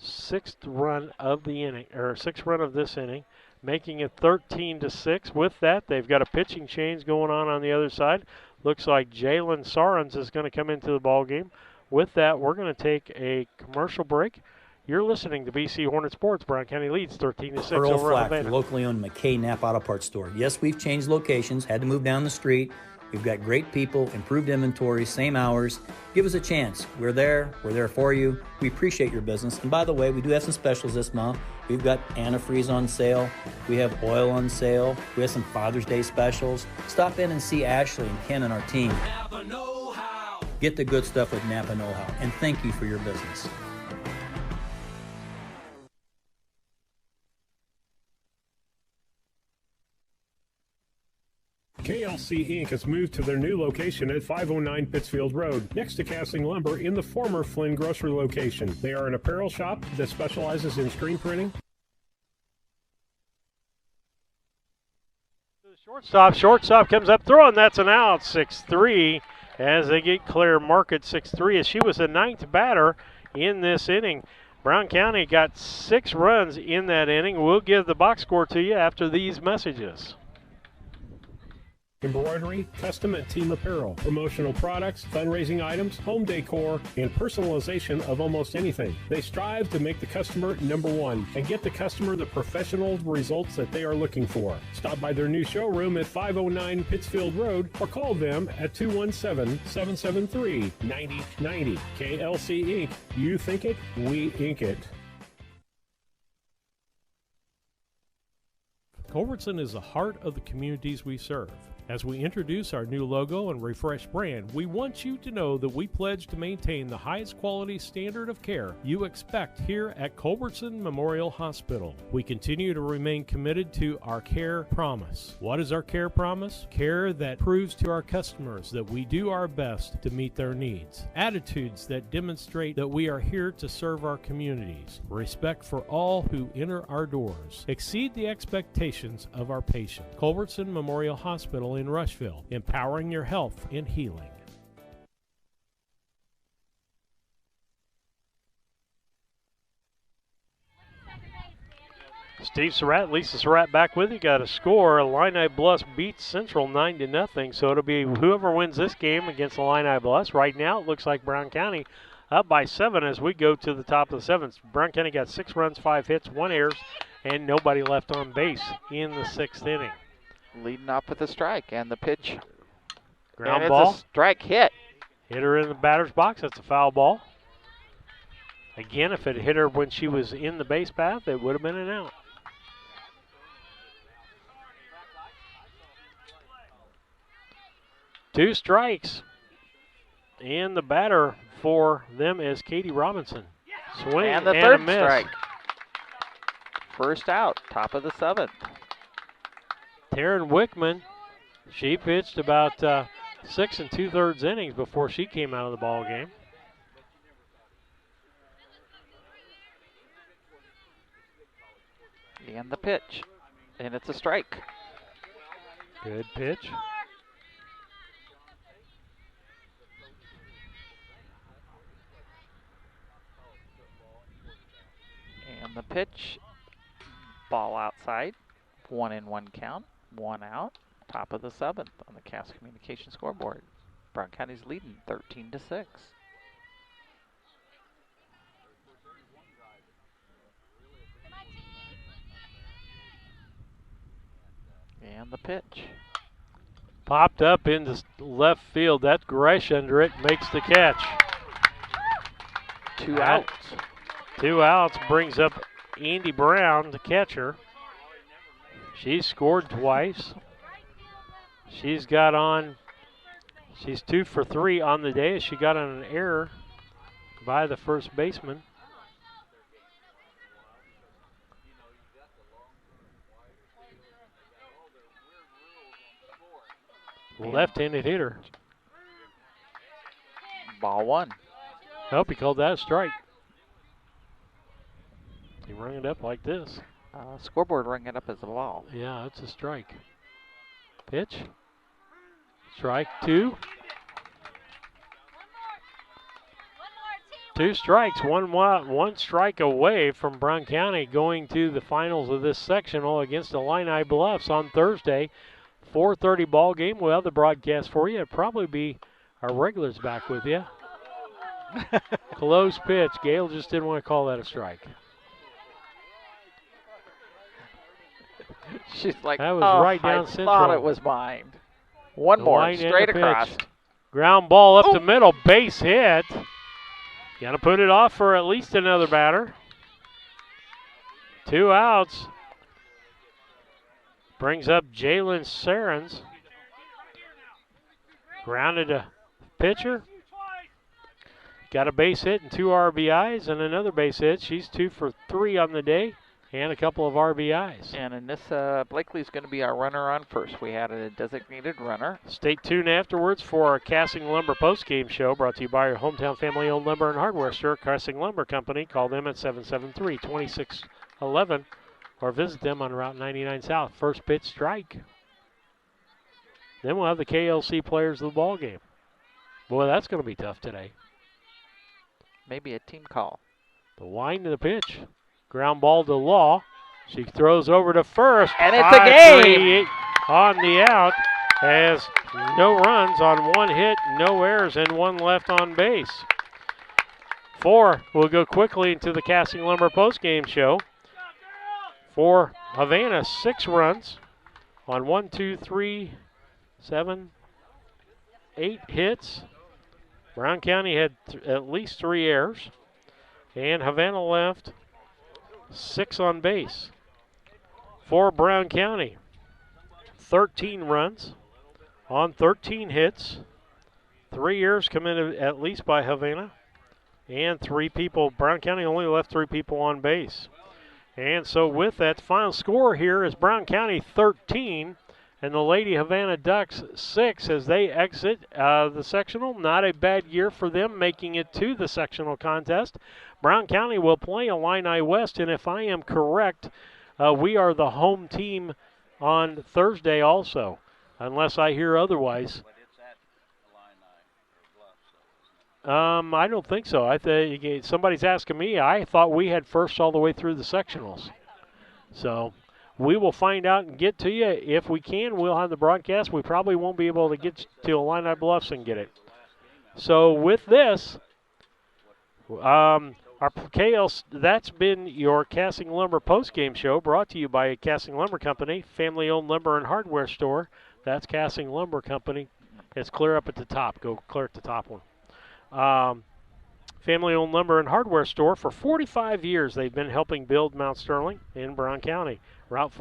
Speaker 1: 6th run of the inning, or 6th run of this inning, making it 13-6. With that, they've got a pitching change going on the other side. Looks like Jalen Sarens is going to come into the ball game. With that, we're going to take a commercial break. You're listening to BC Hornet Sports. Brown County leads 13-6
Speaker 4: Earl
Speaker 1: over
Speaker 4: Flack,
Speaker 1: Havana.
Speaker 4: the locally owned McKay Napa Auto Parts store. Yes, we've changed locations, had to move down the street. We've got great people, improved inventory, same hours. Give us a chance. We're there for you. We appreciate your business. And by the way, we do have some specials this month. We've got antifreeze on sale. We have oil on sale. We have some Father's Day specials. Stop in and see Ashley and Ken and our team.
Speaker 11: Napa know-how.
Speaker 4: Get the good stuff with Napa Know-how. And thank you for your business.
Speaker 7: KLC Inc. has moved to their new location at 509 Pittsfield Road, next to Casting Lumber in the former Flynn Grocery location. They are an apparel shop that specializes in screen printing.
Speaker 1: Shortstop comes up throwing. That's an out. 6-3 as they get Claire Market 6-3 as she was the 9th batter in this inning. Brown County got 6 runs in that inning. We'll give the box score to you after these messages.
Speaker 7: Embroidery, custom and team apparel, promotional products, fundraising items, home decor, and personalization of almost anything. They strive to make the customer number one and get the customer the professional results that they are looking for. Stop by their new showroom at 509 Pittsfield Road or call them at 217-773-9090. KLC Inc. You think it, we ink it. Culbertson is the heart of the communities we serve. As we introduce our new logo and refreshed brand, we want you to know that we pledge to maintain the highest quality standard of care you expect here at Culbertson Memorial Hospital. We continue to remain committed to our care promise. What is our care promise? Care that proves to our customers that we do our best to meet their needs. Attitudes that demonstrate that we are here to serve our communities. Respect for all who enter our doors. Exceed the expectations of our patient. Culbertson Memorial Hospital in Rushville, empowering your health and healing.
Speaker 1: Steve Surratt, Lisa Surratt back with you. Got a score. Illini Bluffs beats Central 9-0, so it'll be whoever wins this game against Illini Bluffs. Right now, it looks like Brown County up by 7 as we go to the top of the 7th. Brown County got 6 runs, 5 hits, 1 errors, and nobody left on base in the 6th inning.
Speaker 2: Leading off with a strike and the pitch.
Speaker 1: Ground
Speaker 2: and
Speaker 1: ball.
Speaker 2: It's a strike hit.
Speaker 1: Hit her in the batter's box. That's a foul ball. Again, if it hit her when she was in the base path, it would have been an out. Two strikes. And the batter for them is Katie Robinson. Swing
Speaker 2: and the
Speaker 1: and
Speaker 2: third
Speaker 1: a miss.
Speaker 2: strike. First out, top of the 7th.
Speaker 1: Taryn Wickman, she pitched about 6 2/3 innings before she came out of the ball game.
Speaker 2: And the pitch. And it's a strike.
Speaker 1: Good pitch.
Speaker 2: And the pitch. Ball outside. 1-1 count. 1 out. Top of the 7th on the Cass Communication scoreboard. Brown County's leading 13-6. And the pitch.
Speaker 1: Popped up into left field. That's Gresh under it. Makes the catch.
Speaker 2: 2 outs.
Speaker 1: 2 outs brings up Andy Brown, the catcher. She's scored twice. She's 2 for 3 on the day. She got on an error by the first baseman. Left-handed hitter.
Speaker 2: Ball 1.
Speaker 1: I hope he called that a strike. He rung it up like this.
Speaker 2: Scoreboard rung it up as a ball.
Speaker 1: Yeah, that's a strike. Pitch. Strike 2. 2 strikes, one strike away from Brown County going to the finals of this sectional against Illini Bluffs on Thursday. 4:30 ball game. We'll have the broadcast for you. It'll probably be our regulars back with you. Close pitch. Gale just didn't want to call that a strike.
Speaker 2: She's like,
Speaker 1: that was right down
Speaker 2: I
Speaker 1: central.
Speaker 2: thought it was mine. One more, straight across.
Speaker 1: Ground ball up the middle, base hit. Got to put it off for at least another batter. 2 outs. Brings up Jalen Sarens. Grounded a pitcher. Got a base hit and 2 RBIs and another base hit. She's 2 for 3 on the day and a couple of RBIs.
Speaker 2: And in this, Blakely's going to be our runner on first. We had a designated runner.
Speaker 1: Stay tuned afterwards for our Casting Lumber postgame show brought to you by your hometown family-owned lumber and hardware store, Casting Lumber Company. Call them at 773-2611 or visit them on Route 99 South. First pitch strike. Then we'll have the KLC players of the ball game. Boy, that's going to be tough today.
Speaker 2: Maybe a team call.
Speaker 1: The wind of the pitch. Ground ball to Law. She throws over to first.
Speaker 2: And it's a game.
Speaker 1: On the out. Has no runs on 1 hit, no errors, and 1 left on base. 4 will go quickly into the Casting Lumber postgame show. For Havana, 6 runs on 1, 2, 3, 7, 8 hits. Brown County had at least 3 errors. And Havana left 6 on base. For Brown County, 13 runs on 13 hits. 3 errors committed at least by Havana. And 3 people, Brown County only left 3 people on base. And so with that, the final score here is Brown County 13 and the Lady Havana Ducks 6 as they exit the sectional. Not a bad year for them making it to the sectional contest. Brown County will play Illini West, and if I am correct, we are the home team on Thursday also, unless I hear otherwise. I don't think so. I think somebody's asking me. I thought we had first all the way through the sectionals. So we will find out and get to you. If we can, we'll have the broadcast. We probably won't be able to get to Illini Bluffs and get it. So with this, our that's been your Casting Lumber postgame show brought to you by Casting Lumber Company, family-owned lumber and hardware store. That's Casting Lumber Company. It's clear up at the top. Go clear at the top one. Family-owned lumber and hardware store. For 45 years, they've been helping build Mount Sterling in Brown County. Route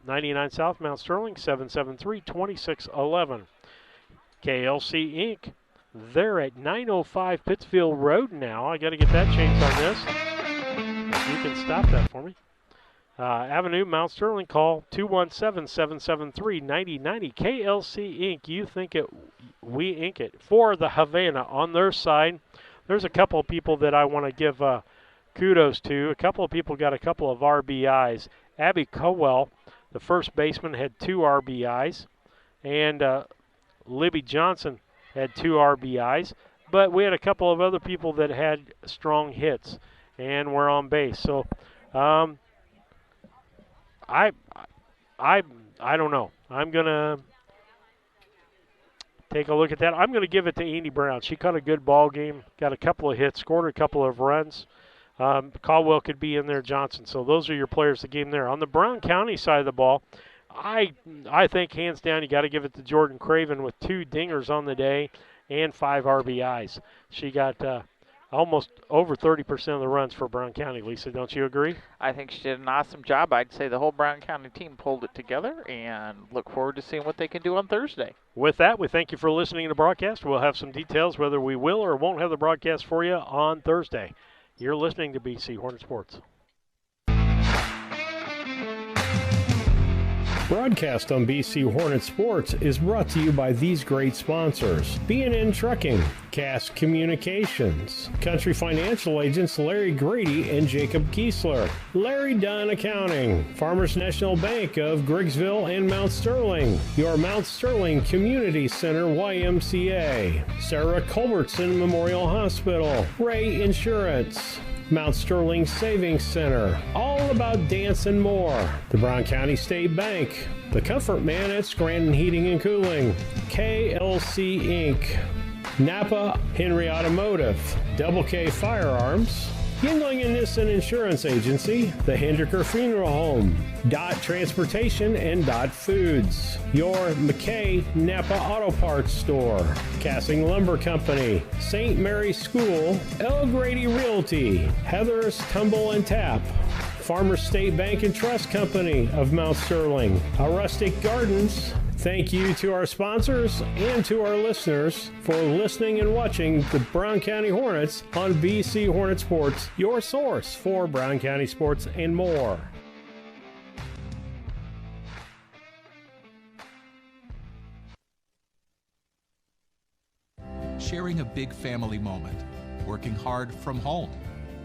Speaker 1: 99 South, Mount Sterling, 773-2611. KLC Inc., they're at 905 Pittsfield Road now. I got to get that changed on this. If you can stop that for me. Avenue, Mount Sterling, call 217-773-9090. KLC Inc., you think it, we ink it. For the Havana on their side, there's a couple of people that I want to give kudos to. A couple of people got a couple of RBIs. Abby Cowell, the first baseman, had 2 RBIs. And Libby Johnson had 2 RBIs. But we had a couple of other people that had strong hits and were on base. So I don't know. I'm going to take a look at that. I'm going to give it to Andy Brown. She caught a good ball game, got a couple of hits, scored a couple of runs. Caldwell could be in there, Johnson. So those are your players of the game there. On the Brown County side of the ball, I think hands down you got to give it to Jordan Craven with 2 dingers on the day and 5 RBIs. She got almost over 30% of the runs for Brown County. Lisa, don't you agree?
Speaker 2: I think she did an awesome job. I'd say the whole Brown County team pulled it together and look forward to seeing what they can do on Thursday.
Speaker 1: With that, we thank you for listening to the broadcast. We'll have some details whether we will or won't have the broadcast for you on Thursday. You're listening to BC Hornet Sports.
Speaker 7: broadcast on BC Hornet Sports is brought to you by these great sponsors: B&N Trucking, Cass Communications, Country Financial agents Larry Grady and Jacob Kiesler, Larry Dunn Accounting, Farmers National Bank of Griggsville and Mount Sterling, your Mount Sterling Community Center YMCA, Sarah Culbertson Memorial Hospital, Ray Insurance, Mount Sterling Savings Center, All About Dance and More, the Brown County State Bank, the Comfort Man at Scranton Heating and Cooling, KLC Inc., Napa Henry Automotive, Double K Firearms, Yingling and Nissen Insurance Agency, the Hendricker Funeral Home, Dot Transportation and Dot Foods, your McKay Napa Auto Parts Store, Cassing Lumber Company, St. Mary's School, El Grady Realty, Heather's Tumble and Tap, Farmers State Bank and Trust Company of Mount Sterling, Rustic Gardens. Thank you to our sponsors and to our listeners for listening and watching the Brown County Hornets on BC Hornet Sports, your source for Brown County sports and more.
Speaker 5: Sharing a big family moment, working hard from home,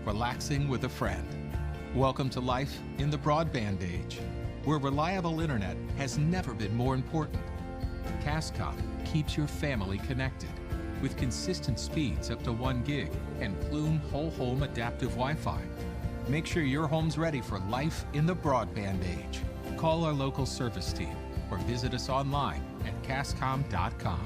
Speaker 5: relaxing with a friend. Welcome to life in the broadband age, where reliable internet has never been more important. Cascom keeps your family connected with consistent speeds up to 1 gig and Plume whole home adaptive Wi-Fi. Make sure your home's ready for life in the broadband age. Call our local service team or visit us online at cascom.com.